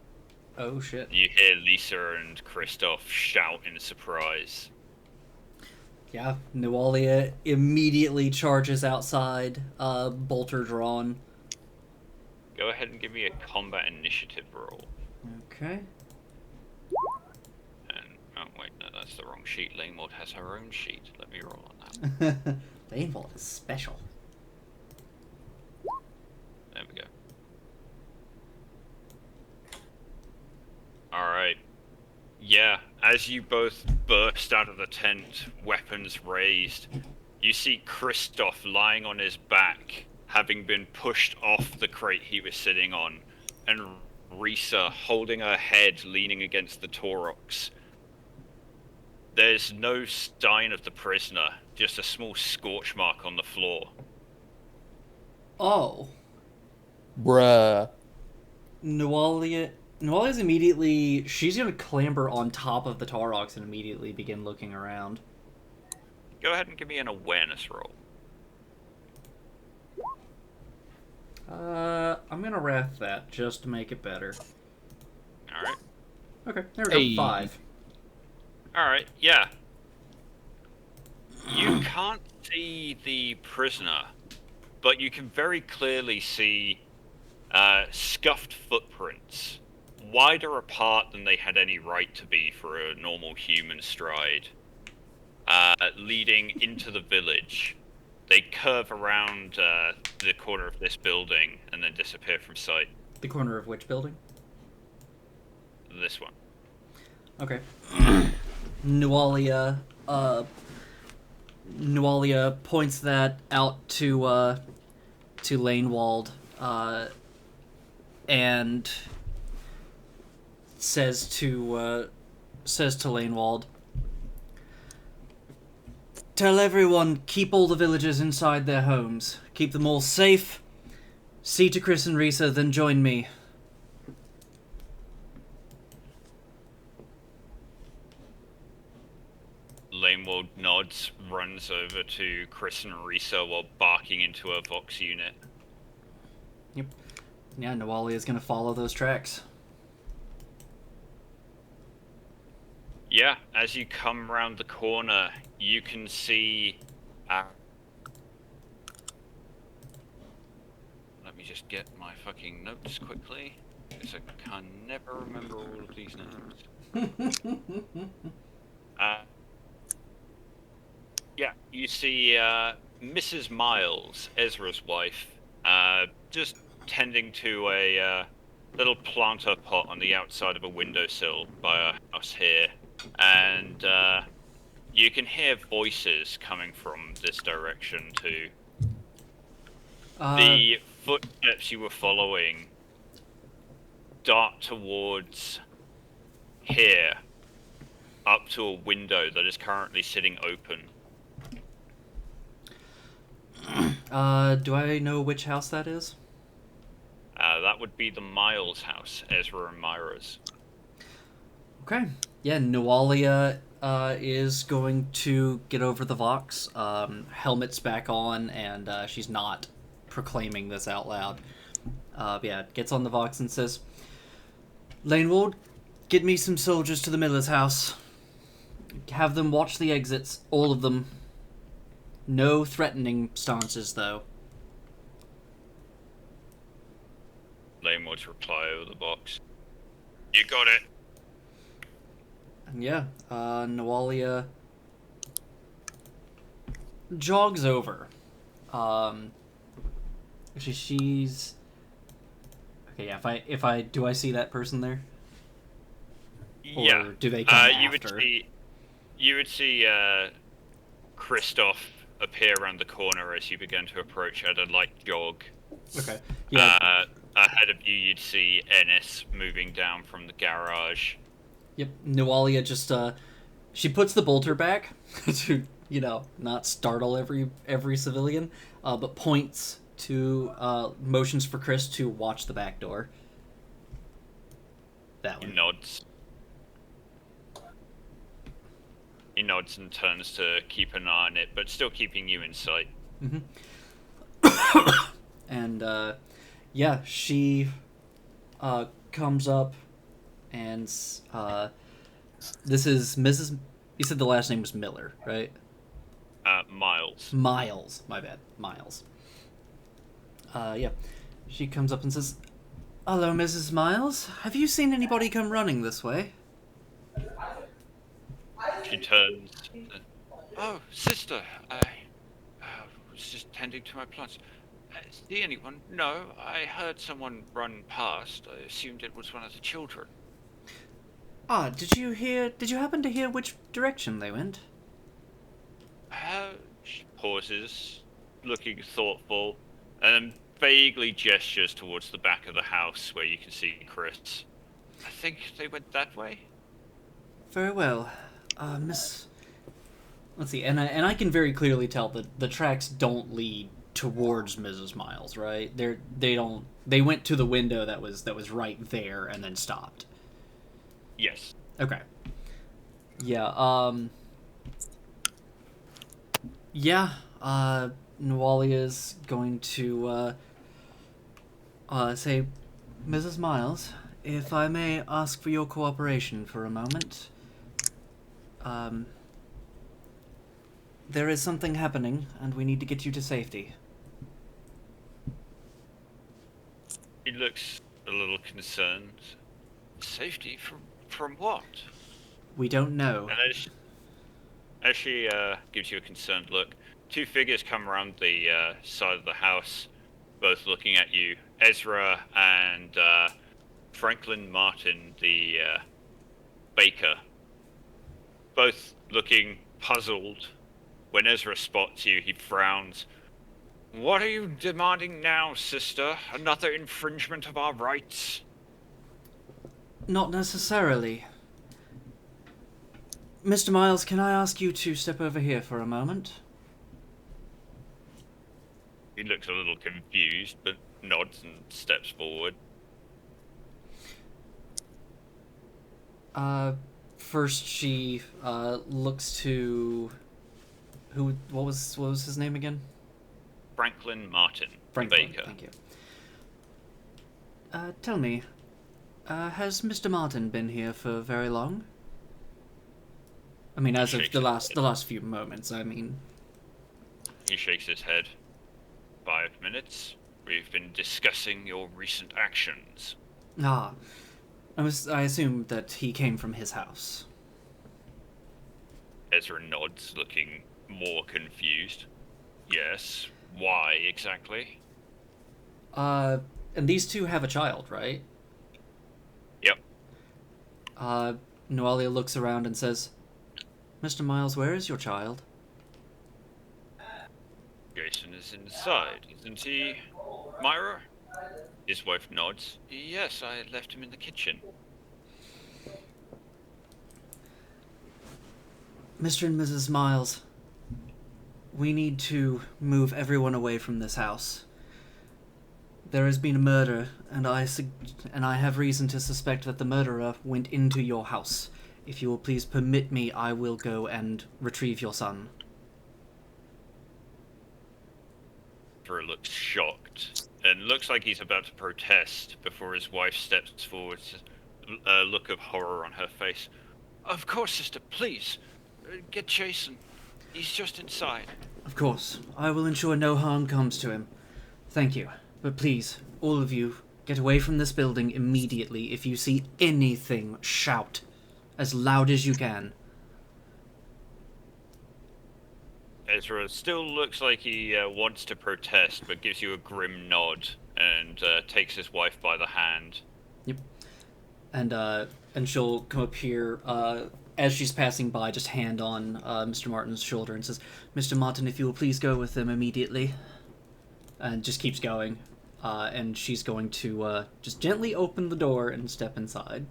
Oh shit. You hear Lisa and Christoph shout in surprise. Yeah, Nualia immediately charges outside, bolter drawn. Go ahead and give me a combat initiative roll. Okay. And oh wait, no, that's the wrong sheet. Lanewald has her own sheet. Let me roll on that. Lanewald is special. There we go. Alright. Yeah, as you both burst out of the tent, weapons raised, you see Kristoff lying on his back, having been pushed off the crate he was sitting on, and Risa holding her head leaning against the Taurox. There's no sign of the prisoner, just a small scorch mark on the floor. Oh. Bruh. Nualia's immediately... She's gonna clamber on top of the Taurox and immediately begin looking around. Go ahead and give me an awareness roll. I'm gonna wrath that just to make it better. Alright. Okay, there we go. Hey. 5. Alright, yeah. You can't see the prisoner, but you can very clearly see scuffed footprints, wider apart than they had any right to be for a normal human stride, leading into the village. They curve around the corner of this building and then disappear from sight. The corner of which building? This one. Okay. Nualia points that out to Lanewald, and says to Lanewald, "Tell everyone, keep all the villagers inside their homes. Keep them all safe. See to Chris and Risa, then join me." Lanewald nods, runs over to Chris and Risa while barking into a Vox unit. Yep. Yeah, Nualia is gonna follow those tracks. Yeah, as you come round the corner, you can see... let me just get my fucking notes quickly, because I can never remember all of these names. Yeah, you see Mrs. Miles, Ezra's wife, just tending to a little planter pot on the outside of a windowsill by our house here. And you can hear voices coming from this direction too. The footsteps you were following dart towards here, up to a window that is currently sitting open. Do I know which house that is? That would be the Miles house, Ezra and Myra's. Okay. Yeah, Nualia is going to get over the Vox. Helmet's back on, and she's not proclaiming this out loud. Yeah, gets on the Vox and says, "Lanewald, get me some soldiers to the miller's house. Have them watch the exits, all of them. No threatening stances, though." Laneward's reply over the box. You got it. And yeah, Nualia jogs over. Actually, she's... Okay, yeah, if I do I see that person there? Or Yeah. do they come you after? You would see Kristoff appear around the corner as you begin to approach at a light jog. Okay. Yeah. Ahead of you, you'd see Ennis moving down from the garage. Yep. Nualia just she puts the bolter back to, not startle every civilian, but points to motions for Chris to watch the back door. That He one. nods. He nods and turns to keep an eye on it, but still keeping you in sight. Mm-hmm. And yeah, she comes up, and this is Mrs. You said the last name was Miller, right? Miles, my bad. Miles. Yeah. She comes up and says, "Hello, Mrs. Miles. Have you seen anybody come running this way?" She turns. Oh, sister, I was just tending to my plants. See anyone? No, I heard someone run past. I assumed it was one of the children. Ah, did you happen to hear which direction they went? She pauses, looking thoughtful, and then vaguely gestures towards the back of the house where you can see Chris. I think they went that way. Very well. Miss... Let's see, and I can very clearly tell that the tracks don't lead towards Mrs. Miles, right? They went to the window that was right there and then stopped. Yes. Okay. Yeah, yeah, Nualia's going to, say, "Mrs. Miles, if I may ask for your cooperation for a moment. There is something happening, and we need to get you to safety." He looks a little concerned. Safety from what? We don't know. And as she gives you a concerned look, two figures come around the side of the house, both looking at you. Ezra and Franklin Martin, the baker, both looking puzzled. When Ezra spots you, he frowns. What are you demanding now, sister? Another infringement of our rights? Not necessarily. Mr. Miles, can I ask you to step over here for a moment? He looks a little confused, but nods and steps forward. First she, looks to... What was his name again? Franklin Martin, Franklin, baker. thank you. Tell me, has Mr. Martin been here for very long? I mean, as of the last few moments, I mean. He shakes his head. 5 minutes. We've been discussing your recent actions. Ah, I assumed that he came from his house. Ezra nods, looking more confused. Yes. Why exactly? And these two have a child, right? Yep. Nualia looks around and says, "Mr. Miles, where is your child?" Jason is inside, isn't he? Myra? His wife nods. Yes, I left him in the kitchen. Mr. and Mrs. Miles, we need to move everyone away from this house. There has been a murder, and I have reason to suspect that the murderer went into your house. If you will please permit me, I will go and retrieve your son. Ezra looks shocked, and looks like he's about to protest before his wife steps forward, a look of horror on her face. Of course, sister, please. Get Jason. He's just inside. Of course, I will ensure no harm comes to him. Thank you. But please, all of you, get away from this building immediately. If you see anything, shout as loud as you can. Ezra still looks like he wants to protest, but gives you a grim nod and takes his wife by the hand. Yep. And she'll come up here as she's passing by, just hand on Mr. Martin's shoulder and says, "Mr. Martin, if you will please go with them immediately." And just keeps going. And she's going to just gently open the door and step inside.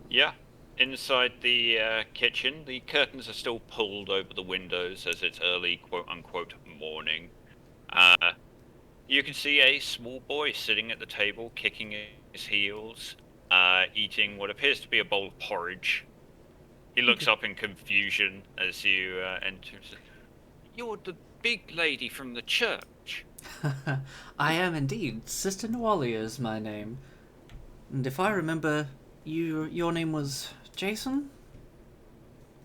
Yeah. Inside the kitchen, the curtains are still pulled over the windows as it's early quote-unquote morning. You can see a small boy sitting at the table, kicking his heels, eating what appears to be a bowl of porridge. He looks up in confusion as you enter. You're the big lady from the church. I am indeed. Sister Nualia is my name. And if I remember, your name was Jason?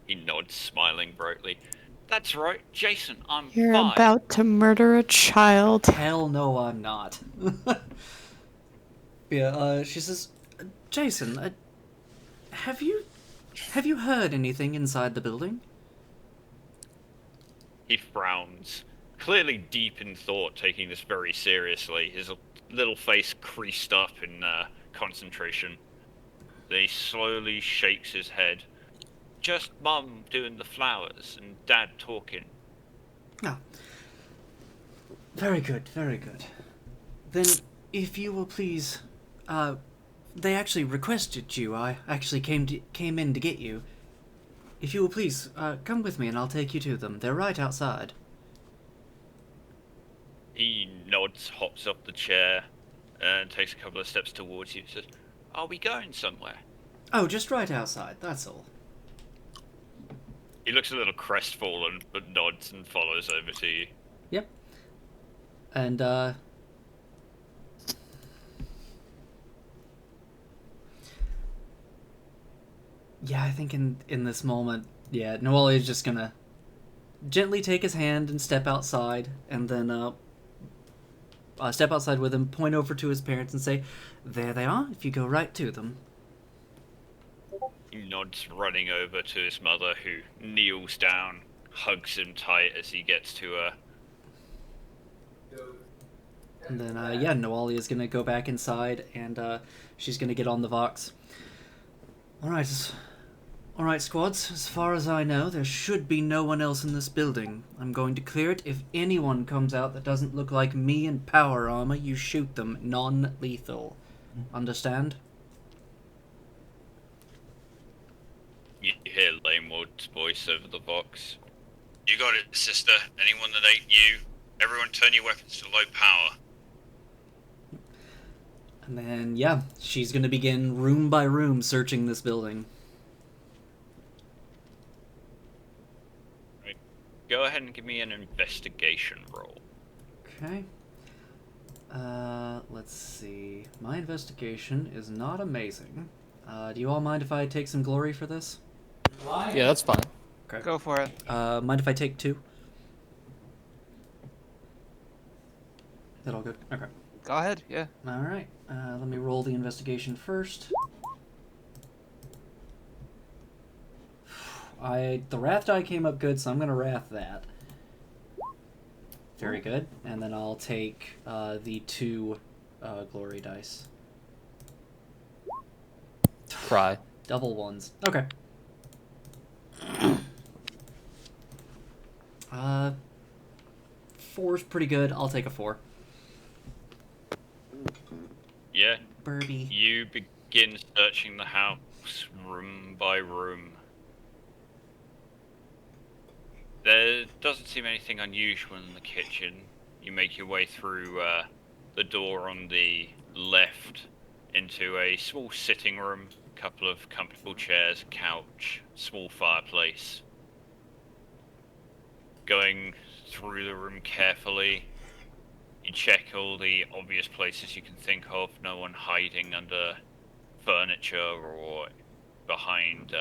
He nods, smiling brightly. That's right, Jason, I'm You're fine. about to murder a child. Hell no, I'm not. Yeah, she says, Jason, have you heard anything inside the building? He frowns, clearly deep in thought, taking this very seriously, his little face creased up in concentration. Then he slowly shakes his head. Just Mum doing the flowers and Dad talking. Oh, very good, very good. Then, if you will please, they actually requested you. I actually came in to get you. If you will please, come with me and I'll take you to them. They're right outside. He nods, hops off the chair, and takes a couple of steps towards you. Says, "Are we going somewhere?" Oh, just right outside, that's all. He looks a little crestfallen, but nods and follows over to you. Yep. And, yeah, I think in this moment, yeah, Noelle is just gonna gently take his hand and step outside, and then, step outside with him, point over to his parents and say, there they are, if you go right to them. He nods, running over to his mother, who kneels down, hugs him tight as he gets to her. And then, yeah, Noelle is gonna go back inside, and, she's gonna get on the Vox. Alright, squads, as far as I know, there should be no one else in this building. I'm going to clear it. If anyone comes out that doesn't look like me in power armor, you shoot them. Non-lethal. Understand? You hear Lanewood's voice over the box. You got it, sister. Anyone that ain't you, everyone turn your weapons to low power. And then, yeah, she's gonna begin room by room searching this building. Right. Go ahead and give me an investigation roll. Okay. Let's see. My investigation is not amazing. Do you all mind if I take some glory for this? Yeah, that's fine. Okay. Go for it. Mind if I take 2? Is that all good? Okay. Go ahead. Yeah. Alright. Let me roll the investigation first. The wrath die came up good, so I'm gonna wrath that. Very good. And then I'll take the 2 glory dice. Cry. Double ones. Okay. 4's pretty good. I'll take a 4. Yeah, Birdie. you begin searching the house room by room. There doesn't seem anything unusual in the kitchen. You make your way through the door on the left into a small sitting room, a couple of comfortable chairs, a couch, small fireplace. Going through the room carefully, you check all the obvious places you can think of, no one hiding under furniture or behind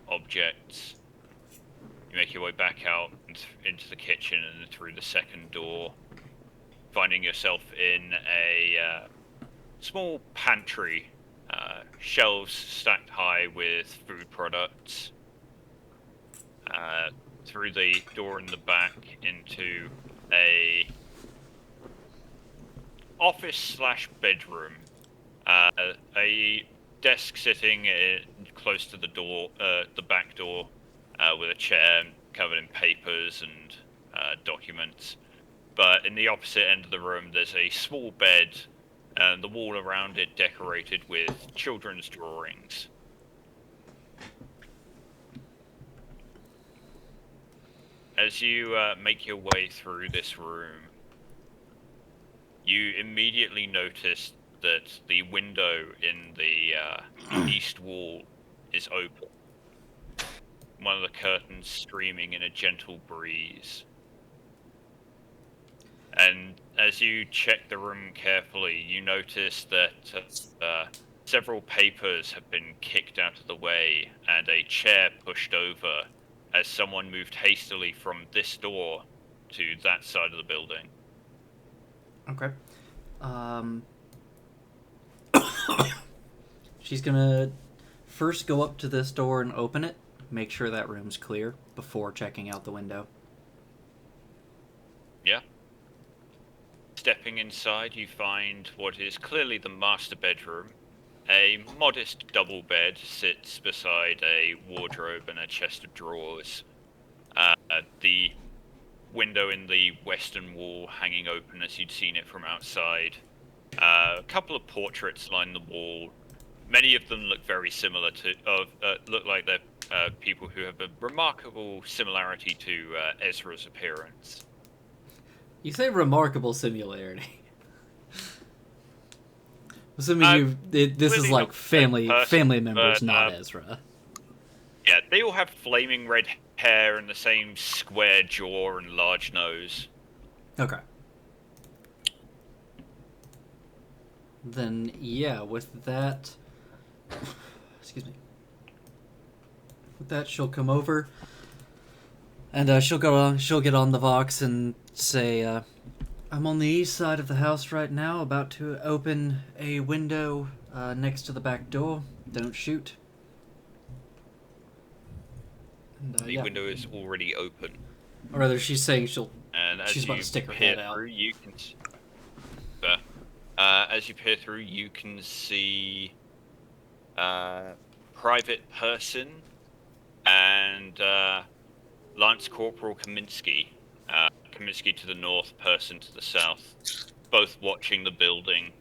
objects. You make your way back out into the kitchen and through the second door, finding yourself in a small pantry, shelves stacked high with food products. Through the door in the back into a office slash bedroom. A desk sitting close to the door, the back door, with a chair covered in papers and documents. But in the opposite end of the room, there's a small bed, and the wall around it decorated with children's drawings. As you make your way through this room, you immediately notice that the window in the east wall is open. One of the curtains streaming in a gentle breeze. And as you check the room carefully, you notice that several papers have been kicked out of the way and a chair pushed over as someone moved hastily from this door to that side of the building. Okay. She's gonna first go up to this door and open it, make sure that room's clear before checking out the window. Yeah. Stepping inside, you find what is clearly the master bedroom. A modest double bed sits beside a wardrobe and a chest of drawers. The window in the western wall hanging open as you'd seen it from outside. A couple of portraits line the wall. Many of them look very similar to, look like they're people who have a remarkable similarity to Ezra's appearance. You say remarkable similarity. Assuming this is clearly like not the family same person, family members, but, not Ezra. Yeah, they all have flaming red hair and the same square jaw and large nose. Okay. Then yeah, with that, excuse me. With that, she'll come over, and she'll get on the Vox and say, "I'm on the east side of the house right now, about to open a window next to the back door. Don't shoot." And, The yeah. window is already open, Or rather, she's saying and as she's about you to stick her peer head out. through, you can. As you peer through, you can see Private Person and Lance Corporal Kaminsky. Kaminsky to the north, Person to the south, both watching the building.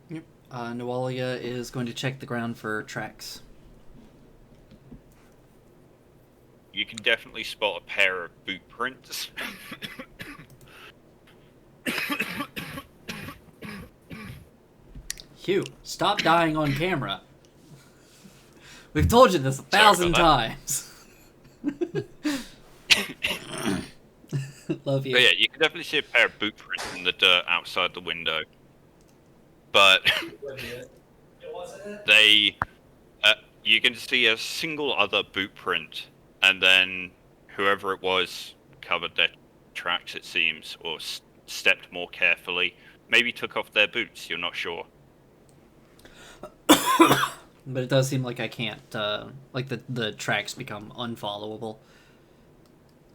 Yep. Noalia is going to check the ground for tracks. You can definitely spot a pair of boot prints. Hugh, stop dying on camera. We've told you this 1,000 times. Love you. But yeah, you can definitely see a pair of boot prints in the dirt outside the window. But you can see a single other boot print, and then whoever it was covered their tracks, it seems, or stepped more carefully. Maybe took off their boots, you're not sure. But it does seem like I can't, like the tracks become unfollowable.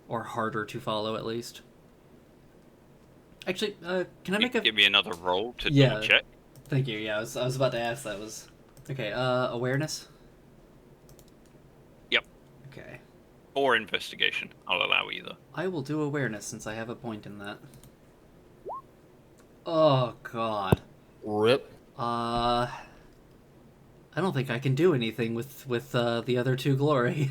Or harder to follow, at least. Actually, can I make a... Give me another roll to Yeah. double check. Thank you, yeah, I was about to ask that. Okay, awareness? Yep. Okay. Or investigation. I'll allow either. I will do awareness since I have a point in that. Oh, God. Rip. I don't think I can do anything with the other two glory.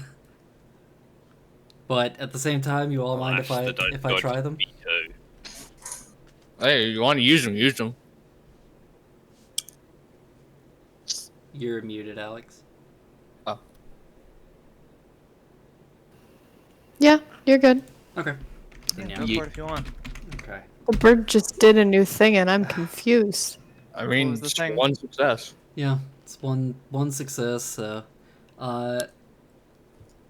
But at the same time, you all mind if I try them? Hey, you want to use them, use them. You're muted, Alex. Oh. Yeah, you're good. Okay. Yeah, Then, go yeah. for it if you want. Okay. The bird just did a new thing and I'm confused. I mean, was the it's thing? one success. Yeah, it's one success. So,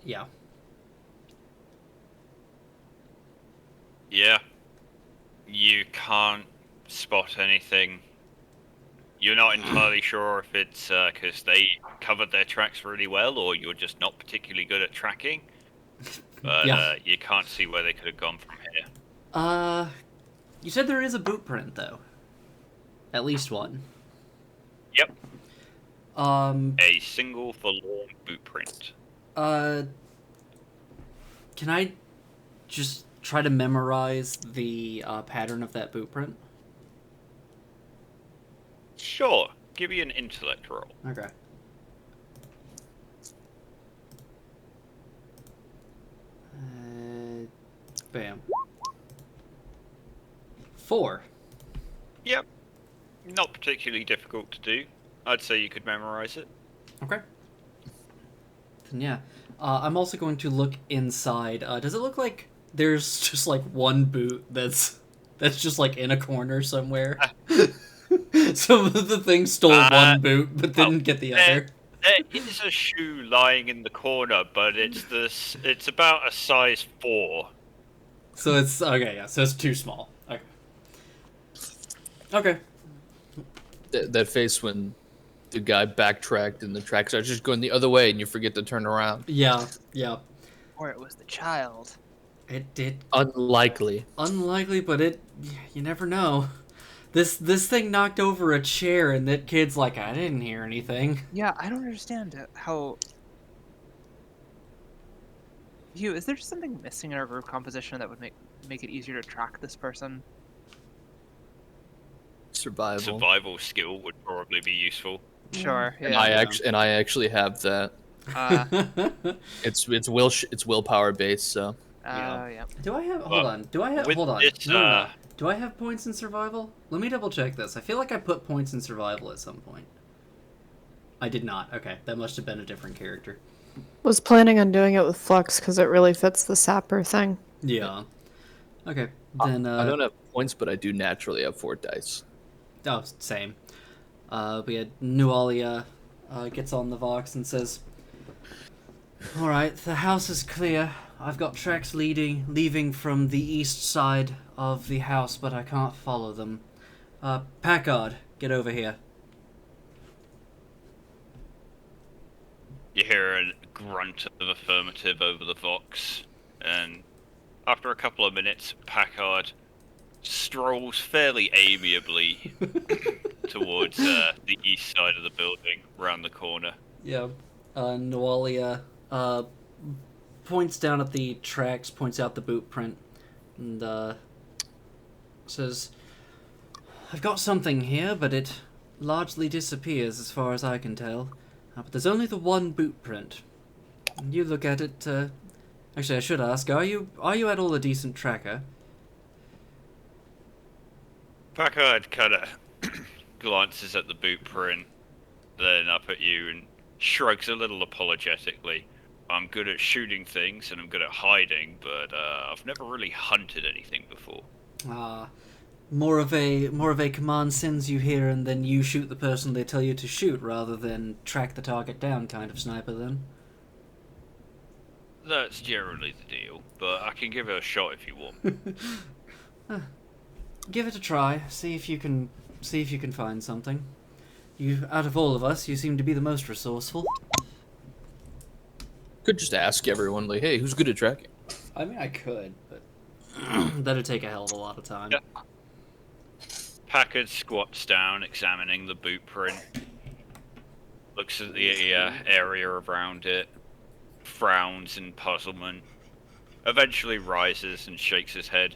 yeah. Yeah. You can't spot anything. You're not entirely sure if it's because they covered their tracks really well, or you're just not particularly good at tracking. But Yeah. you can't see where they could have gone from here. You said there is a boot print though. At least one. Yep. A single forlorn boot print. Can I just try to memorize the pattern of that boot print? Sure. Give me an intellect roll. Okay. Bam. 4. Yep. Not particularly difficult to do. I'd say you could memorize it. Okay. Then yeah. I'm also going to look inside. Does it look like there's just like one boot that's just like in a corner somewhere? Some of the things stole one boot but didn't get the other. There is a shoe lying in the corner, but it's about a size 4. So it's okay. Yeah. So it's too small. Okay. Okay. That face when the guy backtracked and the tracks are just going the other way and you forget to turn around. Yeah. Yeah. Or it was the child. It did. Unlikely. Unlikely, but it. You never know. This thing knocked over a chair, and that kid's like, I didn't hear anything. Yeah, I don't understand how. Hugh, is there just something missing in our group composition that would make it easier to track this person? Survival. Survival skill would probably be useful. Sure. And Yeah. I actually have that. It's willpower based, so. Yeah. Do I have? Well, Hold on. Do I have? with Hold on. this, No. Do I have points in survival? Let me double check this. I feel like I put points in survival at some point. I did not. Okay, that must have been a different character. Was planning on doing it with Flux because it really fits the sapper thing. Yeah. Okay. Then I don't have points, but I do naturally have 4 dice. Oh, same. We had Nualia gets on the Vox and says, "Alright, the house is clear. I've got tracks leaving from the east side of the house, but I can't follow them. Packard, get over here." You hear a grunt of affirmative over the Vox, and after a couple of minutes, Packard strolls fairly amiably towards the east side of the building, round the corner. Yeah. Nualia points down at the tracks, points out the boot print, and says, "I've got something here, but it largely disappears as far as I can tell. But there's only the one boot print. You look at it. Actually, I should ask: Are you at all a decent tracker?" Packard kind of glances at the boot print, then up at you and shrugs a little apologetically. "I'm good at shooting things and I'm good at hiding, but I've never really hunted anything before." More of a command sends you here and then you shoot the person they tell you to shoot rather than track the target down kind of sniper then. That's generally the deal, but I can give it a shot if you want. Give it a try. See if you can find something. You, out of all of us, you seem to be the most resourceful. Could just ask everyone, like, hey, who's good at tracking? I mean, I could, but that'd take a hell of a lot of time. Yeah. Packard squats down, examining the boot print, looks at the area around it, frowns in puzzlement, eventually rises and shakes his head.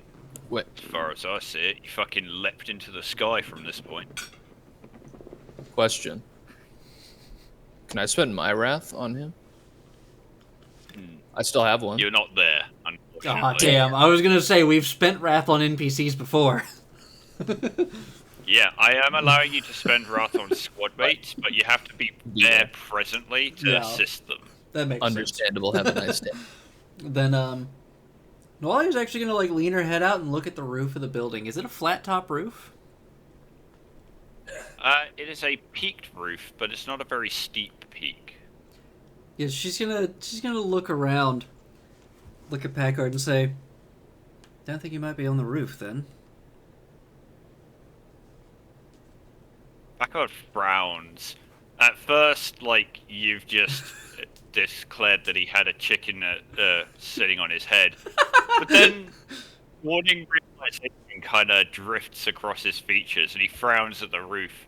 Wait, As far as I see it, you fucking leapt into the sky from this point. question. Can I spend my wrath on him? I still have one. You're not there, unfortunately. Ah, damn. I was gonna say, we've spent wrath on NPCs before. Yeah, I am allowing you to spend wrath on squad mates, but you have to be there presently to assist them. That makes Understandable. Have a nice day. sense. Then, Nualia's actually gonna, like, lean her head out and look at the roof of the building. Is it a flat top roof? It is a peaked roof, but it's not a very steep peak. Yeah, she's gonna look around, look at Packard and say, "Don't think you might be on the roof, then." Packard frowns. At first, like, you've just declared that he had a chicken sitting on his head. But then, warning realization kind of drifts across his features, and he frowns at the roof.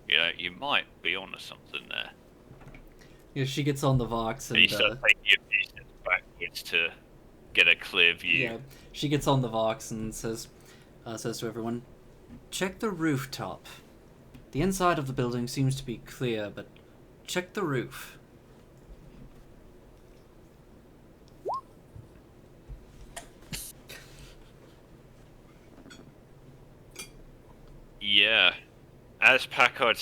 You know, you might be onto something there. Yeah, she gets on the Vox and He starts taking a few steps backwards to get a clear view. yeah, she gets on the Vox and says to everyone, "Check the rooftop. The inside of the building seems to be clear, but check the roof." Yeah. As Packard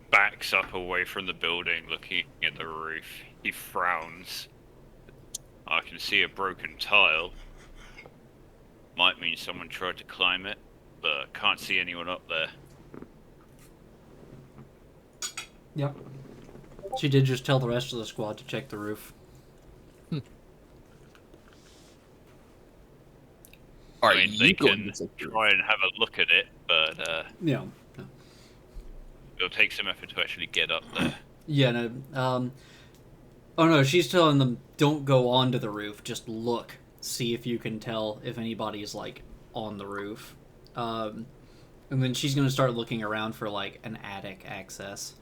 backs up away from the building, looking at the roof, he frowns. "I can see a broken tile. Might mean someone tried to climb it, but can't see anyone up there." Yep. She did just tell the rest of the squad to check the roof. Are I mean, you they going can to check the roof? try and have a look at it, but Yeah. it'll take some effort to actually get up there. Yeah, no. Oh no, she's telling them don't go onto the roof. Just look, see if you can tell if anybody's like on the roof. And then she's gonna start looking around for like an attic access.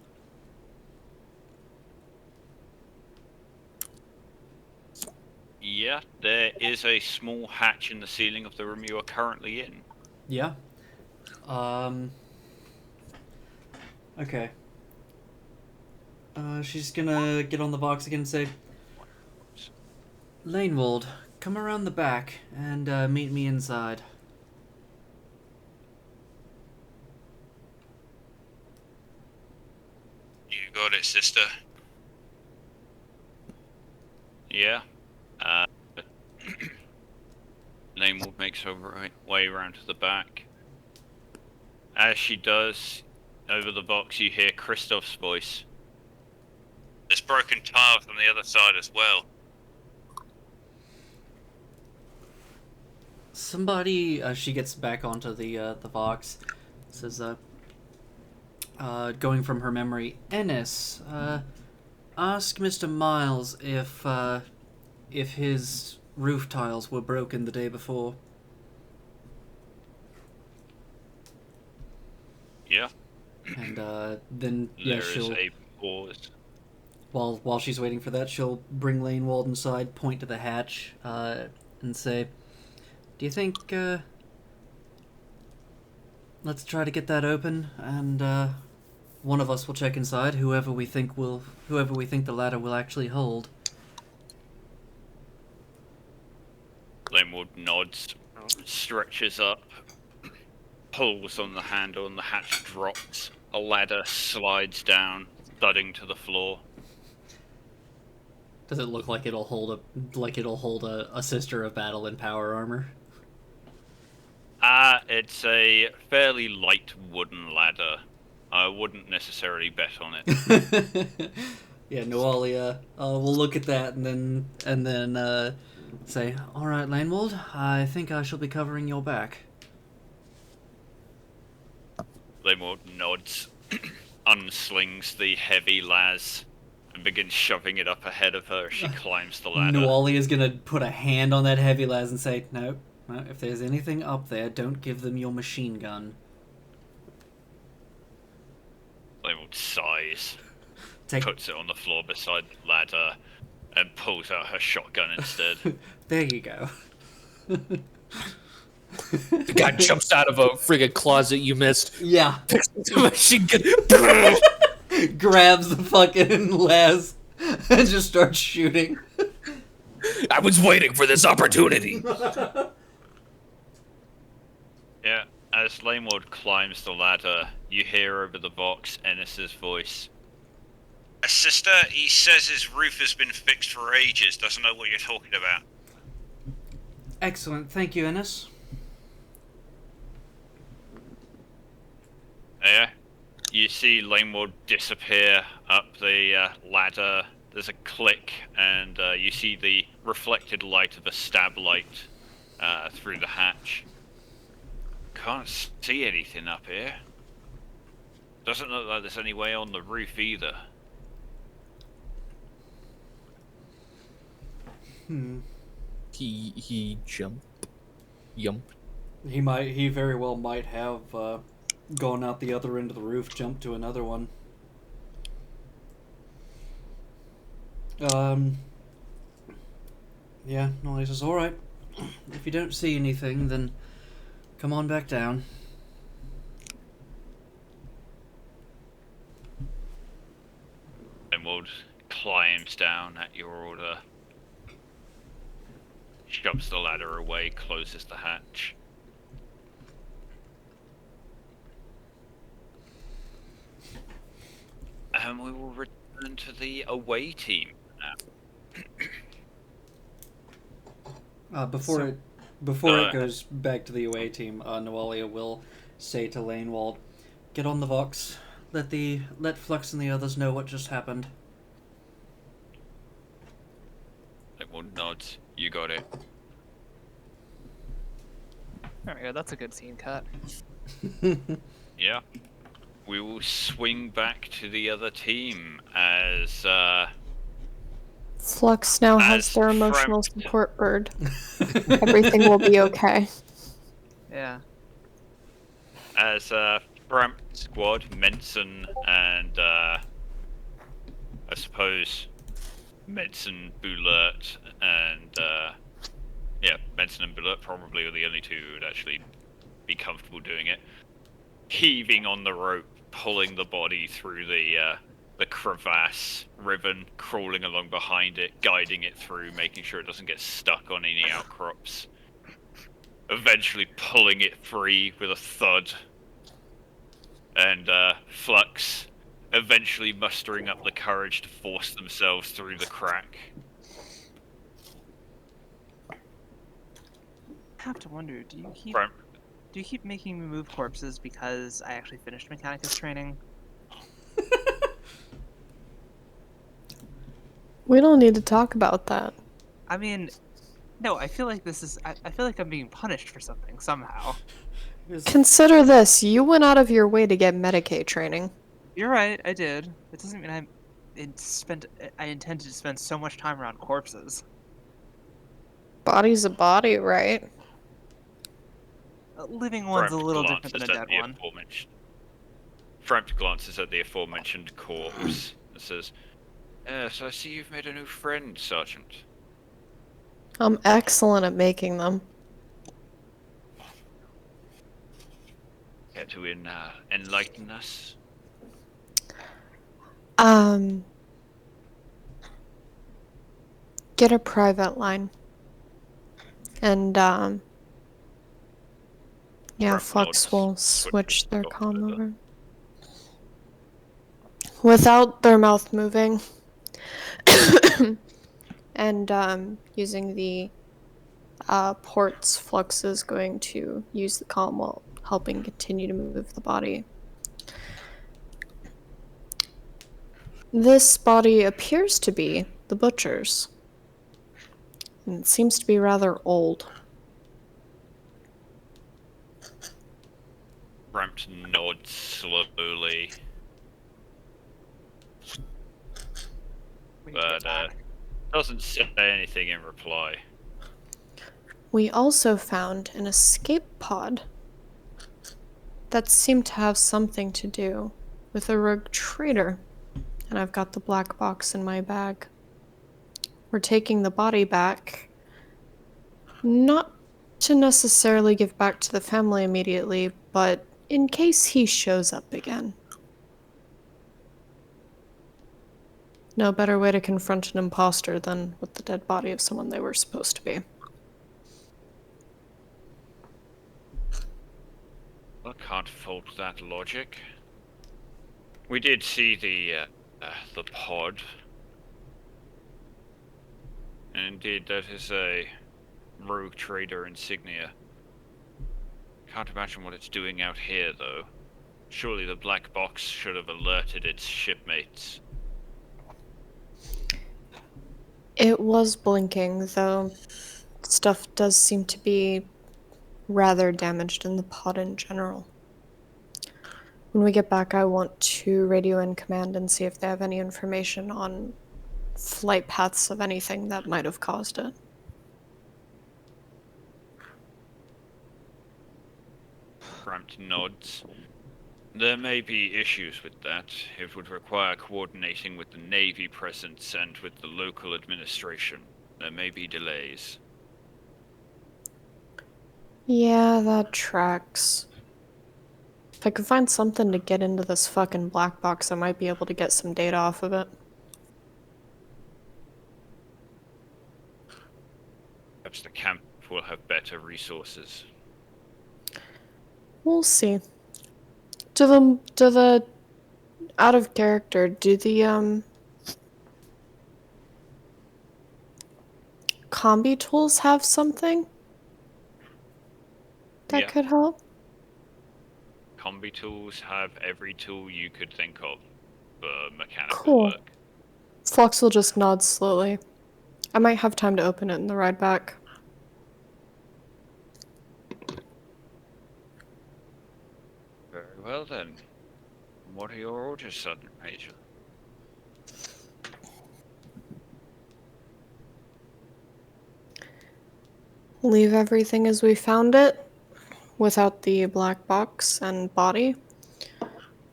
Yeah, there is a small hatch in the ceiling of the room you are currently in. Yeah. Okay. She's gonna get on the box again and say, Lanewald, come around the back and meet me inside. You got it, sister. Yeah. Namewood makes her way around to the back. As she does, over the box you hear Christoph's voice. There's broken tiles on the other side as well. Somebody, she gets back onto the box, says, going from her memory, Ennis, ask Mr. Miles if his roof tiles were broken the day before. Yeah. And then yeah, There is she'll a pause. while she's waiting for that, she'll bring Lanewald inside, point to the hatch, and say, "Do you think let's try to get that open, and one of us will check inside. Whoever we think the ladder will actually hold." Namewood nods, stretches up, pulls on the handle, and the hatch drops. A ladder slides down, thudding to the floor. Does it look like it'll hold a sister of battle in power armor? It's a fairly light wooden ladder. I wouldn't necessarily bet on it. Yeah, Noalia will look at that and then say, "All right, Lanewald, I think I shall be covering your back." Laymore nods, unslings the heavy las, and begins shoving it up ahead of her as she climbs the ladder. Noalia is gonna put a hand on that heavy las and say, "No, no, if there's anything up there, don't give them your machine gun." Laymore sighs, Take. puts it on the floor beside the ladder, and pulls out her shotgun instead. There you go. The guy jumps out of a friggin' closet you missed. Yeah. Picks up the machine gun. Grabs the fucking las and just starts shooting. I was waiting for this opportunity. Yeah, as Laymord climbs the ladder, you hear over the box Ennis's voice. Sister, he says his roof has been fixed for ages, doesn't know what you're talking about. Excellent, thank you, Ennis. Yeah, you see Laymord disappear up the ladder. There's a click, and you see the reflected light of a stab light through the hatch. Can't see anything up here. Doesn't look like there's any way on the roof either. He jumped. He very well might have gone out the other end of the roof, jumped to another one. Yeah, Nolly says, "Alright, if you don't see anything, then come on back down." Laymord climbs down at your order, shoves the ladder away, closes the hatch. And we will return to the away team now. Before it goes back to the away team, Noalia will say to Lanewald, "Get on the Vox. Let Flux and the others know what just happened." One nods. You got it. There we go. That's a good scene cut. Yeah. We will swing back to the other team as Flux now has As their emotional Frampton- support bird. Everything will be okay. Yeah. Framp squad, Menson and I suppose Menson, Boulert, and yeah, Menson and Boulert probably are the only two who would actually be comfortable doing it. Heaving on the rope, pulling the body through the crevasse, Riven crawling along behind it, guiding it through, making sure it doesn't get stuck on any outcrops. Eventually pulling it free with a thud. And Flux eventually mustering up the courage to force themselves through the crack. I have to wonder, do Framp you keep making me move corpses because I actually finished Mechanicus training? We don't need to talk about that. I mean, no, I feel like this is. I feel like I'm being punished for something somehow. Consider this, you went out of your way to get Medicaid training. You're right, I did. It doesn't mean I intended to spend so much time around corpses. Body's a body, right? A living one's a Framp little different than glances a at dead the one. aforementioned. Framp glances at the aforementioned corpse and says, "Yes, I see you've made a new friend, Sergeant." I'm excellent at making them. Care to enlighten us? Um, get a private line. And, yeah, Framp Flux nods, will switches switch their to comm Doctor. over. Without their mouth moving. And, using the, ports, Flux is going to use the comm while helping continue to move the body. This body appears to be the butcher's. And it seems to be rather old. Framp nods slowly, We need to get but back. doesn't say anything in reply. We also found an escape pod that seemed to have something to do with a rogue trader. And I've got the black box in my bag. We're taking the body back. Not to necessarily give back to the family immediately, but in case he shows up again. No better way to confront an imposter than with the dead body of someone they were supposed to be. I can't fault that logic. We did see the pod. And indeed, that is a rogue trader insignia. Can't imagine what it's doing out here, though. Surely the black box should have alerted its shipmates. It was blinking, though stuff does seem to be rather damaged in the pod in general. When we get back, I want to radio in command and see if they have any information on flight paths of anything that might have caused it. Framp nods. There may be issues with that. It would require coordinating with the Navy presence and with the local administration. There may be delays. Yeah, that tracks. If I could find something to get into this fucking black box, I might be able to get some data off of it. Perhaps the camp will have better resources. We'll see. Do the out of character, do the combi tools have something that Yeah. could help? Combi tools have every tool you could think of for mechanical Cool. work. Flux will just nod slowly. I might have time to open it in the ride back. Very well then. What are your orders, Sergeant Major? Leave everything as we found it, without the black box and body.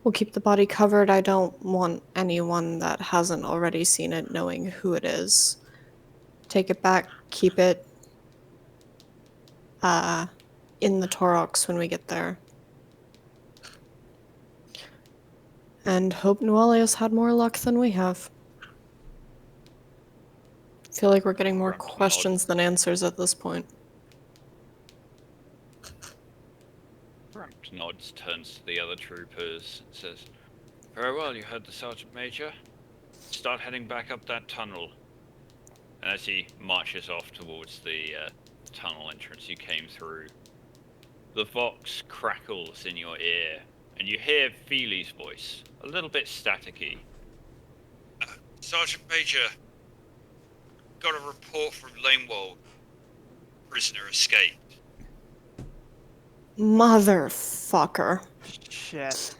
We'll keep the body covered. I don't want anyone that hasn't already seen it knowing who it is. Take it back, keep it in the Torox when we get there. And hope Nualia's had more luck than we have. Feel like we're getting more Grunt questions than answers at this point. Grunt nods, turns to the other troopers, and says, "Very well, you heard the Sergeant Major. Start heading back up that tunnel." And as he marches off towards the tunnel entrance you came through, the vox crackles in your ear, and you hear Feely's voice, a little bit staticky. "Sergeant Major, got a report from Lanewald. Prisoner escaped." Motherfucker. Shit.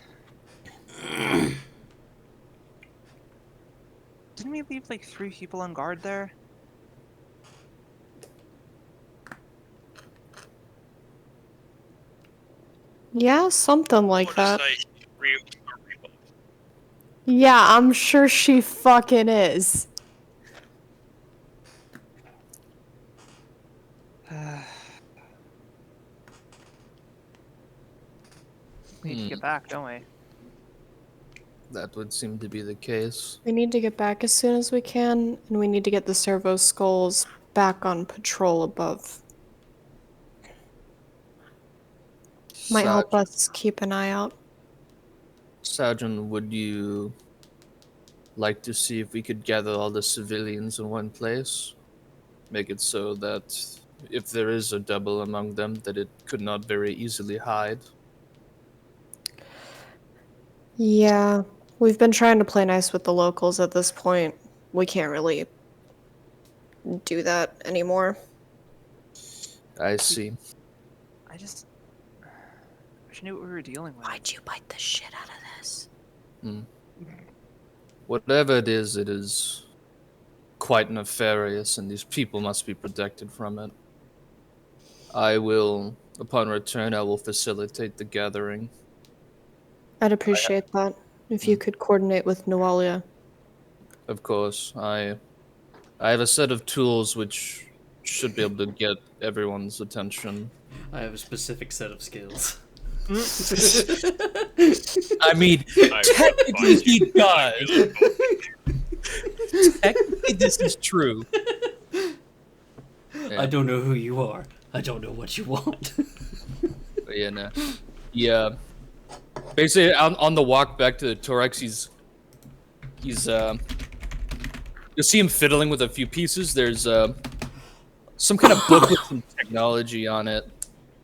Didn't we leave like 3 people on guard there? Yeah, something like What that. to say, real- Yeah, I'm sure she fucking is. We need to get back, don't we? That would seem to be the case. We need to get back as soon as we can, and we need to get the servo skulls back on patrol above. Might help us keep an eye out. Sergeant, would you like to see if we could gather all the civilians in one place? Make it so that if there is a double among them, that it could not very easily hide. Yeah, we've been trying to play nice with the locals at this point. We can't really do that anymore. I see. I wish I knew what we were dealing with. Why'd you bite the shit out of this? Whatever it is quite nefarious, and these people must be protected from it. Upon return, I will facilitate the gathering. I'd appreciate that if you could coordinate with Nualia. Of course, I have a set of tools which should be able to get everyone's attention. I have a specific set of skills. I mean, technically he does. Technically, this is true. I don't know who you are. I don't know what you want. But yeah, no. Yeah. Basically, on the walk back to the Torex, he's you'll see him fiddling with a few pieces. There's some kind of book with some technology on it,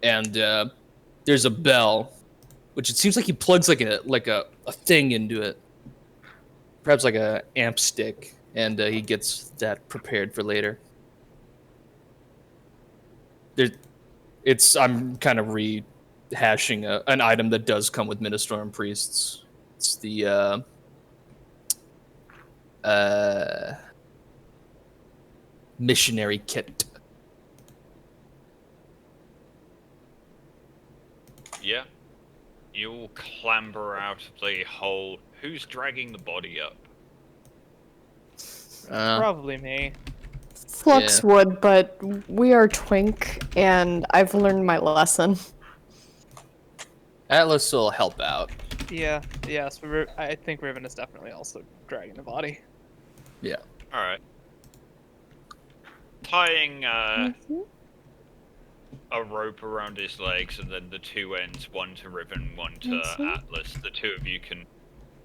and there's a bell, which it seems like he plugs like a thing into it, perhaps like a amp stick, and he gets that prepared for later. I'm kind of rehashing an item that does come with Ministorum priests. It's the missionary kit. Yeah. You'll clamber out of the hole. Who's dragging the body up? Probably me. Flux would, but we are twink, and I've learned my lesson. Atlas will help out. Yeah, so I think Riven is definitely also dragging the body. Yeah. Alright. Tying a rope around his legs, and then the two ends, one to Riven, one to Atlas. The two of you can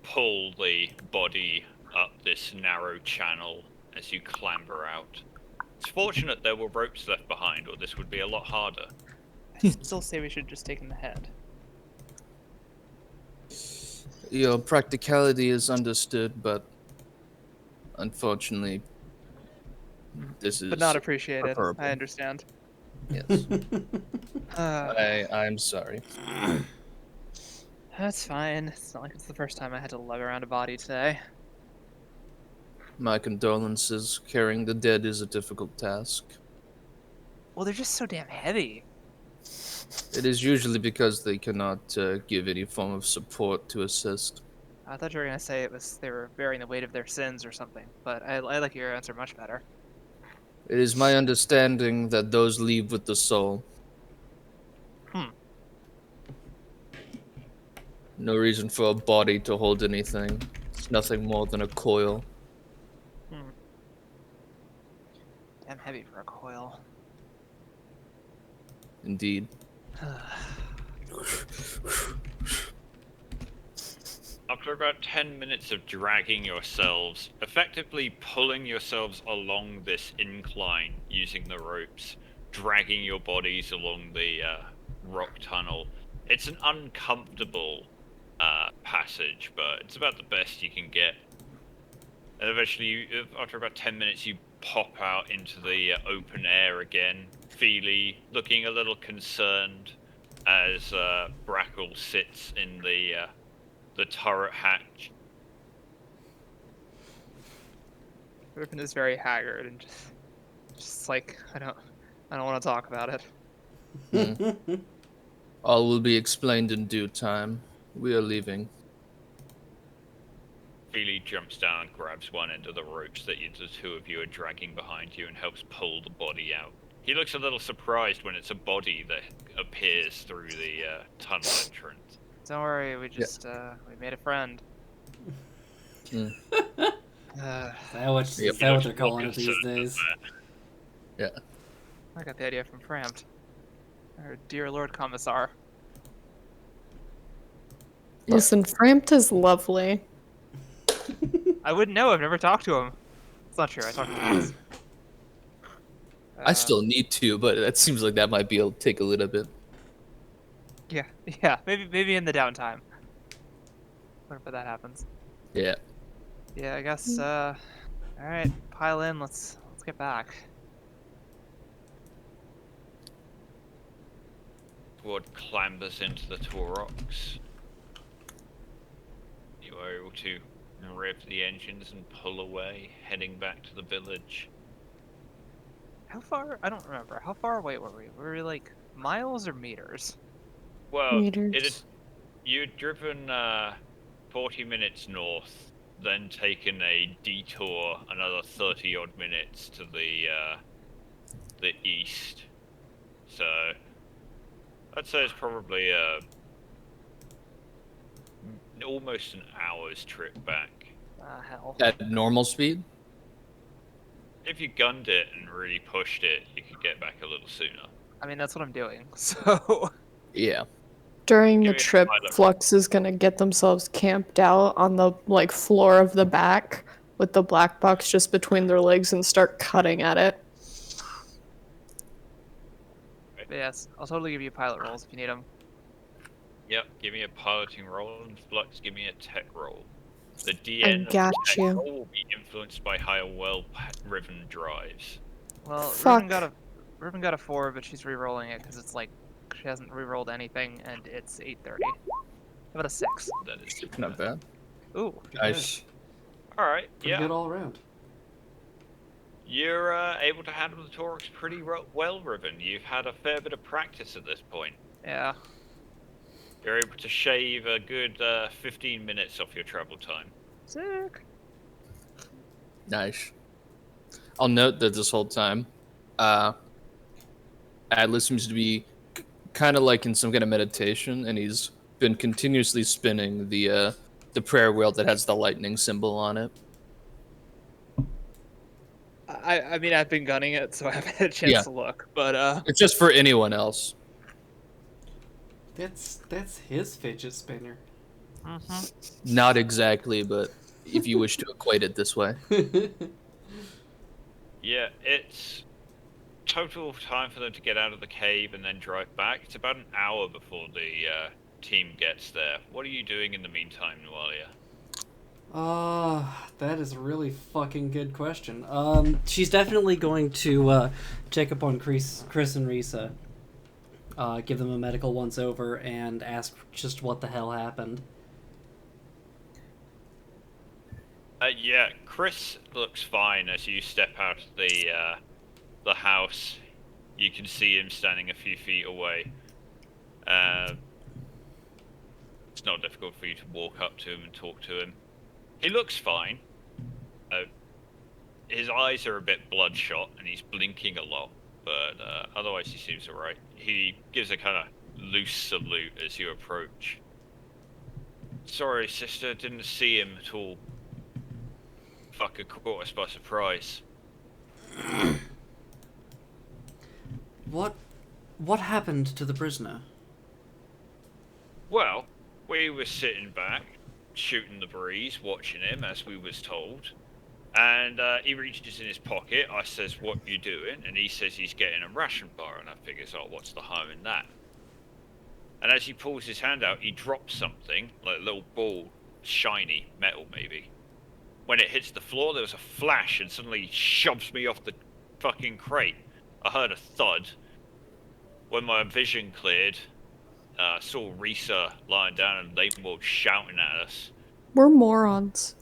pull the body up this narrow channel as you clamber out. It's fortunate there were ropes left behind, or this would be a lot harder. I still say we should just take in the head. Practicality is understood, but unfortunately, This is but not appreciated. preferable. I understand. Yes. Uh, I'm sorry. that's fine. It's not like it's the first time I had to lug around a body today. My condolences. Carrying the dead is a difficult task. Well, they're just so damn heavy. It is usually because they cannot give any form of support to assist. I thought you were gonna say it was they were bearing the weight of their sins or something, but I like your answer much better. It is my understanding that those leave with the soul. Hmm. No reason for a body to hold anything. It's nothing more than a coil. Hmm. Damn heavy for a coil. Indeed. After about 10 minutes of dragging yourselves, effectively pulling yourselves along this incline using the ropes, dragging your bodies along the rock tunnel, it's an uncomfortable passage, but it's about the best you can get. And eventually, after about 10 minutes, you pop out into the open air again, Feely looking a little concerned as Brackle sits in the turret hatch. Griffin is very haggard and just like I don't want to talk about it. All will be explained in due time. We are leaving. Feely jumps down, grabs one end of the ropes that the two of you are dragging behind you, and helps pull the body out. He looks a little surprised when it's a body that appears through the tunnel entrance. Don't worry, we just we made a friend. Mm. Is that what they're calling it these days? Yeah. I got the idea from Framped. Our dear Lord Commissar. Listen, Frampt is lovely. I wouldn't know. I've never talked to him. It's not true. I talked to him once. I still need to, but that seems like that might take a little bit. Yeah. Maybe in the downtime. Whenever that happens. Yeah. Yeah, I guess. All right, pile in. Let's get back. Ward clambers into the Taurox. You are able to rev the engines and pull away, heading back to the village. How far? I don't remember. How far away were we? Were we like miles or meters? Well, Meters. you'd driven 40 minutes north, then taken a detour another 30 odd minutes to the east. So I'd say it's probably almost an hour's trip back. Hell. At normal speed? If you gunned it and really pushed it, you could get back a little sooner. I mean, that's what I'm doing. So. Yeah. During Give the me a trip, pilot. Flux is gonna get themselves camped out on the floor of the back with the black box just between their legs and start cutting at it. But yes, I'll totally give you pilot rolls if you need them. Yep, give me a piloting roll, and Flux, give me a tech roll. The I DN of the got tech you. roll will be influenced by how well-driven drives. Well, Fuck. Ruben got a 4, but she's re-rolling it because it's like she hasn't re-rolled anything, and it's 8:30. How about a 6? That is Not bad. Ooh. Nice. all right. Pretty good all around. You're able to handle the Taurox pretty well, Riven. You've had a fair bit of practice at this point. Yeah. You're able to shave a good 15 minutes off your travel time. Sick. Nice. I'll note that this whole time, Atlas seems to be kind of like in some kind of meditation, and he's been continuously spinning the prayer wheel that has the lightning symbol on it. I mean, I've been gunning it, so I haven't had a chance to look. But It's just for anyone else. That's his fidget spinner. Not exactly, but if you wish to equate it this way. Yeah, it's total time for them to get out of the cave and then drive back. It's about an hour before the team gets there. What are you doing in the meantime, Nualia? That is a really fucking good question. She's definitely going to check up on Chris and Risa, give them a medical once over, and ask just what the hell happened. Yeah, Chris looks fine as you step out of the house. You can see him standing a few feet away. It's not difficult for you to walk up to him and talk to him. He looks fine. His eyes are a bit bloodshot and he's blinking a lot, but otherwise he seems alright. He gives a kind of loose salute as you approach. Sorry, sister, didn't see him at all. Fucker caught us by surprise. What happened to the prisoner? Well, we were sitting back, shooting the breeze, watching him as we was told. And he reaches in his pocket. I says, "What you doing?" And he says he's getting a ration bar. And I figures, oh, what's the harm in that? And as he pulls his hand out, he drops something, like a little ball, shiny, metal maybe. When it hits the floor, there was a flash and suddenly shoves me off the fucking crate. I heard a thud. When my vision cleared, saw Risa lying down and Laidwood shouting at us. We're morons.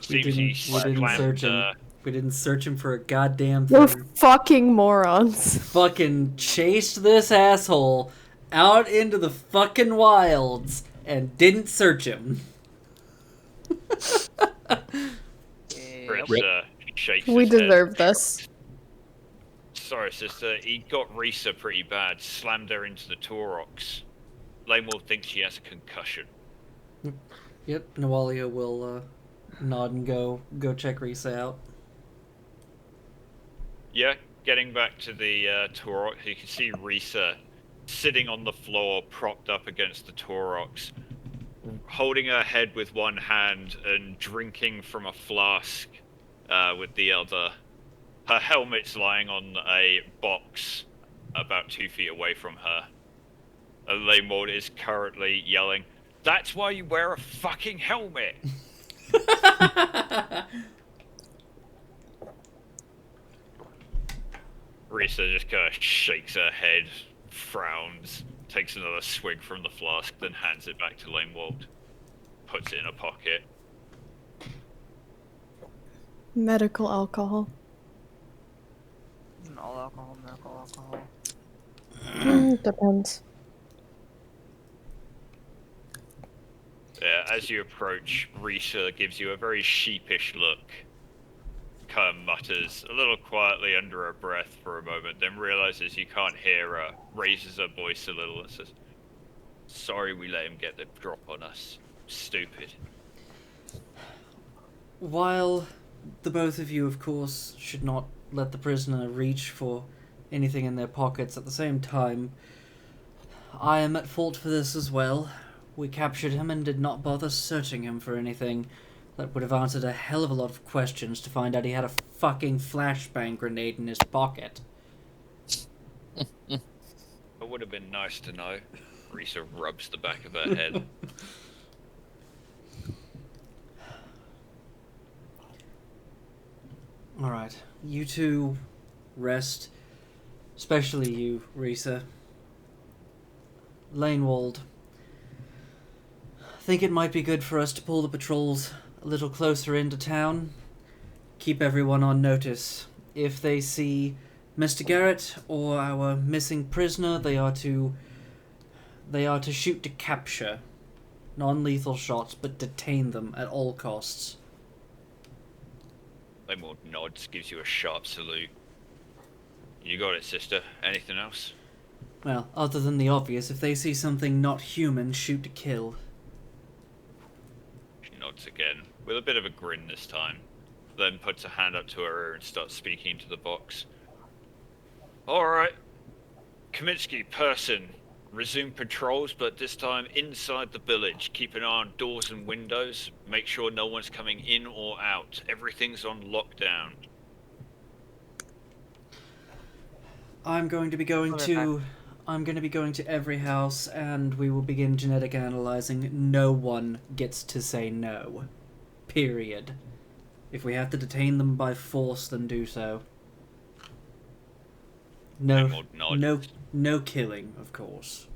We Seems he didn't search him. slammed, We didn't search him for a goddamn We're thing. fucking morons. Fucking chased this asshole out into the fucking wilds and didn't search him. Chris shakes We his head. deserve this. Sorry, sister. He got Risa pretty bad. Slammed her into the Taurox. Laymore thinks she has a concussion. Yep, Nawalia will nod and go check Risa out. Yeah, getting back to the Taurox, you can see Risa sitting on the floor, propped up against the Taurox, holding her head with one hand and drinking from a flask with the other. Her helmet's lying on a box about 2 feet away from her. And Laymord is currently yelling, "That's why you wear a fucking helmet!" Risa just kind of shakes her head, frowns, takes another swig from the flask, then hands it back to Laymord. Puts it in a pocket. Medical alcohol. Isn't all alcohol medical alcohol? Depends. Yeah, as you approach, Risa gives you a very sheepish look. Kind of mutters a little quietly under her breath for a moment, then realizes you can't hear her, raises her voice a little and says, "Sorry we let him get the drop on us. Stupid." While the both of you, of course, should not let the prisoner reach for anything in their pockets at the same time, I am at fault for this as well. We captured him and did not bother searching him for anything. That would have answered a hell of a lot of questions to find out he had a fucking flashbang grenade in his pocket. It would have been nice to know. Risa rubs the back of her head. Alright, you two rest. Especially you, Risa. Lanewald. Think it might be good for us to pull the patrols a little closer into town. Keep everyone on notice. If they see Mr. Garrett or our missing prisoner, they are to shoot to capture. Non-lethal shots, but detain them at all costs. Laymore nods, gives you a sharp salute. You got it, sister. Anything else? Well, other than the obvious, if they see something not human, shoot to kill. She nods again, with a bit of a grin this time, then puts a hand up to her ear and starts speaking to the box. Alright. Kaminsky, person. Resume patrols, but this time inside the village. Keep an eye on doors and windows. Make sure no one's coming in or out. Everything's on lockdown. I'm going to be going to every house, and we will begin genetic analyzing. No one gets to say no. Period. If we have to detain them by force, then do so. No, Emerald nods. no killing, of course.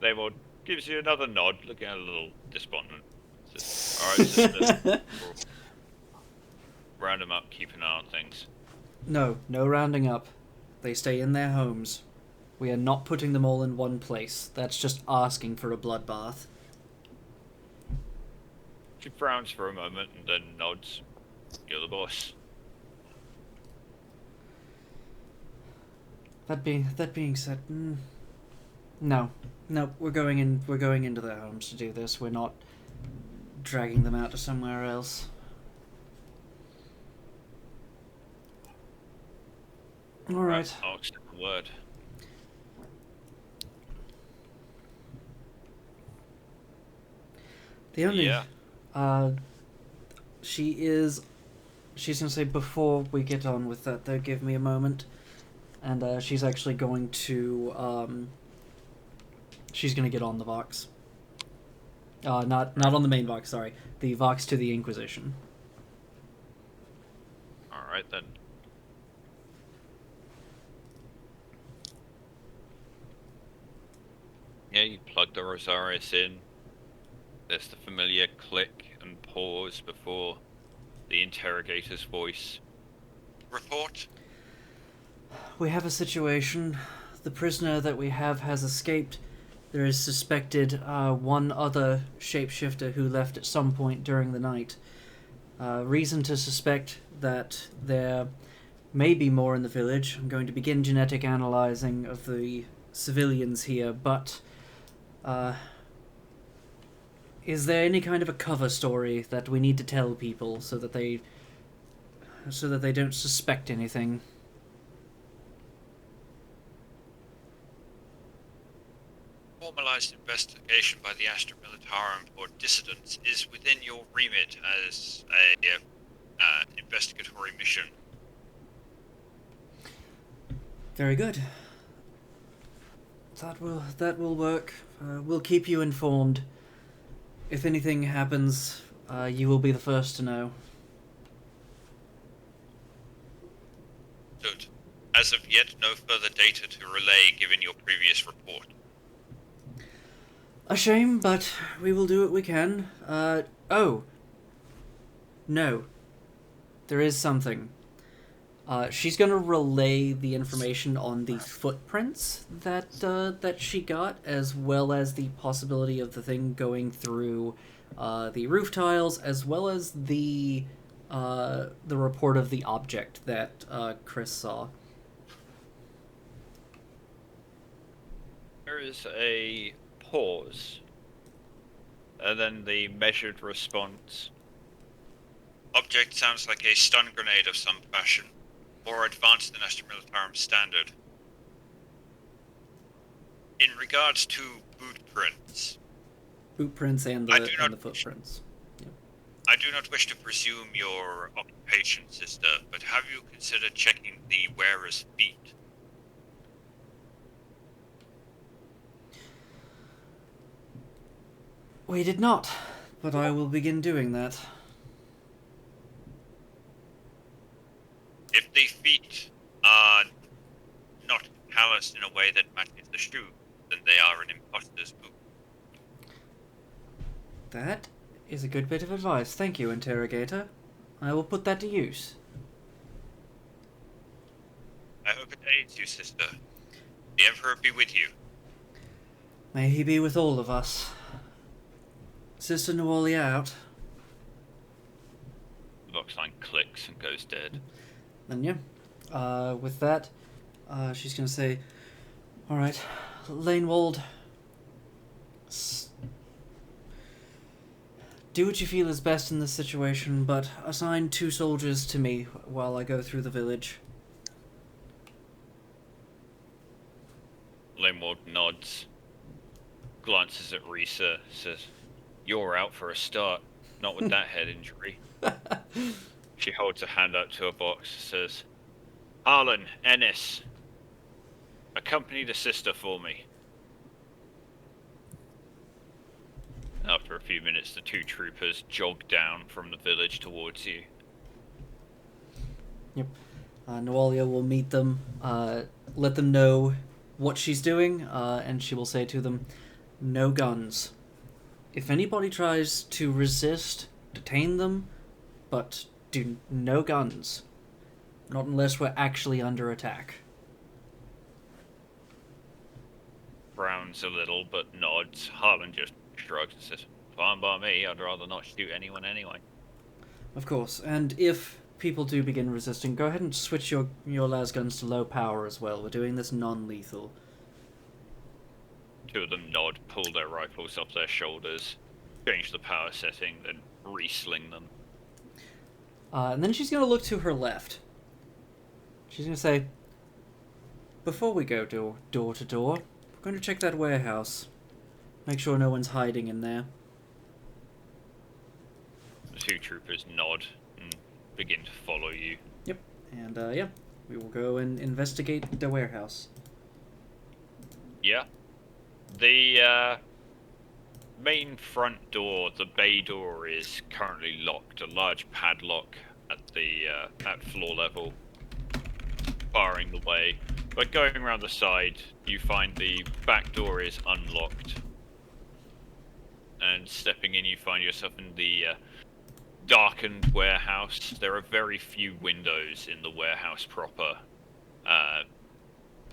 Emerald gives you another nod, looking a little despondent. Says, alright, sister. We'll round them up, keep an eye on things. No rounding up. They stay in their homes. We are not putting them all in one place. That's just asking for a bloodbath. She frowns for a moment and then nods. You're the boss. That being said, no, we're going into their homes to do this. We're not dragging them out to somewhere else. All right. I'll accept the word. The only Yeah. she's gonna say, before we get on with that though, give me a moment. And she's actually going to she's gonna get on the Vox. Not on the main Vox, sorry. The Vox to the Inquisition. Alright then. Yeah, you plug the Rosarius in. There's the familiar click and pause before the interrogator's voice. Report. We have a situation. The prisoner that we have has escaped. There is suspected one other shapeshifter who left at some point during the night. Reason to suspect that there may be more in the village. I'm going to begin genetic analyzing of the civilians here, but is there any kind of a cover story that we need to tell people so that they don't suspect anything? Formalized investigation by the Astra Militarum for dissidents is within your remit as a investigatory mission. Very good. That will work. We'll keep you informed. If anything happens, you will be the first to know. Good. As of yet, no further data to relay given your previous report. A shame, but we will do what we can. Oh. No. There is something. She's gonna relay the information on the footprints that she got, as well as the possibility of the thing going through the roof tiles, as well as the report of the object that Chris saw. There is a pause. And then the measured response. Object sounds like a stun grenade of some fashion, more advanced than Astra Militarum standard. In regards to boot prints, And the footprints. Yeah. I do not wish to presume your occupation, sister, but have you considered checking the wearer's feet? We did not, but I will begin doing that. If the feet are not calloused in a way that matches the shoe, then they are an imposter's boot. That is a good bit of advice. Thank you, Interrogator. I will put that to use. I hope it aids you, sister. The Emperor be with you. May he be with all of us. Sister Nualia out. The box line clicks and goes dead. And yeah, with that, she's gonna say, "Alright, Lanewald, do what you feel is best in this situation, but assign 2 soldiers to me while I go through the village." Limwald nods, glances at Risa, says, "You're out for a start, not with that head injury." She holds a hand up to a box, says, "Harlan, Ennis, accompany the sister for me." After a few minutes, the 2 troopers jog down from the village towards you. Yep. Noalia will meet them, let them know what she's doing, and she will say to them, "No guns. If anybody tries to resist, detain them, but do no guns. Not unless we're actually under attack." Frowns a little, but nods. Harlan just shrugs and says, "Fine by me, I'd rather not shoot anyone anyway." Of course, and if people do begin resisting, go ahead and switch your lasguns to low power as well. We're doing this non-lethal. 2 of them nod, pull their rifles off their shoulders, change the power setting, then re-sling them. And then she's going to look to her left. She's going to say, "Before we go door to door, we're going to check that warehouse. Make sure no one's hiding in there." The 2 troopers nod and begin to follow you. Yep. And, yeah, we will go and investigate the warehouse. Yeah. The main front door, the bay door, is currently locked. A large padlock at the at floor level, barring the way. But going around the side, you find the back door is unlocked. And stepping in, you find yourself in the darkened warehouse. There are very few windows in the warehouse proper.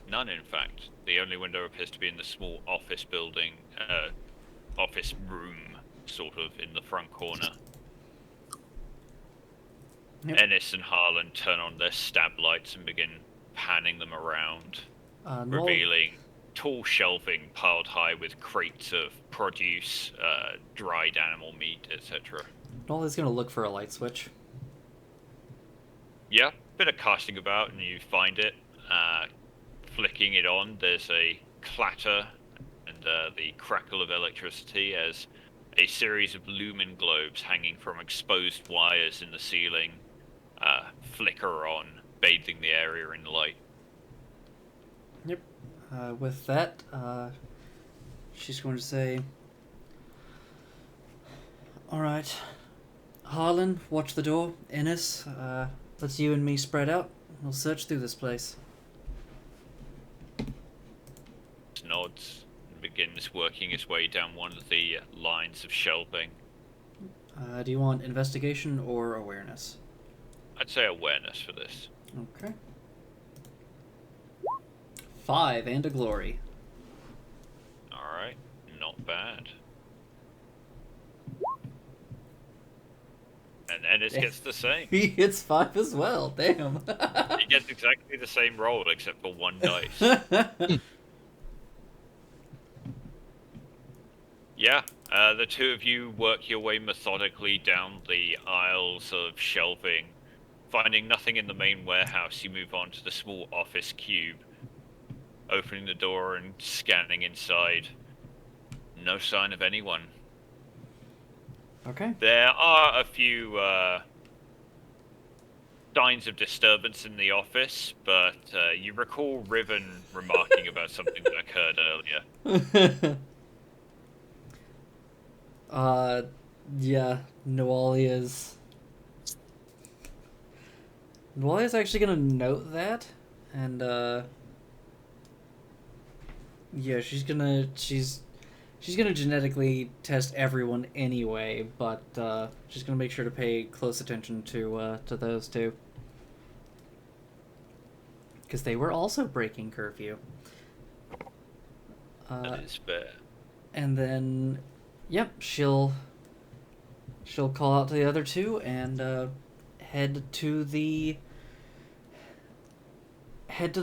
None, in fact. The only window appears to be in the small office building, office room, sort of, in the front corner. Yep. Ennis and Harlan turn on their stab lights and begin panning them around, Noel- revealing tall shelving piled high with crates of produce, dried animal meat, etc. Noel is going to look for a light switch. Yeah, bit of casting about and you find it. Flicking it on, there's a clatter and the crackle of electricity as a series of lumen globes hanging from exposed wires in the ceiling flicker on, bathing the area in light. Yep. With that, she's going to say, "Alright, Harlan, watch the door. Ennis, let's you and me spread out. We'll search through this place." Nods and begins working his way down one of the lines of shelving. Do you want investigation or awareness? I'd say awareness for this. Okay. 5 and a glory. Alright, not bad. And Ennis gets the same. He hits 5 as well. Damn. He gets exactly the same roll except for 1 dice. Yeah, the 2 of you work your way methodically down the aisles of shelving. Finding nothing in the main warehouse, you move on to the small office cube. Opening the door and scanning inside. No sign of anyone. Okay. There are a few signs of disturbance in the office, but you recall Riven remarking about something that occurred earlier. Yeah, Noalia's actually gonna note that, and yeah, she's gonna genetically test everyone anyway, but she's gonna make sure to pay close attention to those 2, because they were also breaking curfew. That is fair. And then, yep, she'll call out to the other 2 and head to the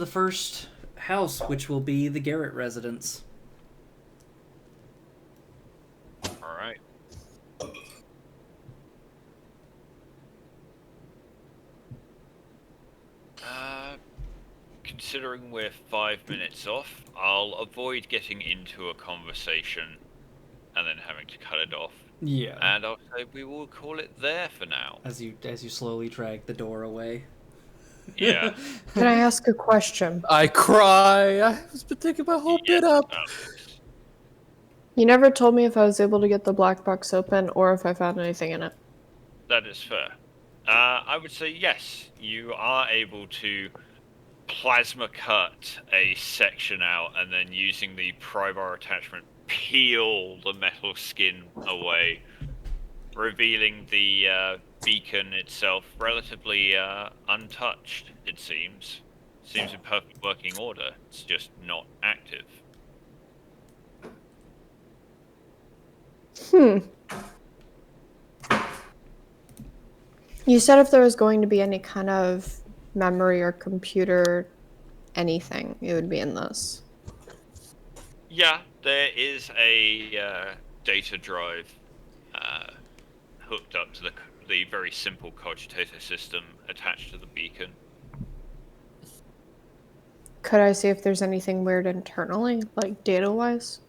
first house, which will be the Garrett residence. Alright. Considering we're 5 minutes off, I'll avoid getting into a conversation and then having to cut it off. Yeah. And I'll say we will call it there for now. As you slowly drag the door away. Yeah. Can I ask a question? I cry. I've been thinking my whole bit up. You never told me if I was able to get the black box open or if I found anything in it. That is fair. I would say yes, you are able to plasma cut a section out and then using the pry bar attachment peel the metal skin away, revealing the beacon itself relatively untouched, it seems. Seems in perfect working order. It's just not active. You said if there was going to be any kind of memory or computer anything, it would be in this. Yeah, there is a data drive hooked up to the very simple cogitator system attached to the beacon. Could I see if there's anything weird internally, like data-wise?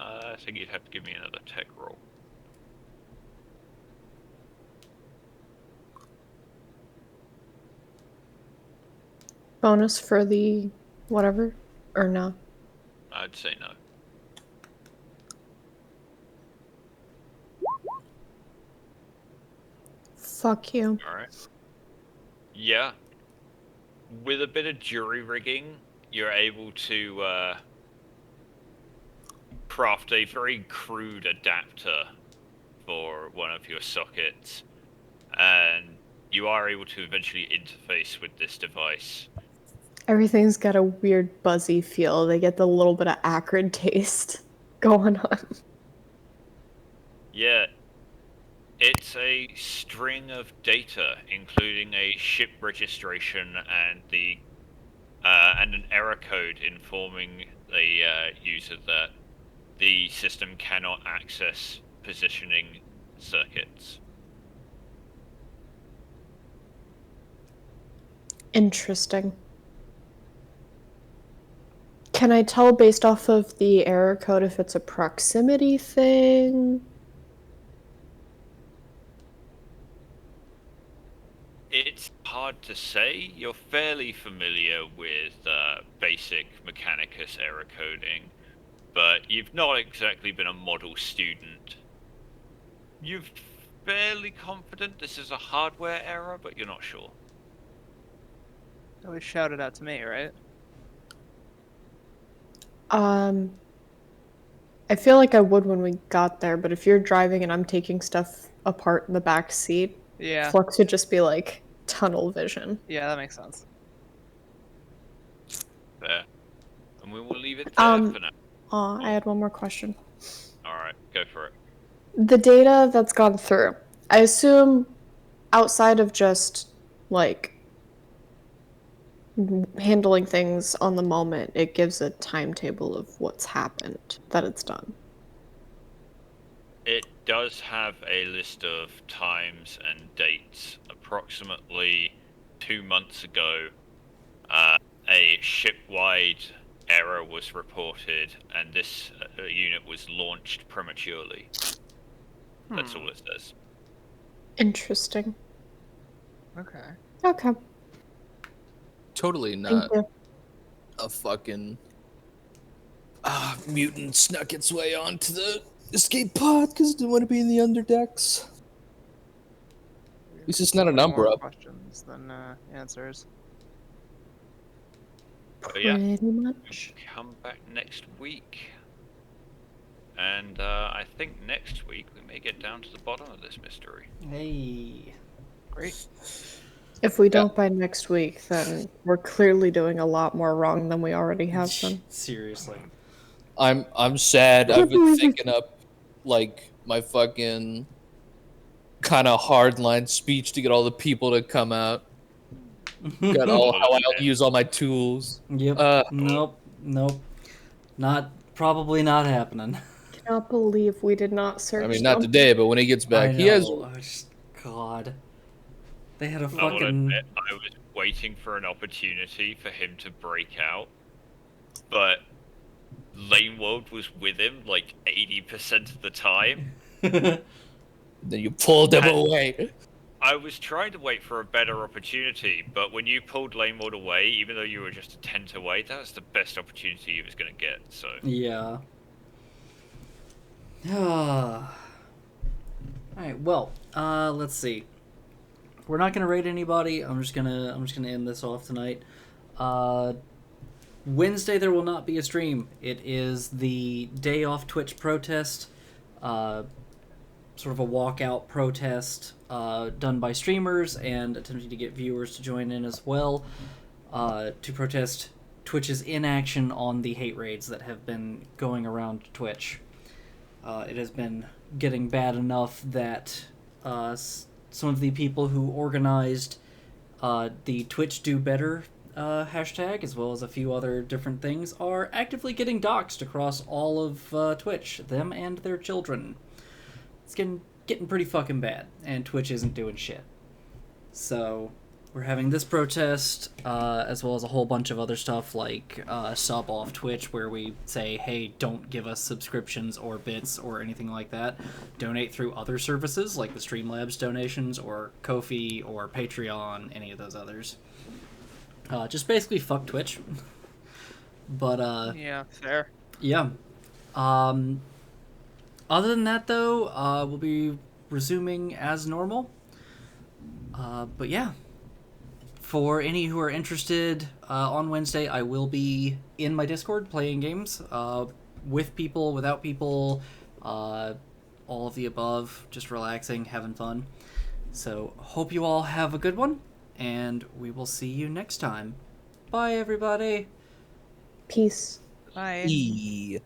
I think you'd have to give me another tech roll. Bonus for the whatever? Or no? I'd say no. Fuck you. Alright. Yeah. With a bit of jury rigging, you're able to craft a very crude adapter for one of your sockets, and you are able to eventually interface with this device. Everything's got a weird buzzy feel. They get the little bit of acrid taste going on. Yeah, it's a string of data, including a ship registration and and an error code informing the user that the system cannot access positioning circuits. Interesting. Can I tell based off of the error code if it's a proximity thing? It's hard to say. You're fairly familiar with basic Mechanicus error coding, but you've not exactly been a model student. You're fairly confident this is a hardware error, but you're not sure. Always shout it out to me, right? I feel like I would when we got there, but if you're driving and I'm taking stuff apart in the back seat, Yeah. Flux would just be like tunnel vision. Yeah, that makes sense. There. And we will leave it there for now. I had one more question. Alright, go for it. The data that's gone through, I assume outside of just like handling things on the moment, it gives a timetable of what's happened, that it's done. It does have a list of times and dates. Approximately 2 months ago, a ship-wide error was reported, and this unit was launched prematurely. That's all it says. Interesting. Okay. Okay. Totally Thank not you. a fucking mutant snuck its way onto the escape pod because it didn't want to be in the underdecks. At least it's not a Way number more up. questions than answers. But yeah, Pretty much. come back next week. And I think next week we may get down to the bottom of this mystery. Hey. Great. If we don't by next week, then we're clearly doing a lot more wrong than we already have been. Seriously. I'm sad. I've been thinking up like my fucking kind of hardline speech to get all the people to come out. Got all how I'll use all my tools. Yep. Nope. Probably not happening. I cannot believe we did not search I mean, not them. today, but when he gets back, I he has. know. God. They had a I will fucking. admit, I was waiting for an opportunity for him to break out, but Lane World was with him like 80% of the time. Then you pulled him away. I was trying to wait for a better opportunity, but when you pulled Lane World away, even though you were just a tent away, that was the best opportunity he was going to get. So Yeah. Alright, well, let's see. We're not gonna rate anybody. I'm just gonna end this off tonight. Wednesday there will not be a stream. It is the day off Twitch protest. Sort of a walkout protest done by streamers and attempting to get viewers to join in as well to protest Twitch's inaction on the hate raids that have been going around Twitch. It has been getting bad enough that some of the people who organized the Twitch Do Better hashtag, as well as a few other different things, are actively getting doxxed across all of Twitch, them and their children. It's getting pretty fucking bad, and Twitch isn't doing shit. So we're having this protest, as well as a whole bunch of other stuff like sub off Twitch, where we say, hey, don't give us subscriptions or bits or anything like that. Donate through other services like the Streamlabs donations or Ko-fi or Patreon, any of those others. Just basically fuck Twitch. But Yeah, fair. yeah. Other than that, though, we'll be resuming as normal. But yeah. For any who are interested, on Wednesday I will be in my Discord playing games, with people, without people, all of the above, just relaxing, having fun. So hope you all have a good one, and we will see you next time. Bye, everybody! Peace. Bye. E.